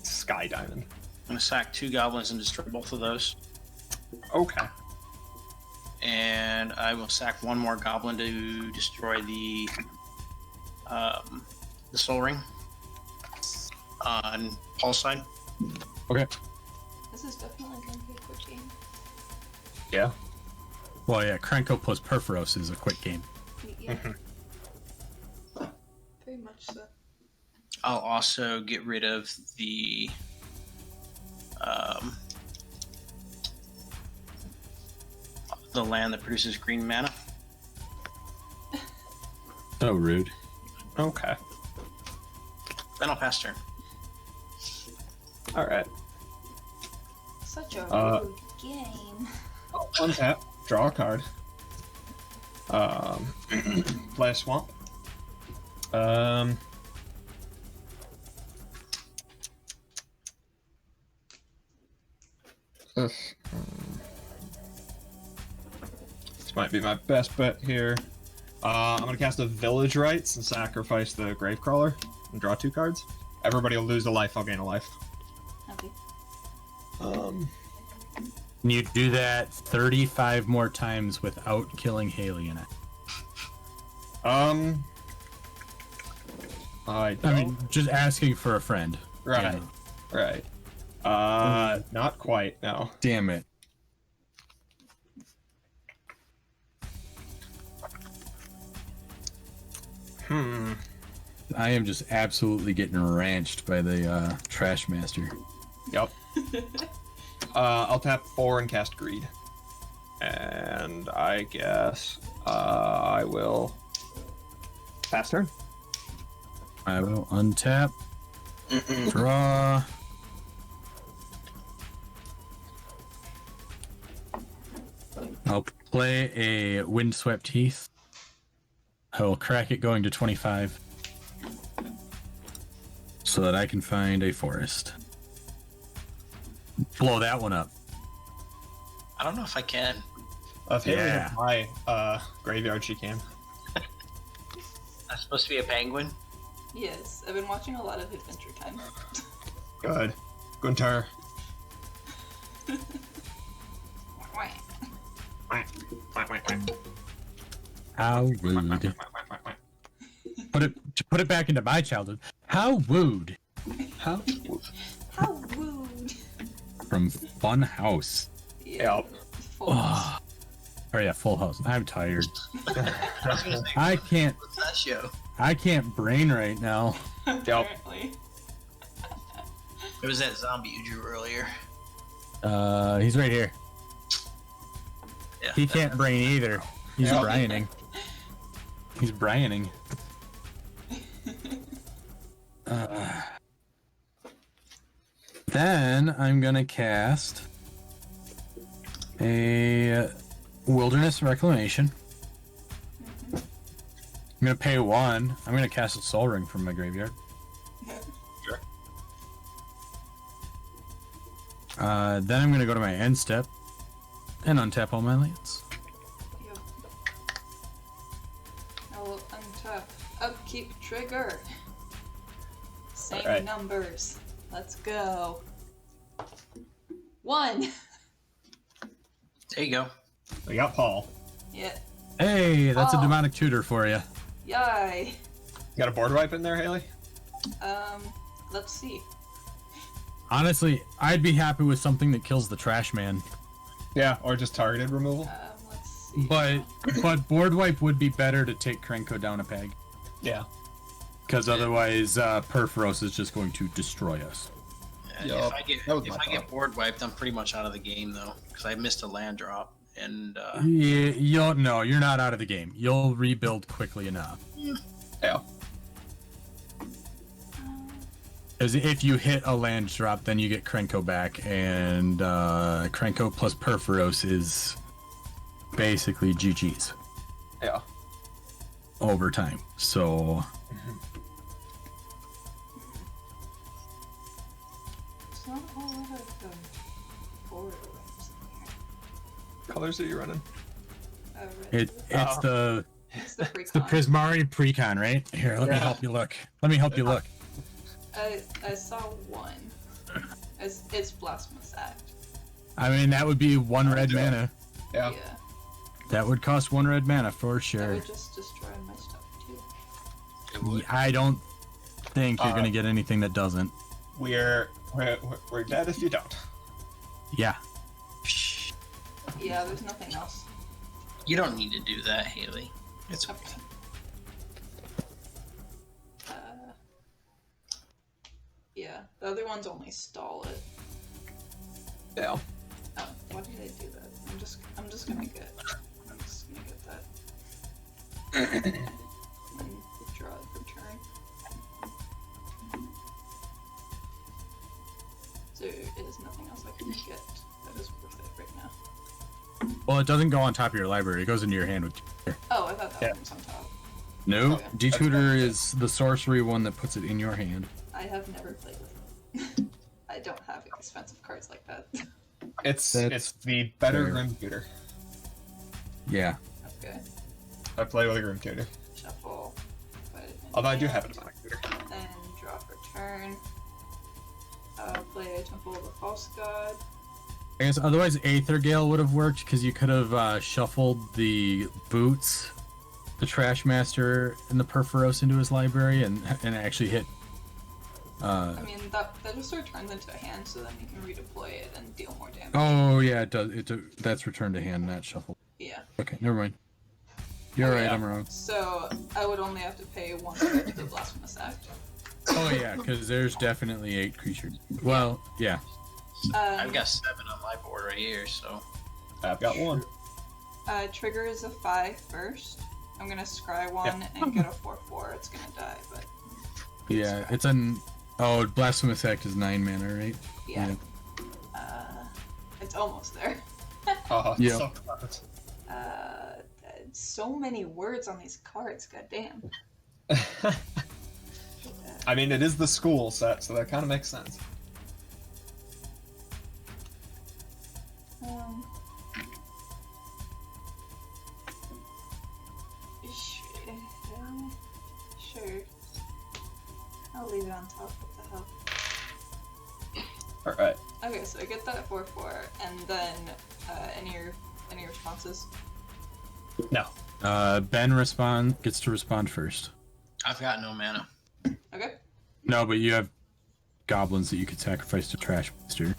Sky Diamond. I'm going to sack 2 goblins and destroy both of those. Okay. And I will sack 1 more goblin to destroy the Soul Ring on Paul's side. Okay. This is definitely going to be a quick game. Yeah. Well, yeah, Krenko plus Perforos is a quick game. Yeah. Very much so. I'll also get rid of the land that produces green mana. So rude. Okay. Then I'll pass turn. All right. Such a rude game. I'll untap, draw a card. Play a swamp. This might be my best bet here. I'm gonna cast a Village Rites and sacrifice the Gravecrawler and draw 2 cards. Everybody will lose a life. I'll gain a life. Okay. And you do that 35 more times without killing Haley in it. I mean, just asking for a friend. right, You know. right. Not quite. No. Damn it. I am just absolutely getting ranched by the Trash Master. Yep. I'll tap 4 and cast Greed. And I guess I will pass turn. I will untap, draw. I'll play a Windswept Heath. I will crack it going to 25 so that I can find a forest. Blow that one up. I don't know if I can. If Haley Yeah. hits my graveyard, she can. That's supposed to be a penguin. Yes, I've been watching a lot of Adventure Time. Good. Gunter. How rude. Put it back into my childhood. How rude. How How rude. from Fun House. Yeah. Yep. Full house. Oh yeah, Full House. I'm tired. I was gonna say, I can't what's that show? brain right now. Apparently. It was that zombie you drew earlier. He's right here. Yeah. He can't brain either. He's Yep. Brianing. He's Brianing. Then I'm gonna cast a Wilderness Reclamation. I'm gonna pay 1. I'm gonna cast a Soul Ring from my graveyard. Sure. Then I'm gonna go to my end step and untap all my lands. Yep. I will untap. Upkeep trigger. Same Alright. numbers. Let's go. 1. There you go. We got Paul. Yeah. Hey, that's a Oh. demonic tutor for you. Yay! You got a board wipe in there, Haley? Let's see. Honestly, I'd be happy with something that kills the trash man. Yeah, or just targeted removal. Let's see. But board wipe would be better to take Krenko down a peg. Yeah. Because otherwise, Perforos is just going to destroy us. If I get board wiped, I'm pretty much out of the game though, because I missed a land drop. And you're not out of the game. You'll rebuild quickly enough. Yeah. Because if you hit a land drop, then you get Krenko back, and Krenko plus Perforos is basically GG's. Yeah. Over time. So It's not a whole lot of board wipes in here. Colors are you running? Red. it's the It's the it's the Precon. Prismari Precon, right? Here, let me help you look. I saw one. It's Blasphemous Act. I mean, that would be 1 red mana. Yeah. Yeah. That would cost 1 red mana for That sure. would just destroy my stuff too. I don't think you're gonna get anything that doesn't. We're dead if you don't. Yeah. Yeah, there's nothing else. you don't need to do that, Haley. It's Okay. Yeah, the other ones only stall it. Yeah. Oh, why did I do that? I'm just gonna get that. And draw it for turn. There is nothing else I can get that is worth it right now. Well, it doesn't go on top of your library. It goes into your hand with. Oh, I thought that one was on top. No, Okay. Detutor is the sorcery one that puts it in your hand. I have never played with it. I don't have expensive cards like that. It's That's the better fair. Grim Tutor. Yeah. Okay. I play with a Grim Tutor. Shuffle. Put it in Although I do hand, have a demonic tutor. Then draw for turn. Play a Temple of the False God. I guess otherwise Aethergale would have worked because you could have shuffled the boots, the Trash Master, and the Perforos into his library and actually hit. I mean, that just returns into a hand, so then you can redeploy it and deal more damage. Oh yeah, it does. That's return to hand, not shuffle. Yeah. Okay, never mind. You're Okay, right. I'm wrong. So I would only have to pay 1 card to the Blasphemous Act. Oh yeah, because there's definitely 8 creatures. Well, yeah. I've got 7 on my board right here, so I've got one. Trigger is a 5 first. I'm gonna scry one and get a 4/4. It's gonna die, but Yeah, it's an. Oh, Blasphemous Act is 9 mana, right? yeah. It's almost there. Oh, Yeah. so close. So many words on these cards. Goddamn. I mean, it is the school set, so that kind of makes sense. Sure. I'll leave it on top. What the hell? Alright. Okay, so I get that 4/4, and then any responses? No. Ben gets to respond first. I've got no mana. Okay. No, but you have goblins that you could sacrifice to Trash Master.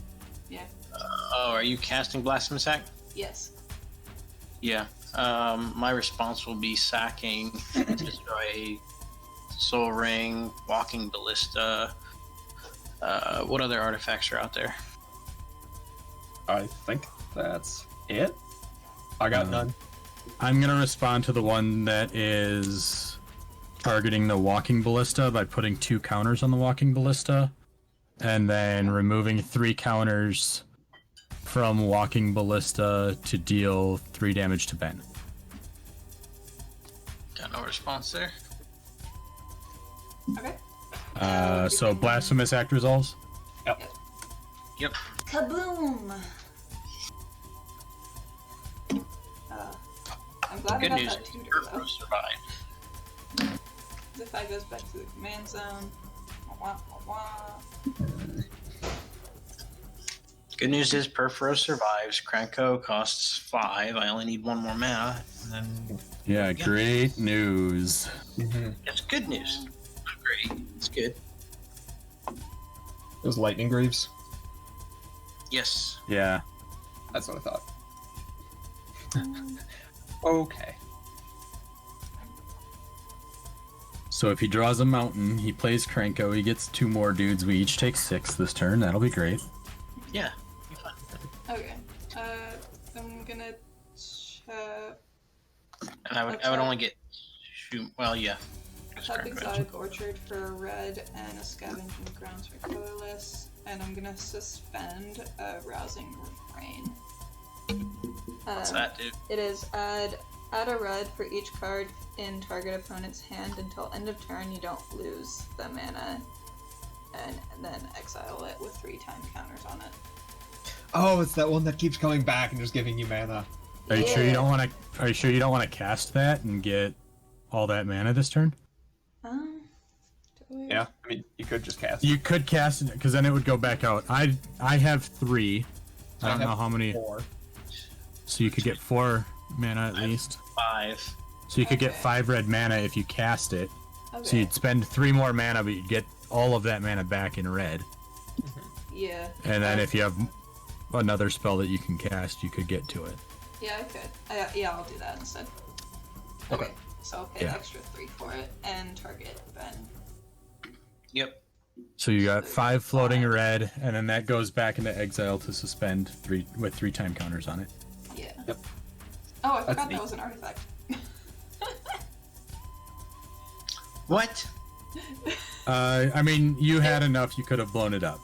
Yeah. Oh, are you casting Blasphemous Act? Yes. Yeah. My response will be sacking, destroy Soul Ring, Walking Ballista. What other artifacts are out there? I think that's it. I got none. I'm gonna respond to the one that is targeting the Walking Ballista by putting 2 counters on the Walking Ballista, and then removing 3 counters from Walking Ballista to deal 3 damage to Ben. Got no response there. Okay. So Blasphemous Act resolves. Yep. Kaboom! I'm glad Good I got news. that tutor though. Perforos survived. If I goes back to the command zone. Wah, wah, wah. Good news is Perfuro survives. Krenko costs 5. I only need 1 more mana. And then Yeah, great news. it's good news. Not great. It's good. Those lightning greaves. Yes. Yeah. That's what I thought. Okay. So if he draws a mountain, he plays Krenko, he gets 2 more dudes. We each take 6 this turn. That'll be great. Yeah. Be fun. Okay. I'm gonna check. And I would only get shoot. Well, yeah. It's Top Krenko. exotic orchard for a red and a scavenging grounds for colorless, and I'm gonna suspend a rousing refrain. What's that, dude? It is add a red for each card in target opponent's hand until end of turn. You don't lose the mana, and then exile it with 3 time counters on it. Oh, it's that one that keeps coming back and just giving you mana. Are you sure you don't want to? Are you sure you don't want to cast that and get all that mana this turn? Do we- Yeah, I mean, you could just cast. You could cast it because then it would go back out. I have 3. I don't know have how many. 4. So you could get 4 mana at least. 5. So you could get Okay. 5 red mana if you cast it. Okay. So you'd spend 3 more mana, but you'd get all of that mana back in red. Yeah. And then if you have another spell that you can cast, you could get to it. Yeah, I could. Yeah, I'll do that instead. Okay. So I'll pay Yeah. an extra 3 for it and target Ben. Yep. So you got 5 floating red, and then that goes back into exile to suspend 3 with 3 time counters on it. Yeah. Yep. Oh, I That's forgot neat. that was an artifact. What? I mean, you had enough. You could have blown it up.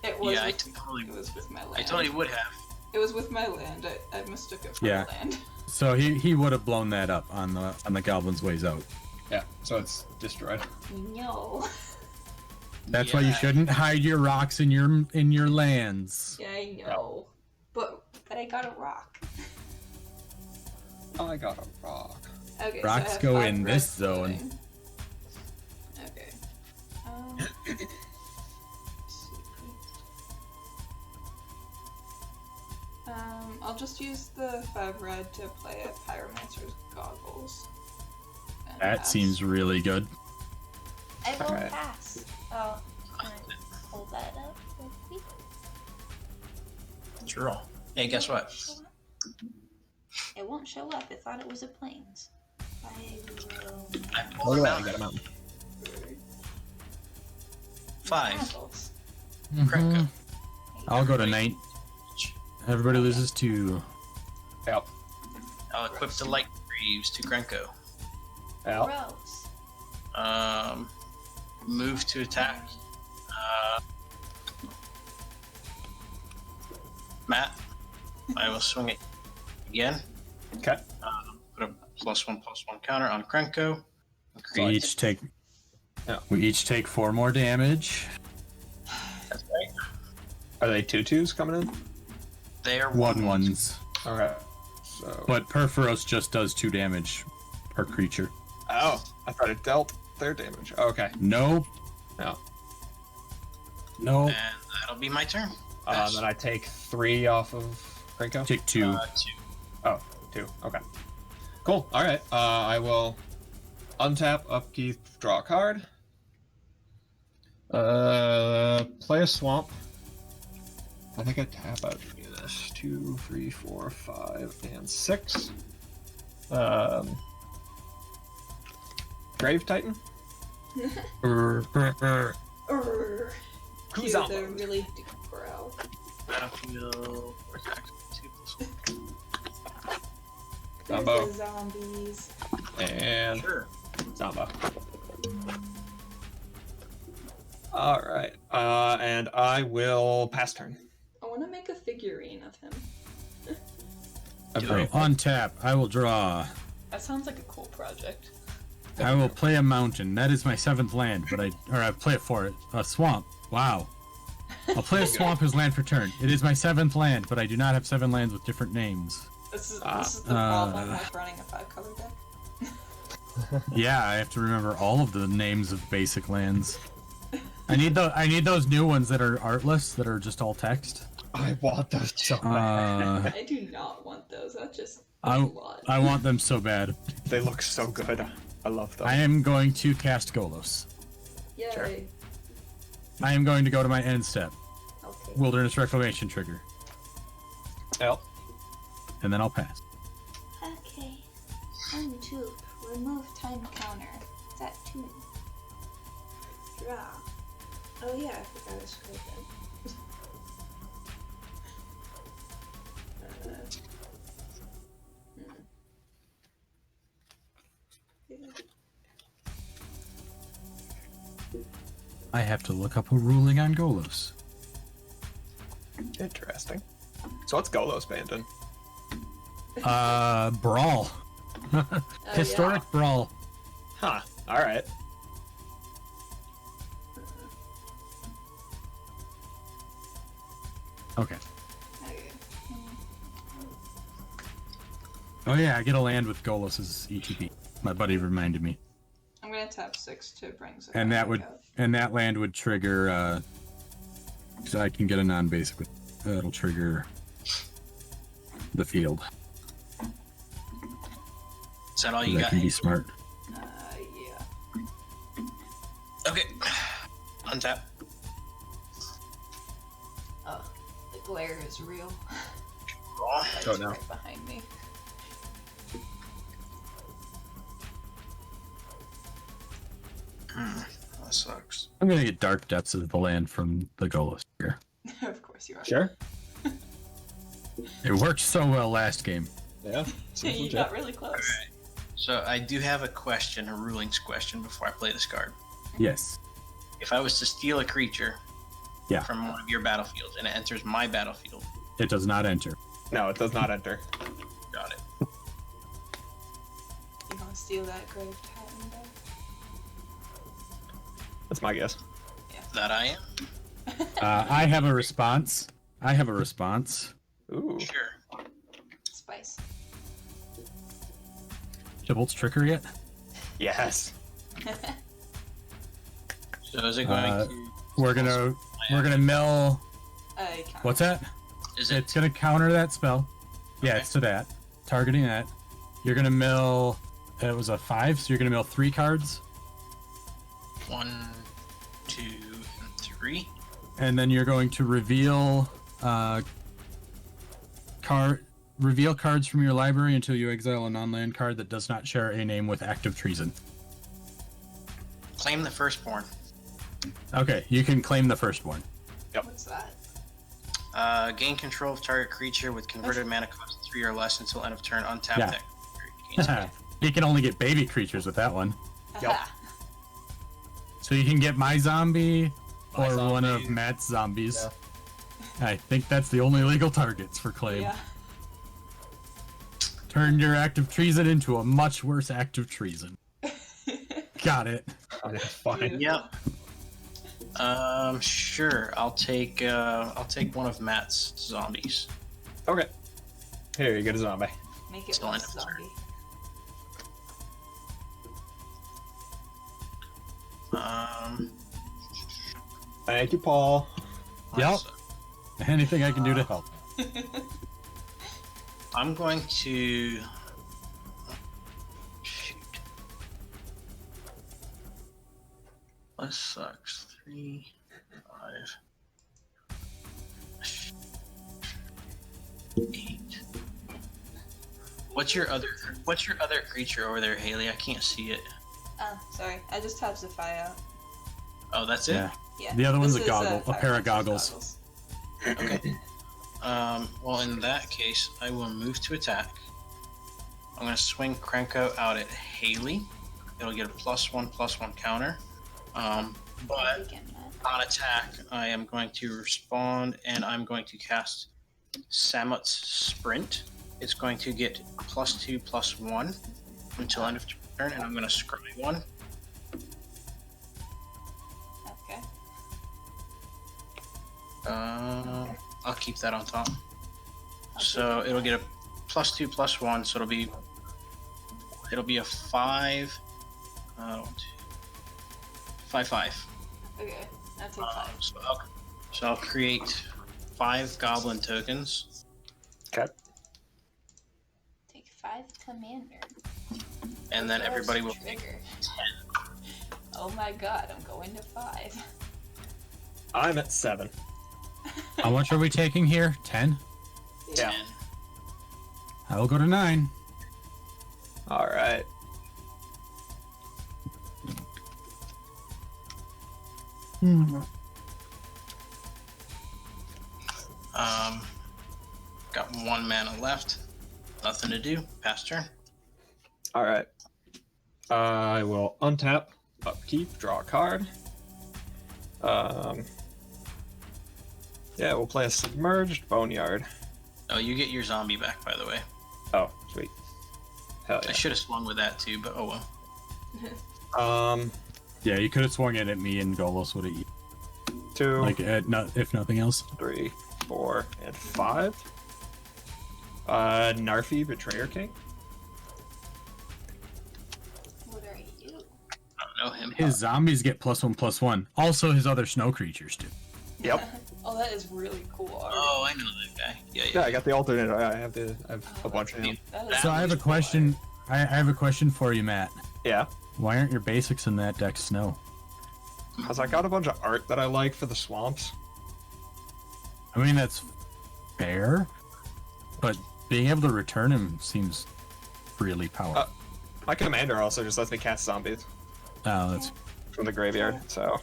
It was. Yeah, I with, totally. it was with my land. I totally would have. It was with my land. I mistook it for Yeah. my land. So he would have blown that up on the goblin's ways out. Yeah, so it's destroyed. No. That's why you shouldn't hide your rocks in your lands. Yeah, I know. But I got a rock. I got a rock. Okay. Rocks so I have go 5 in red this zone. floating. Okay. Let's see. I'll just use the 5 red to play a Pyromancer's Goggles. And That pass. seems really good. I will Alright. pass. Oh, can I hold that up real quick? Sure. Hey, guess what? It won't show up. It thought it was a plains. I will. I Look pulled at a that, you mountain. got a mountain. 5. Goggles. Krenko. I'll go to 9. Everybody loses 2. Yep. I'll equip the light greaves to Krenko. Yep. Gross. Move to attack. Matt, I will swing it again. Okay. Put a +1/+1 counter on Krenko. We each take 4 more damage. That's right. Are they 2/2s coming in? They are 1/1s. Okay. So. But Perforos just does 2 damage per creature. Oh, I thought it dealt their damage. Okay. Nope. No. Nope. And that'll be my turn. Then I take 3 off of Krenko. Take 2. 2. Oh, 2. Okay. Cool. All right. I will untap, upkeep, draw a card. Play a swamp. I think I tap out to do this. 2, 3, 4, 5, and 6. Grave Titan. Cue on the mode? really deep growl. Battlefield attack 2+1. Zombo. There's the zombies. And Sure. Zombo. All right. And I will pass turn. I want to make a figurine of him. So on tap, I will draw. That sounds like a cool project. I will play a mountain. That is my 7th land, but I play it for it. A swamp. Wow. I'll play a swamp as land for turn. It is my 7th land, but I do not have 7 lands with different names. This is the problem with running a 5-color deck. Yeah, I have to remember all of the names of basic lands. I need those new ones that are artless, that are just all text. I want those so bad. I do not want those. That's just I, a lot. I want them so bad. They look so good. I love them. I am going to cast Golos. Yay. Sure. I am going to go to my end step. Okay. Wilderness Reclamation trigger. Yep. And then I'll pass. Okay. Untube. Remove time counter. Is that 2? Draw. Oh yeah, I forgot to scroll I have to look up a ruling on Golos. Interesting. So what's Golos banned in? Brawl. Historic Brawl. Huh. Alright. Okay. Okay. Oh yeah, I get a land with Golos's ETB. My buddy reminded me. I'm gonna tap 6 to bring Zephyr And that back would up. and that land would trigger so I can get a non-basic with that'll trigger the field. Is that all you That got? can be smart. Yeah. Okay. Untap. Oh, the glare is real. Draw. Light's Oh, no. right behind me. That sucks. I'm gonna get Dark Depths of the land from the Golos here. Of course you are. Sure. It worked so well last game. Yeah. You got really close. So I do have a question, a rulings question, before I play this card. Yes. If I was to steal a creature Yeah. from one of your battlefields and it enters my battlefield, It does not enter. No, it does not enter. got it. You gonna steal that Grave Titan though? That's my guess. That I am? I have a response. Ooh. Sure. Spice. Tibalt's trickery it? Yes. So is it going Uh, to... We're gonna mill. Counter. What's that? Is it... It's gonna counter that spell. Yeah, Okay. it's to that. Targeting that. You're gonna mill. It was a 5, so you're gonna mill 3 cards, 1, 2, and 3? and then you're going to reveal reveal cards from your library until you exile a non-land card that does not share a name with active treason. Claim the firstborn. Okay, you can claim the first one. What's that? Gain control of target creature with converted mana cost 3 or less until end of turn. Untap Yeah. that creature. Gains mana. You can only get baby creatures with that one. Yep. Aha. So you can get my zombie My or one of zombie. Matt's zombies. I think that's the only legal targets for claim. Yeah. Turn your active treason into a much worse active treason. Got it. Oh, that's fine. Yep. Sure. I'll take one of Matt's zombies. Okay. Here, you get a zombie. Make it Still less end of turn. zombie. Thank you, Paul. Yep. Anything I can do to help. I'm going to. Shoot. That sucks. 3, 5, 8. What's your other creature over there, Haley? I can't see it. Oh, sorry. I just tapped Zephyr out. Oh, that's it? Yeah. Yeah. The other one's this a is, goggle, a Fire pair of Puncher's goggles. Okay. Well, in that case, I will move to attack. I'm going to swing Krenko out at Haley. It'll get a +1/+1 counter. But Again, Matt. on attack, I am going to respond and I'm going to cast Samut's Sprint. It's going to get +2/+1 until end of turn, and I'm going to scry 1. Okay. I'll keep that on top. So it'll get a +2/+1, so it'll be a 5. 5/5. Okay. I'll take 5. So I'll create 5 goblin tokens. Okay. Take 5 commander. And then Press everybody will take trigger. 10. Oh my god, I'm going to 5. I'm at 7. How much are we taking here? 10? Yeah. 10. I will go to 9. All right. Got 1 mana left. Nothing to do. Pass turn. All right. I will untap, upkeep, draw a card. Yeah, we'll play a submerged boneyard. Oh, you get your zombie back, by the way. Oh, sweet. Hell I should have swung with that too, but oh well. yeah. Yeah, you could have swung it at me and Golos would have eaten. 2, Like, if nothing else. 3, 4, and 5. Narfi, Betrayer King. What are you? I don't know him. His zombies get +1/+1. Also, his other snow creatures do. Yep. Oh, that is really cool art. Oh, I know that guy. Yeah. Yeah, I got the alternate. I have a bunch of him. That is So I have a really cool question. I have a question for you, Matt. Yeah. Why aren't your basics in that deck snow? Because I got a bunch of art that I like for the swamps. I mean, that's fair, but being able to return him seems really powerful. My commander also just lets me cast zombies Oh, that's from the graveyard, so.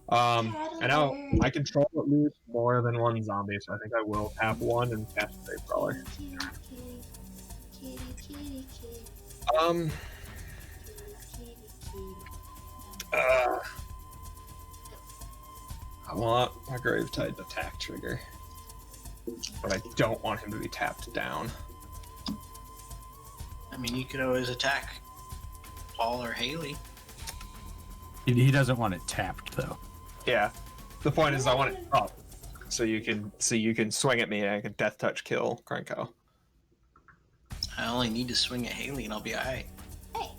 And now I control at least more than 1 zombie, so I think I will tap 1 and cast a Grave Crawler. Kitty, kitty, kitty, kitty, kitty, Um, kitty, kitty. I want my Grave Titan attack trigger, but I don't want him to be tapped down. I mean, you could always attack Paul or Haley. he doesn't want it tapped though. Yeah, the point is I want it up, so you can swing at me and I can death touch kill Krenko. I only need to swing at Haley and I'll be alright. Hey,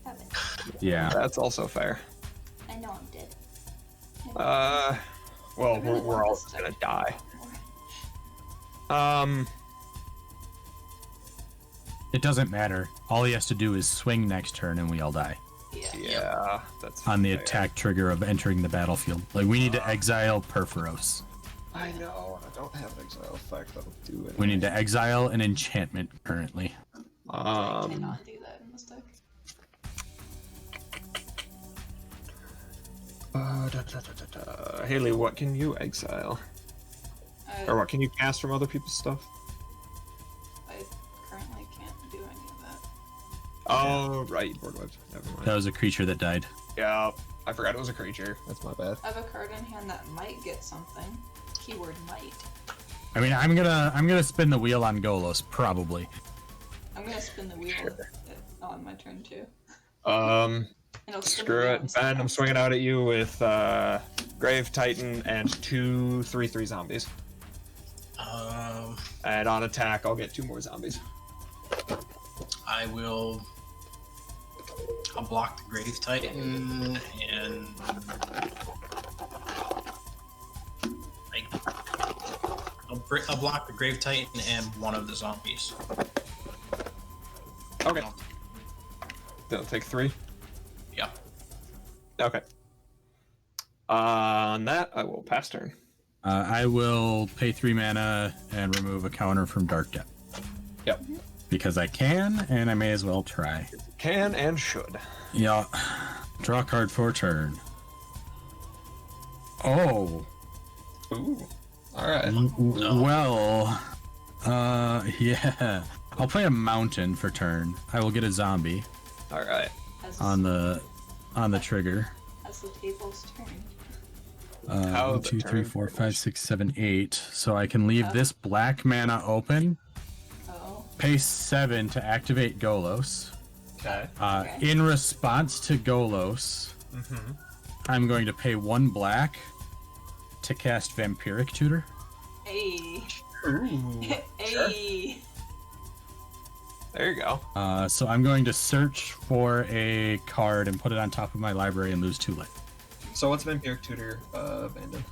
stop it. Yeah. That's also fair. I know I'm dead. Well, I really we're want all this gonna deck. die. It doesn't matter. All he has to do is swing next turn and we all die. Yeah, that's On the fair. attack trigger of entering the battlefield. Like, we need to exile Perforos. I know, I don't have an exile effect that'll do it. We need to exile an enchantment currently. I cannot do that in this deck. Haley, what can you exile? Or what can you cast from other people's stuff? I currently can't do any of that. Oh, right, board wiped. Never mind. That was a creature that died. Yeah, I forgot it was a creature. That's my bad. I have a card in hand that might get something. Keyword might. I mean, I'm gonna spin the wheel on Golos, probably. I'm gonna spin the wheel on my turn too. And I'll spin the Screw wheel it. on someone Ben, I'm else. swinging out at you with Grave Titan and 2 3/3 zombies. And on attack, I'll get 2 more zombies. I'll block the Grave Titan and I'll block the Grave Titan and one of the zombies. Okay. That'll take 3. Yeah. Okay. On that, I will pass turn. I will pay 3 mana and remove a counter from Dark Depth. Yep. Because I can, and I may as well try. Can and should. Yeah. Draw a card for a turn. Oh. Ooh. Alright. Well. Yeah. I'll play a mountain for turn. I will get a zombie Alright. As on the trigger. as the tables turn. How 1, the 2, 3, turn 4, goes. 5, 6, 7, 8. So I can leave this black mana open. Oh. Pay 7 to activate Golos. Okay. Okay. In response to Golos, Mm-hmm. I'm going to pay 1 black to cast Vampiric Tutor. Hey. Ooh. Hey. There you go. So I'm going to search for a card and put it on top of my library and lose 2 life. So what's Vampiric Tutor abandoned?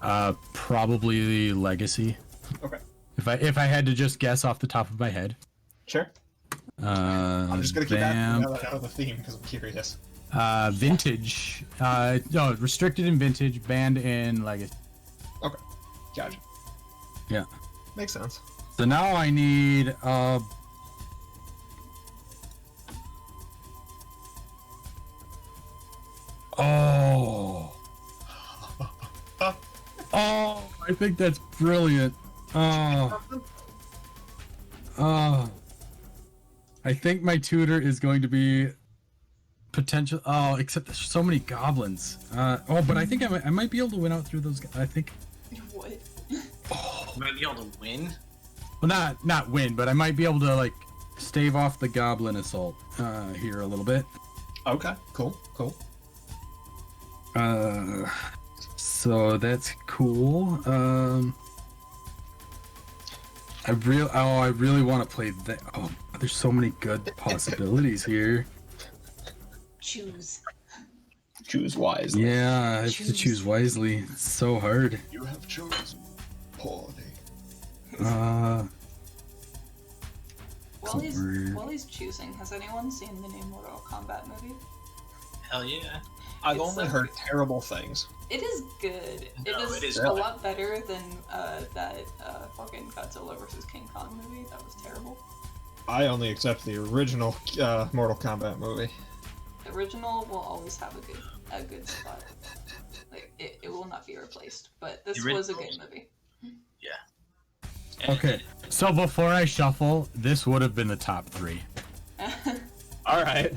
Probably Legacy. Okay. If I had to just guess off the top of my head. Sure. I'm just gonna keep asking now that I know the theme because I'm curious. Vintage. No, restricted in Vintage, banned in Legacy. Okay. Gotcha. Yeah. Makes sense. So now I need Oh. Oh, I think that's brilliant. Oh. Oh. I think my tutor is going to be potential. Oh, except there's so many goblins. But I think I might be able to win out through those. I think. What? You might be able to win. Well, not win, but I might be able to like stave off the goblin assault here a little bit. Okay. Cool. So that's cool. I really want to play that. Oh, there's so many good possibilities here. Choose. Choose wisely. Yeah, I have to choose wisely. It's so hard. You have chosen poorly. While he's choosing, has anyone seen the new Mortal Kombat movie? Hell yeah. I've It's only so heard good. terrible things. It is good. No, it is a lot better than that fucking Godzilla vs. King Kong movie. That was terrible. I only accept the original Mortal Kombat movie. The original will always have a good spot. Like it will not be replaced. But this was a good movie. Yeah. Okay, so before I shuffle, this would have been the top 3. All right.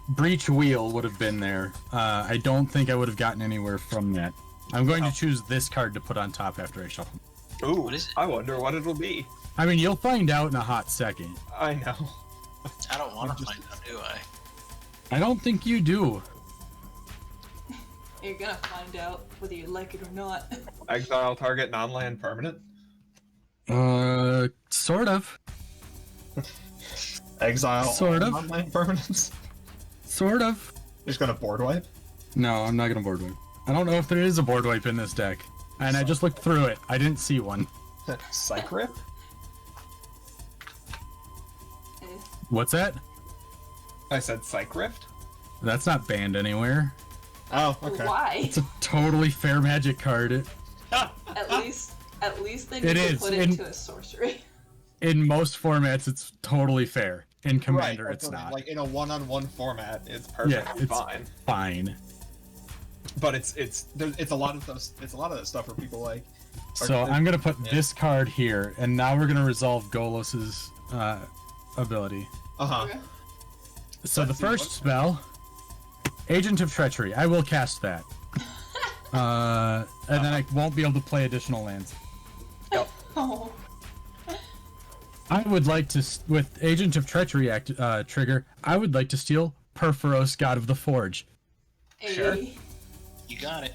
Breach Wheel would have been there. I don't think I would have gotten anywhere from that. I'm going to choose this card to put on top after I shuffle. Ooh, What is it? I wonder what it'll be. I mean, you'll find out in a hot second. I know. I don't want to find out, do I? I don't think you do. You're gonna find out whether you like it or not. Exile target non-land permanent. Sort of. Exile. Sort of. Online permanence. Sort of. Just gonna board wipe. No, I'm not gonna board wipe. I don't know if there is a board wipe in this deck. And I just looked through it. I didn't see one. Psych rip. What's that? I said psych rift. That's not banned anywhere. Oh, okay. Why? It's a totally fair magic card. At least they need It to is, put it and- into a sorcery. In most formats, it's totally fair. In Commander, Right, it's that's what I mean, not. Like in a one-on-one format, it's perfectly Yeah, it's fine. fine. But it's a lot of those. It's a lot of that stuff where people like. So I'm gonna put this card here, and now we're gonna resolve Golos's ability. Okay. So the first spell, Agent of Treachery. I will cast that. And then I won't be able to play additional lands. Oh. I would like to, with Agent of Treachery trigger, I would like to steal Perforos, God of the Forge. Sure. You got it.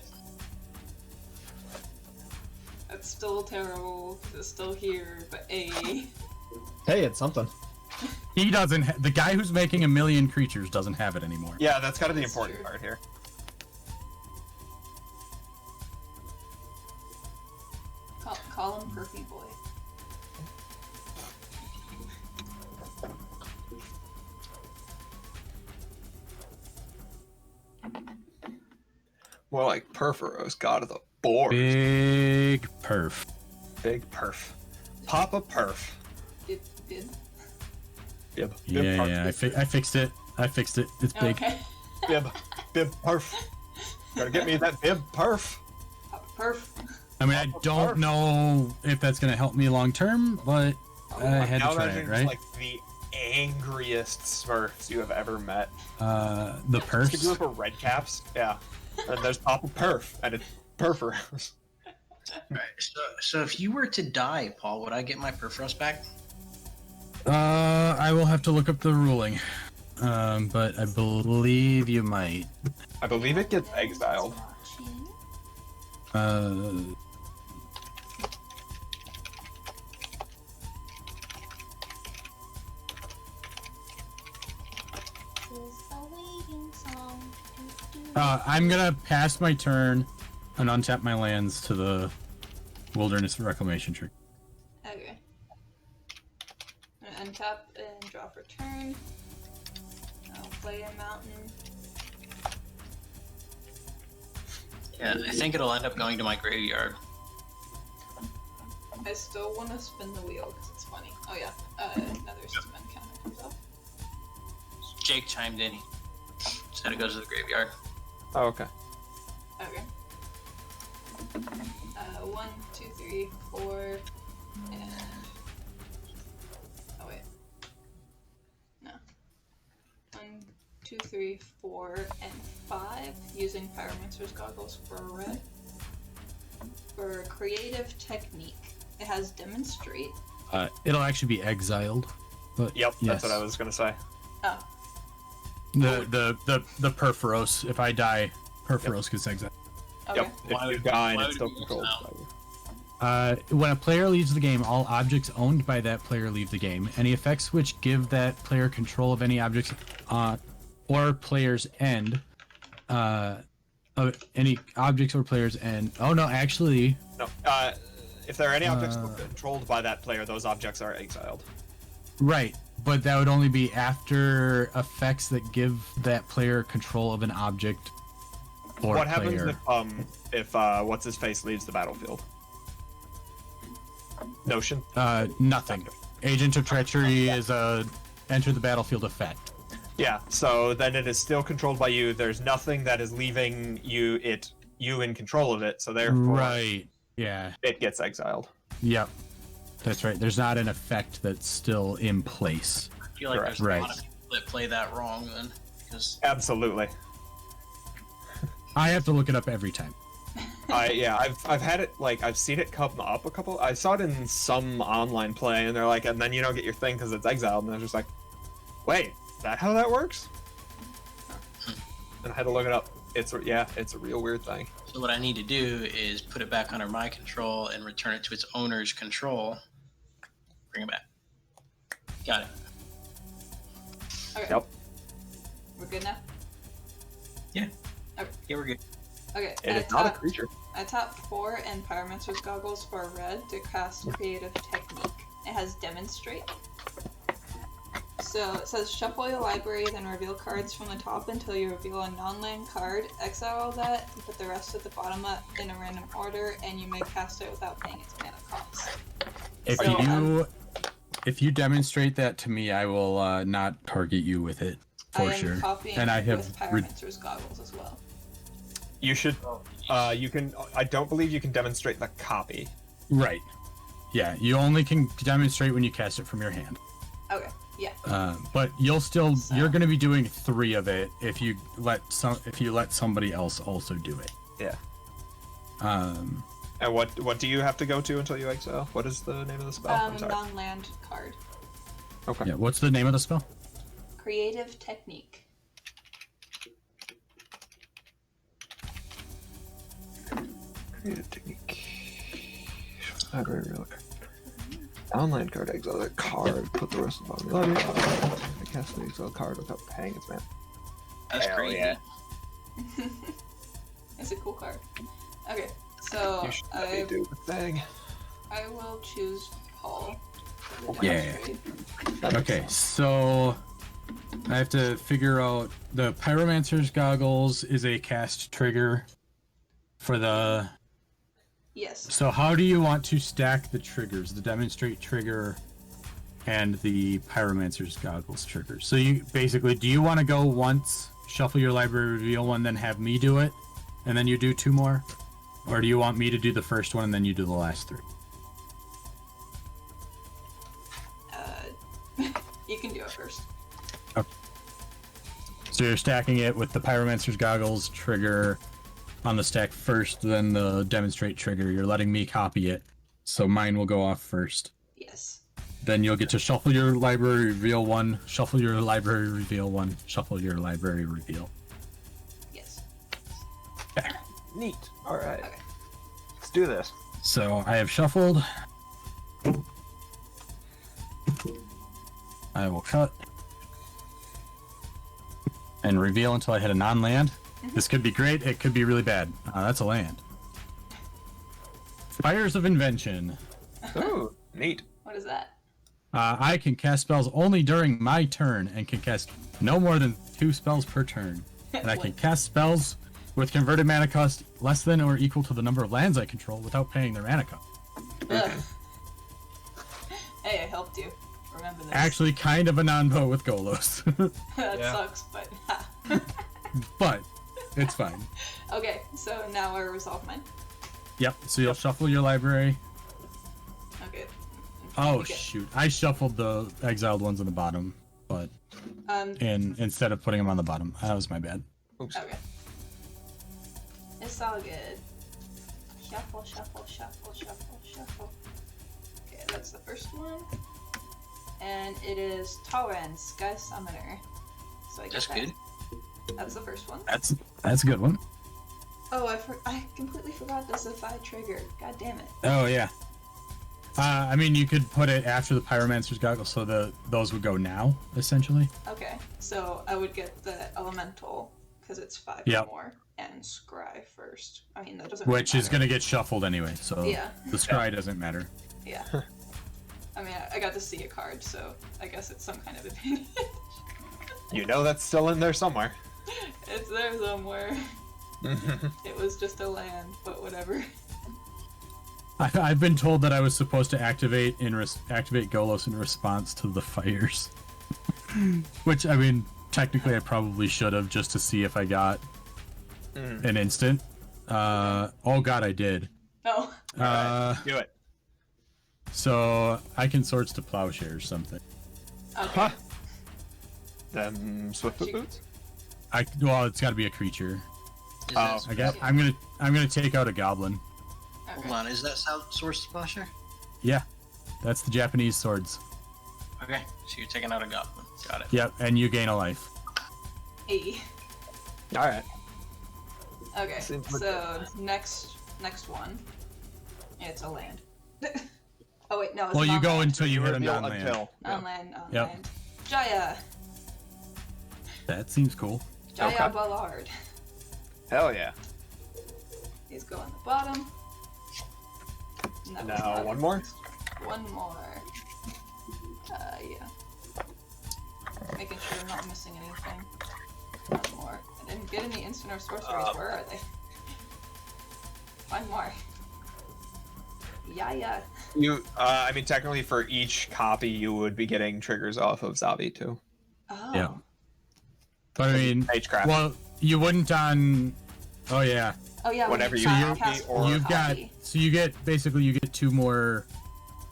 That's still terrible. 'Cause it's still here, but Hey, it's something. He doesn't. The guy who's making 1,000,000 creatures doesn't have it anymore. Yeah, that's kind of the That's important true. part here. Call him Perfy Boy. More like Perforos, god of the board. Big perf. Big perf. Papa perf. Did. Bib. Yeah, I fixed it. It's big. Okay. Bib. Bib perf. Gotta get me that bib perf. Perf. I mean, I don't know if that's gonna help me long term, but I had Now to try imagine it, just, right? like the angriest Smurfs you have ever met. The Just perfs. give you up a red caps. Yeah. And there's Papa Perf, and it's Perforos. Alright, so if you were to die, Paul, would I get my Perforos back? I will have to look up the ruling. But I believe you might. I believe it gets exiled. Is a waiting song. I'm gonna pass my turn and untap my lands to the Wilderness Reclamation trigger. Okay. I'm gonna untap and draw for turn. I'll play a mountain. Yeah, I think it'll end up going to my graveyard. I still want to spin the wheel because it's funny. Oh yeah, another summon counter comes up. Jake chimed in. He said it goes to the graveyard. Oh, okay. Okay. 1, 2, 3, 4, and... Oh wait. No. 1, 2, 3, 4, and 5, using Pyromancer's Goggles for red. For Creative Technique, it has Demonstrate. It'll actually be exiled. But Yep, yes. that's what I was gonna say. Oh. The Perforos. If I die, Perforos gets exiled. Okay. Yep, Why if you would- die and why it's would still it be controlled exiled? by you. When a player leaves the game, all objects owned by that player leave the game. Any effects which give that player control of any objects or player's end, of any objects or player's end. Oh no, actually, No, if there are any objects controlled by that player, those objects are exiled. right. But that would only be after effects that give that player control of an object or What player. happens if what's his face leaves the battlefield? Notion. Nothing. Agent of Treachery is a enter the battlefield effect. Yeah, so then it is still controlled by you. There's nothing that is leaving you in control of it, so therefore Right. Yeah. it gets exiled. Yep. That's right. There's not an effect that's still in place. I feel like there's Right. a lot of people that play that wrong then. Because Absolutely. I have to look it up every time. I've had it, like, I've seen it come up a couple. I saw it in some online play, and they're like, and then you don't get your thing because it's exiled, and I was just like, wait, is that how that works? And I had to look it up. It's a real weird thing. so what I need to do is put it back under my control and return it to its owner's control. Bring it back. Got it. Okay. Yep. We're good now? Yeah, we're good. Okay. It is not a creature. I tap 4 and Pyromancer's Goggles for red to cast Creative Technique. It has Demonstrate. So it says shuffle your library, then reveal cards from the top until you reveal a non-land card. Exile that, and put the rest at the bottom in a random order, and you may cast it without paying its mana cost. If you demonstrate that to me, I will not target you with it for I am sure. copying And I have with Pyromancer's Goggles as well. You should. You can. I don't believe you can demonstrate the copy. right. Yeah, you only can demonstrate when you cast it from your hand. Okay. Yeah. But you're going to be doing 3 of it if you let somebody else also do it. Yeah. Um, And what do you have to go to until you exile? What is the name of the spell? I'm sorry. Non-land card. Okay. yeah. What's the name of the spell? Creative Technique. Creative technique. Library real card. Online card exile a card. Put the rest of the bottom of the library. I cast an exile card without paying its mana. That's Hell crazy. yeah. It's a cool card. Okay, so You should let me do the thing. I will choose Paul. for the Yeah. demonstrate. Okay, so I have to figure out the Pyromancer's Goggles is a cast trigger for the. Yes. So how do you want to stack the triggers? The Demonstrate trigger and the Pyromancer's Goggles trigger. So you basically, do you want to go once, shuffle your library, reveal one, then have me do it, and then you do 2 more? Or do you want me to do the first one and then you do the last 3? You can do it first. So you're stacking it with the Pyromancer's Goggles trigger on the stack first, then the Demonstrate trigger. You're letting me copy it, so mine will go off first. Yes. Then you'll get to shuffle your library, reveal one, shuffle your library, reveal one, shuffle your library, reveal. Yes. Neat. All right. Okay. Let's do this. So I have shuffled. I will cut and reveal until I hit a non-land. This could be great. It could be really bad. That's a land. Fires of Invention. Ooh, neat. What is that? I can cast spells only during my turn and can cast no more than 2 spells per turn. And I can cast spells with converted mana cost less than or equal to the number of lands I control without paying their mana cost. Ugh. Hey, I helped you. Remember this. Actually, kind of a non-vote with Golos. That Yeah. sucks, but But it's fine. okay. So now I resolve mine. Yep, so you'll shuffle your library. Okay. Oh, You get- shoot. I shuffled the exiled ones on the bottom, but instead of putting them on the bottom. That was my bad. Oops. Okay. It's all good. Shuffle, shuffle, shuffle, shuffle, shuffle. Okay, that's the first one. And it is Tauren, Sky Summoner. So I get That's that. good. That's the first one. That's a good one. Oh, I completely forgot this if I triggered. God damn it. Oh, yeah. I mean, you could put it after the Pyromancer's Goggle, so those would go now, essentially. Okay, so I would get the Elemental, because it's 5 Yep. more, and Scry first. I mean, that doesn't Which really is going to get shuffled anyway, so Yeah. the scry doesn't matter. Yeah. I mean, I got to see a card, so I guess it's some kind of advantage. You know that's still in there somewhere. It's there somewhere. It was just a land, but whatever. I've been told that I was supposed to activate Golos in response to the fires. Which, I mean, technically I probably should have, just to see if I got an instant. Oh god, I did. Oh. Do it. So I can Swords to Plowshare or something. Okay. Huh. Them Swift Foot Boots? Well, it's got to be a creature. Is Oh, that, I'm gonna take out a goblin. Okay. hold on, is that Source Splasher? Yeah, that's the Japanese swords. Okay, so you're taking out a goblin. Got it. Yep, and you gain a life. Hey. Alright. Okay, Seems like- so next one. It's a land. Oh wait, no, it's Well, you go non-land. until you hit a Reveal non-land. until. Non-land, Yep. non-land. Jaya! That seems cool. Jaya Okay. Ballard. Hell yeah. He's going the bottom. And that was Now not one it. more. One more. Yeah. Making sure I'm not missing anything. One more. I didn't get any instant or sorceries. Where are they? One more. Yeah. You, I mean, technically for each copy, you would be getting triggers off of Zavi too. Oh. Yeah. But I mean, Magecraft. well, you wouldn't on. Oh yeah. Oh yeah. Whenever when you cast copy or- full You've got copy. so you get basically you get two more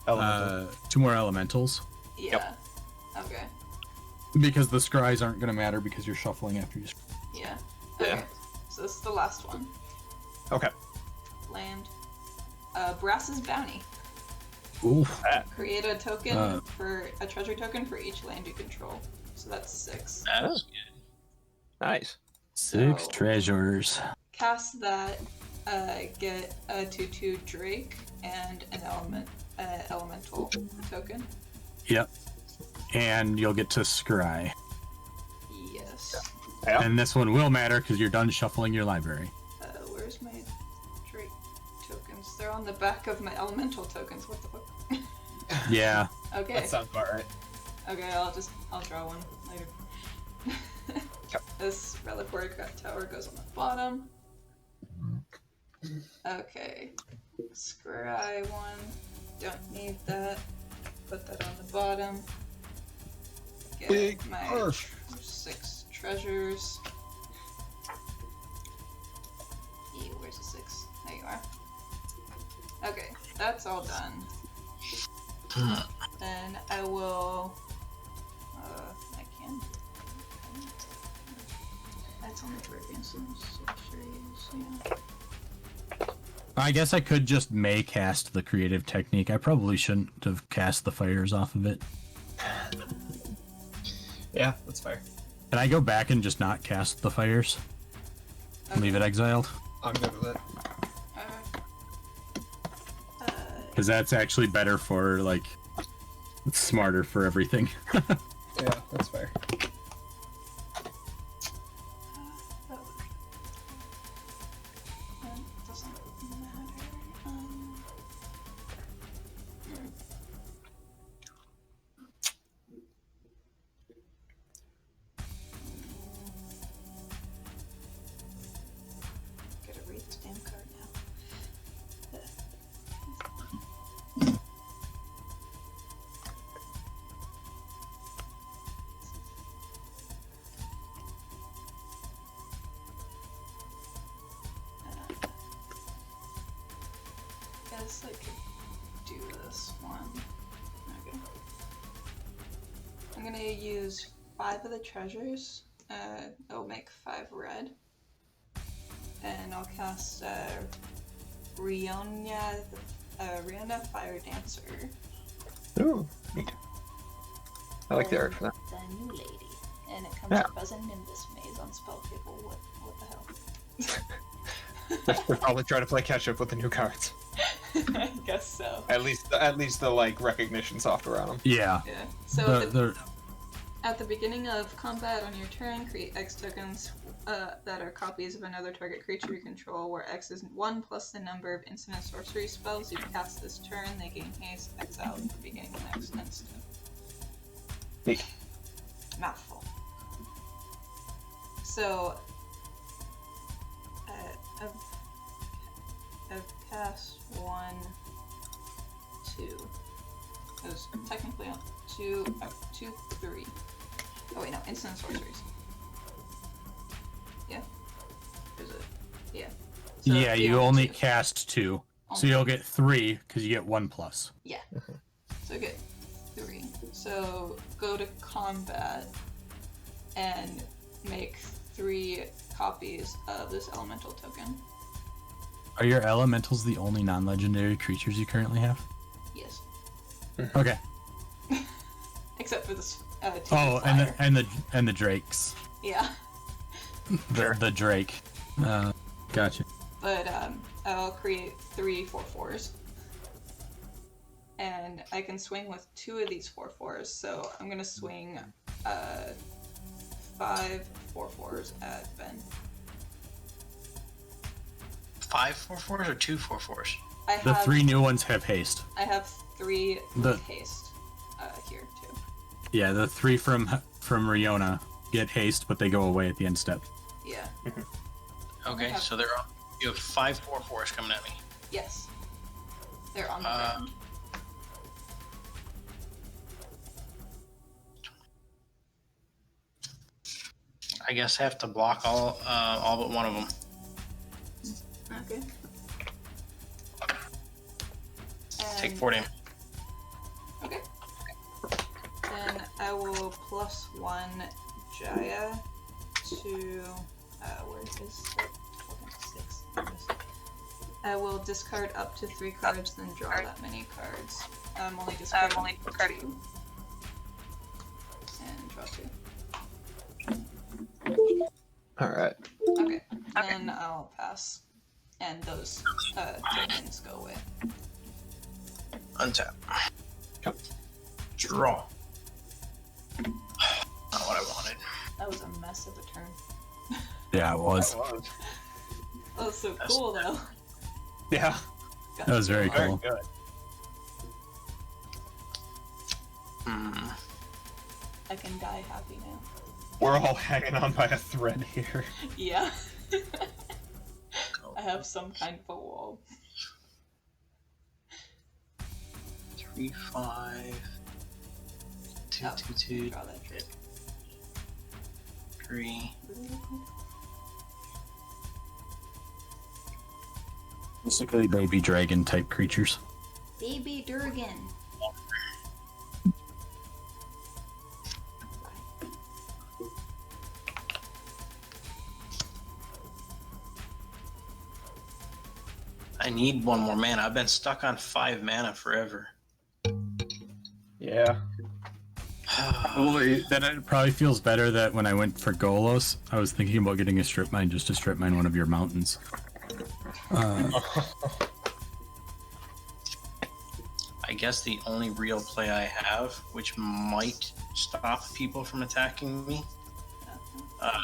elementals Yeah. Okay. because the scries aren't going to matter because you're shuffling after you. Yeah. Yeah. Okay. So this is the last one. Okay. Land. Brass's Bounty. Ooh. Create a token Uh. for a treasure token for each land you control. So that's 6. That is good. Nice. 6 So- treasures. Cast that. Get a 2/2 Drake and an elemental token. Yep. And you'll get to scry. Yes. Yeah. And this one will matter because you're done shuffling your library. Where's my Drake tokens? They're on the back of my elemental tokens. What the fuck? Yeah. Okay. That sounds about right. Okay, I'll draw one later. This reliquary tower goes on the bottom. Okay. Scry one. Don't need that. Put that on the bottom. Get Big my Earth. 6 treasures. Where's the 6? There you are. Okay, that's all done. Then I will. I can. That's on the Caribbean, so yeah. I guess I could just May cast the creative technique. I probably shouldn't have cast the fires off of it. Yeah, that's fair. Can I go back and just not cast the fires? Leave it exiled? I'm good with it. Because that's actually better for, like, it's smarter for everything. Yeah, that's fair. Doesn't matter. guess I could do this one. Okay. I'm gonna use 5 of the treasures. It'll make 5 red. And I'll cast Riona Fire Dancer. Ooh, neat. I like the art for that. The new lady. And it comes up as a Nimbus Maze on spell table. What the hell? They're probably trying to play catch up with the new cards. I guess so. At least the like recognition software on them. Yeah. Yeah. So The- at the beginning of combat on your turn, create X tokens that are copies of another target creature you control, where X is 1 plus the number of instant sorcery spells you cast this turn. They gain haste, exile at the beginning of the next instant. Neat. Mouthful. So, I've cast 1, 2. It was technically on 2, 3. Oh wait, no, instant sorceries. Yeah? Is it? Yeah. So yeah, you only 2. cast 2. So Only. you'll get 3 because you get 1 plus. Yeah. So get 3. So go to combat and make 3 copies of this elemental token. Are your elementals the only non-legendary creatures you currently have? Yes. Okay. Except for this. Oh, flyer. and the drakes. Yeah. The drake. Gotcha. But I'll create 3 4/4s. And I can swing with 2 of these 4/4s, so I'm gonna swing 5 4/4s at Ben. 5 4/4s or 2 4/4s? I The have 3 new ones have haste. I have 3 The- with haste here too. Yeah, the 3 from Riona get haste, but they go away at the end step. Yeah. Okay, Okay. so you have 5 4/4s coming at me. Yes. They're on the Uh, ground. I guess I have to block all but one of them. Okay. Take And- 4 damage. Okay. Then I will +1 Jaya to where is that? Okay, 6. I will discard up to 3 cards, then draw that many cards. I'm only discarding 2. And draw 2. Alright. Okay. Then I'll pass. And those tokens go away. Untap. Yep. Draw. Not what I wanted. That was a mess of a turn. Yeah, it was. That was so cool though. Yeah. That was very Very cool. good. Hmm. I can die happy now. We're all hanging on by a thread here. Yeah. I have some kind of a wall. 3 5 2 Oh, 2 2 draw that trick. 3. Basically baby dragon type creatures. Baby Durgan. I need 1 more mana. I've been stuck on 5 mana forever. Yeah. Probably, then it probably feels better that when I went for Golos, I was thinking about getting a strip mine just to strip mine one of your mountains. I guess the only real play I have, which might stop people from attacking me,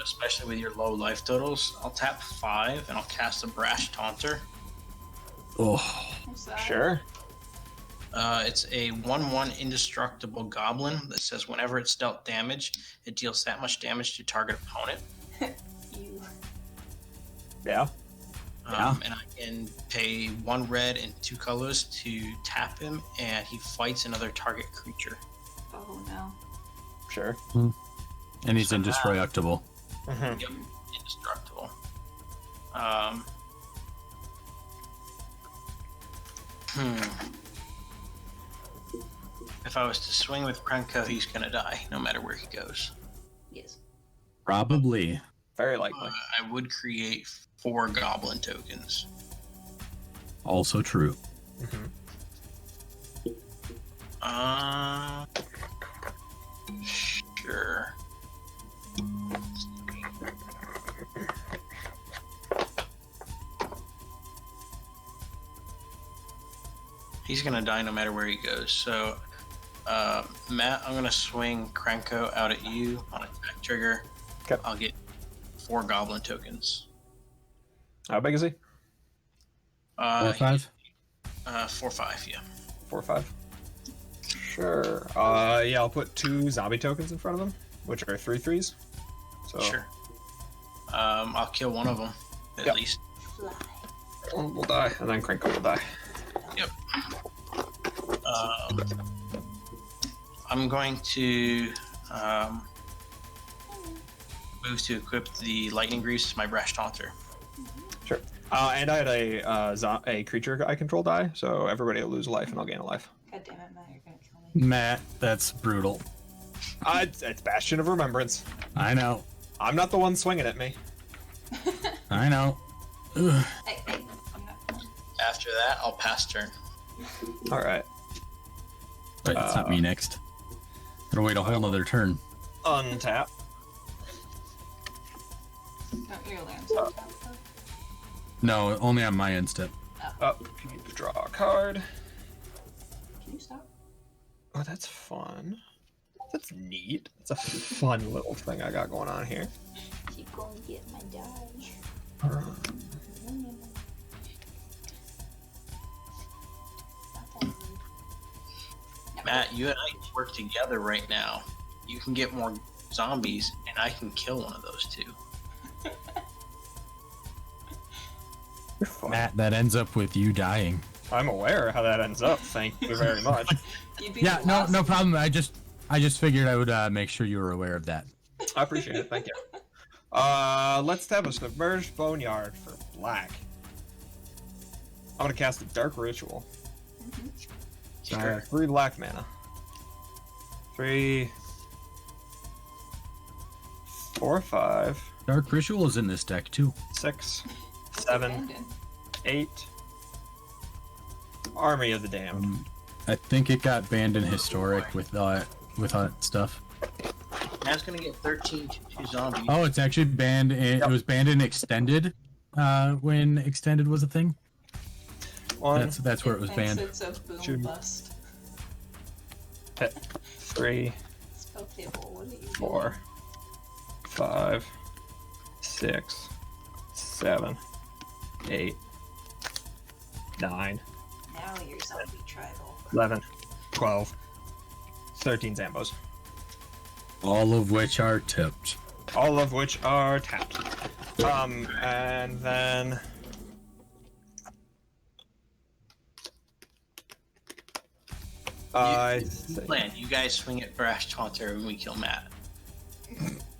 especially with your low life totals, I'll tap 5 and I'll cast a Brash Taunter. Oh, What's that? Sure. It's a 1/1 indestructible goblin that says whenever it's dealt damage, it deals that much damage to target opponent. You. Yeah. And I can pay 1 red and 2 colors to tap him, and he fights another target creature. Oh no. Sure. and he's indestructible. Mhm. Yep, indestructible. If I was to swing with Krenko, he's gonna die no matter where he goes. Yes. Probably. Very likely. I would create 4 goblin tokens. Also true. Sure. He's gonna die no matter where he goes. So, Matt, I'm gonna swing Krenko out at you on attack trigger. Okay. I'll get 4 goblin tokens. How big is he? 4/5. 4/5, yeah. 4/5. Sure. Yeah, I'll put 2 zombie tokens in front of him, which are 3/3s. So Sure. I'll kill one of them at Yep. least. Fly. one will die, and then Krenko will die. Yep. I'm going to move to equip the lightning grease to my brash taunter. Sure. And I had a creature I control die, so everybody will lose a life, and I'll gain a life. God damn it, Matt, you're gonna kill me. Matt, that's brutal. It's Bastion of Remembrance. I know. I'm not the one swinging at me. I know. Ugh. I'm not. After that, I'll pass turn. All right. But it's not me next. Gotta wait a whole nother turn. Untap. Don't your alarms on top though? No, only on my end step. Up. Draw a card. Can you stop? Oh, that's fun. That's neat. It's a fun little thing I got going on here. Keep going to get my die. Not that rude. Matt, you and I can work together right now. You can get more zombies, and I can kill one of those 2. You're fun. Matt, that ends up with you dying. I'm aware how that ends up. Thank you very much. You'd be Yeah, the no, last- no problem. I just figured I would make sure you were aware of that. I appreciate it. Thank you. Let's have a submerged boneyard for black. I'm gonna cast a dark ritual. Sure. 3 black mana. 3, 4, 5, Dark Ritual is in this deck too. 6, 7, Abandoned. 8. Army of the Damned. I think it got banned in Historic with that stuff. Matt's gonna get 13 to zombies. Oh, it's actually banned. It was banned in Extended when Extended was a thing. 1, That's where it was Thinks banned. it's a boom Two. bust. hit. 3, Spell table, what are you 4, 5, 6, 7, 8, 9, Now you're zombie tribal. 11, 12, 13 Zambos. All of which are tipped. All of which are tapped. And then I think Plan. You guys swing at brash taunter and we kill Matt.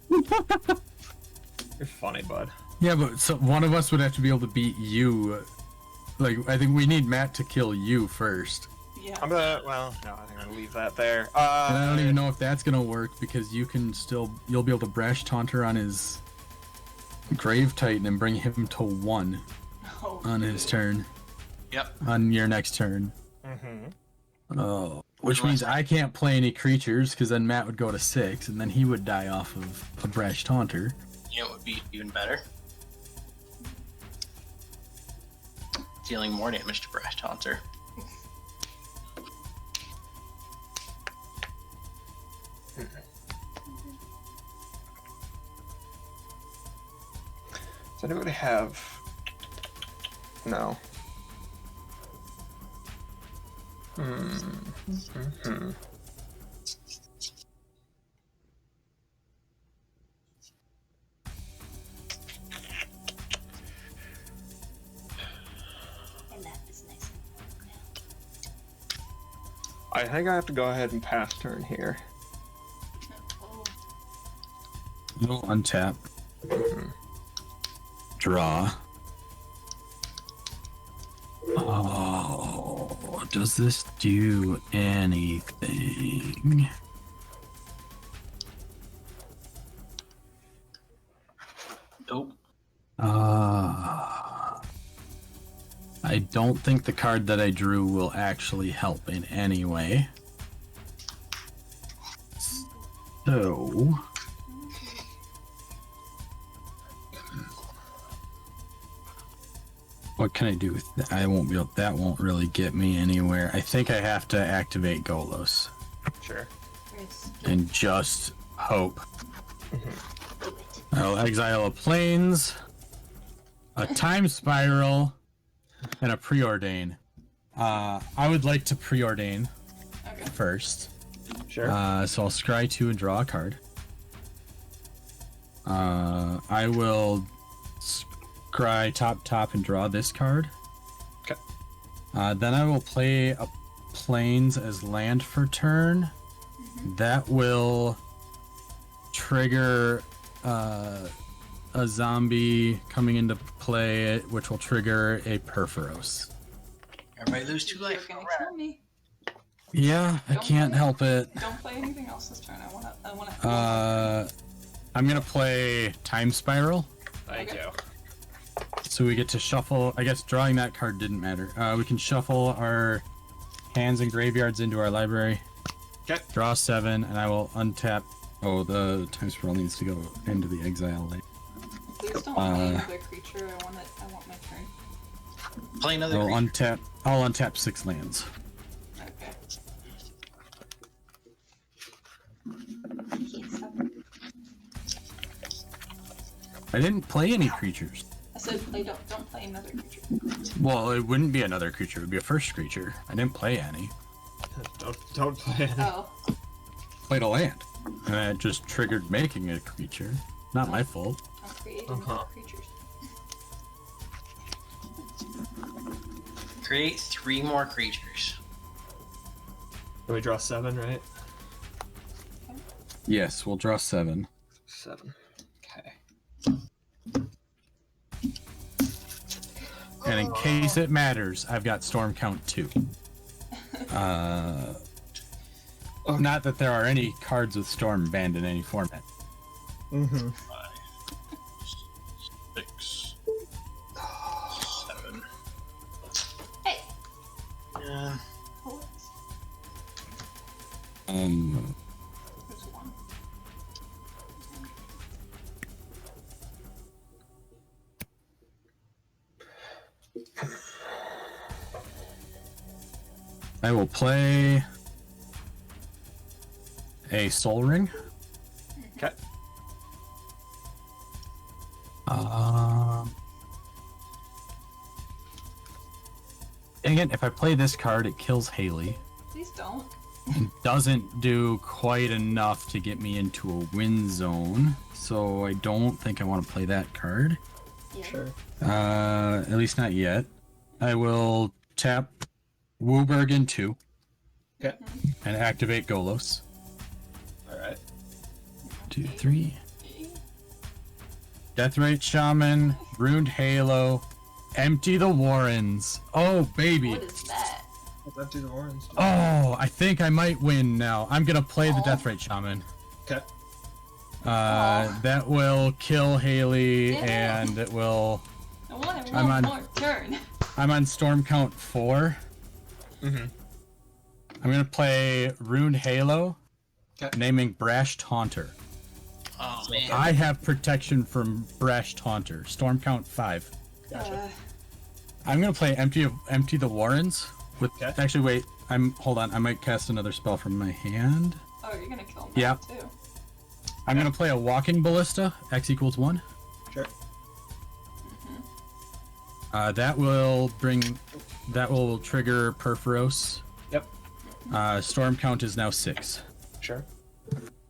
you're funny, bud. Yeah, but so one of us would have to be able to beat you. Like, I think we need Matt to kill you first. Yeah. I'm gonna. Well, no, I think I'm gonna leave that there. And I don't even know if that's gonna work because you'll be able to brash taunter on his Grave Titan and bring him to 1 Oh, on his turn. Yep. On your next turn. Mm-hmm. Oh. Which means I can't play any creatures because then Matt would go to 6 and then he would die off of a brash taunter. You know what would be even better? Dealing more damage to brash taunter. Does anybody have? No. Mm-hmm. And that is nice and warm now. I think I have to go ahead and pass turn here. oh. You'll untap. Draw. Oh. Does this do anything? Nope. I don't think the card that I drew will actually help in any way. So... what can I do with that? I won't be able, that won't really get me anywhere. I think I have to activate Golos Sure. and just hope. I'll exile a Plains, a Time Spiral, and a Preordain. I would like to Preordain first. Sure. So I'll scry 2 and draw a card. I will scry top and draw this card. Okay. Then I will play a Plains as land for turn. That will trigger a zombie coming into play, which will trigger a Perforos. Everybody lose 2 You're life. gonna kill me. Yeah, I can't help it. Don't play anything else this turn. I wanna. I'm gonna play Time Spiral. Thank you. So we get to shuffle. I guess drawing that card didn't matter. We can shuffle our hands and graveyards into our library. Okay. Draw 7, and I will untap. Oh, the Time Spiral needs to go into the exile lane. Please don't play another creature. I want my turn. Play another creature. I'll untap 6 lands. Okay. Can't stop. I didn't play any creatures. I said don't play another creature. Well, it wouldn't be another creature. It would be a first creature. I didn't play any. Don't play it. Oh. Played a land. And it just triggered making a creature. Not my fault. I'm creating more creatures. Create 3 more creatures. Can we draw 7, right? Yes, we'll draw 7. 7. Okay. And in case it matters, I've got Storm Count 2. Not that there are any cards with Storm banned in any format. Mm-hmm. 5, 6, 7. Hey. Yeah. There's one. I will play a Soul Ring. Okay. Again, if I play this card, it kills Haley. Please don't. It doesn't do quite enough to get me into a win zone, so I don't think I want to play that card. Yeah. Sure. At least not yet. I will tap Wooburg 2 Okay. and activate Golos. Alright. 2, 3. Deathrite Shaman, Ruined Halo, Empty the Warrens. Oh, baby. What is that? What's that do the orange? Oh, I think I might win now. I'm gonna play the Aw. Deathrite Shaman. Okay. That will kill Haley, Yeah. and it will. I want it I'm one on- more turn. I'm on Storm Count 4. Mm-hmm. I'm gonna play Ruined Halo, Okay. naming Brash Taunter. Oh, man. I have protection from Brash Taunter. Storm Count 5. Gotcha. I'm gonna play Empty the Warrens. With Okay. actually, wait. Hold on. I might cast another spell from my hand. Oh, you're gonna kill me Yeah. too. I'm gonna play a Walking Ballista. X equals 1. Sure. That will trigger Perforos. Yep. Storm count is now 6. Sure.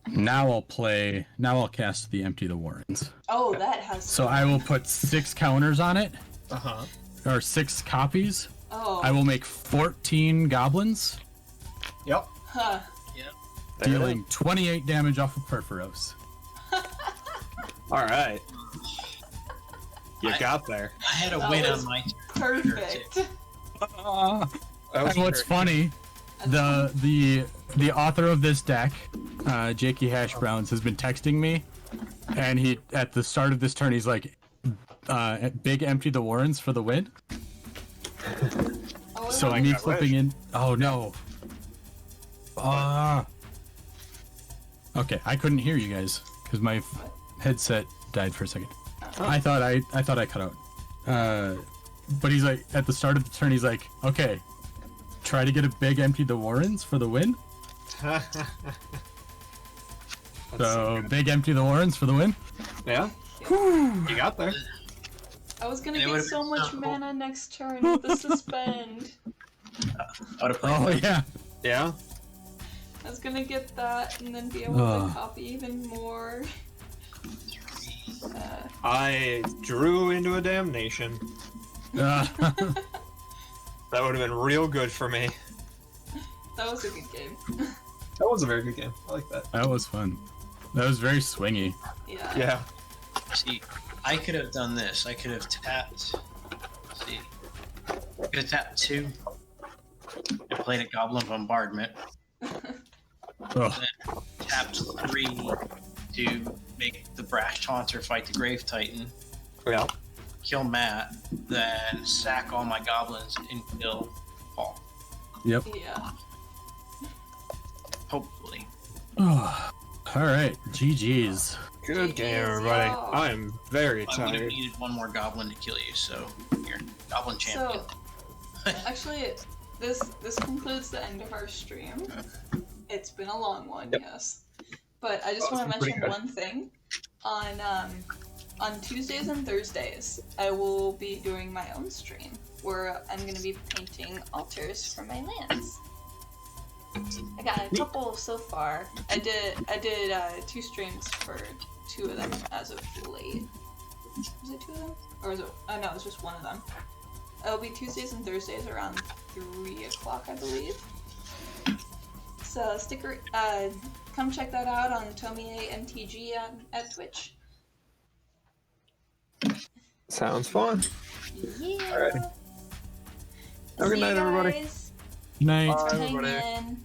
Now I'll cast the Empty the Warrens. Oh, that has. So I will put 6 counters on it, Uh-huh. or 6 copies. Oh. I will make 14 goblins, Yep. Huh. dealing 28 damage off of Perforos. Alright. You I- got there. I had a That win was on my turn. Perfect. And what's funny, the author of this deck, Jakey Hash Browns, has been texting me, and he at the start of this turn he's like, "Big empty the warrens for the win." Oh, So I need flipping in. Oh no. Okay, I couldn't hear you guys because my headset died for a second. I thought I cut out. But he's like, at the start of the turn, he's like, okay, try to get a big empty the warrens for the win. So big empty the warrens for the win. Yeah. You got there. I was gonna It get would've so been much so cool. mana next turn with the suspend. I would've played Oh that. yeah. Yeah. I was gonna get that and then be able to copy even more. I drew into a damnation. That would have been real good for me. That was a good game. That was a very good game. I like that. That was fun. That was very swingy. Yeah. Yeah. See, I could have done this. I could have tapped. Let's see. I could have tapped 2 and played a Goblin Bombardment. Oh, Then tapped 3 to make the Brash Taunter fight the Grave Titan, Yeah. kill Matt, then sack all my goblins and kill Paul. yep. Yeah. Hopefully. Oh, all right. GG's. Good game, GG's, everybody. y'all. I am very I would have tired. needed one more goblin to kill you, so you're Goblin Champion. So, actually, this concludes the end of our stream. It's been a long one, yes. But I just Oh, want it's to been mention pretty good. one thing. On Tuesdays and Thursdays, I will be doing my own stream where I'm going to be painting altars for my lands. I got a couple so far. I did 2 streams for 2 of them as of late. Was it 2 of them? Or was it? Oh no, it was just one of them. It'll be Tuesdays and Thursdays around 3 o'clock, I believe. So come check that out on Tomie MTG at Twitch. Sounds fun. Yeah. Alright. Have a good night, everybody. Guys. Night. Thanks for Bye, everybody. hanging.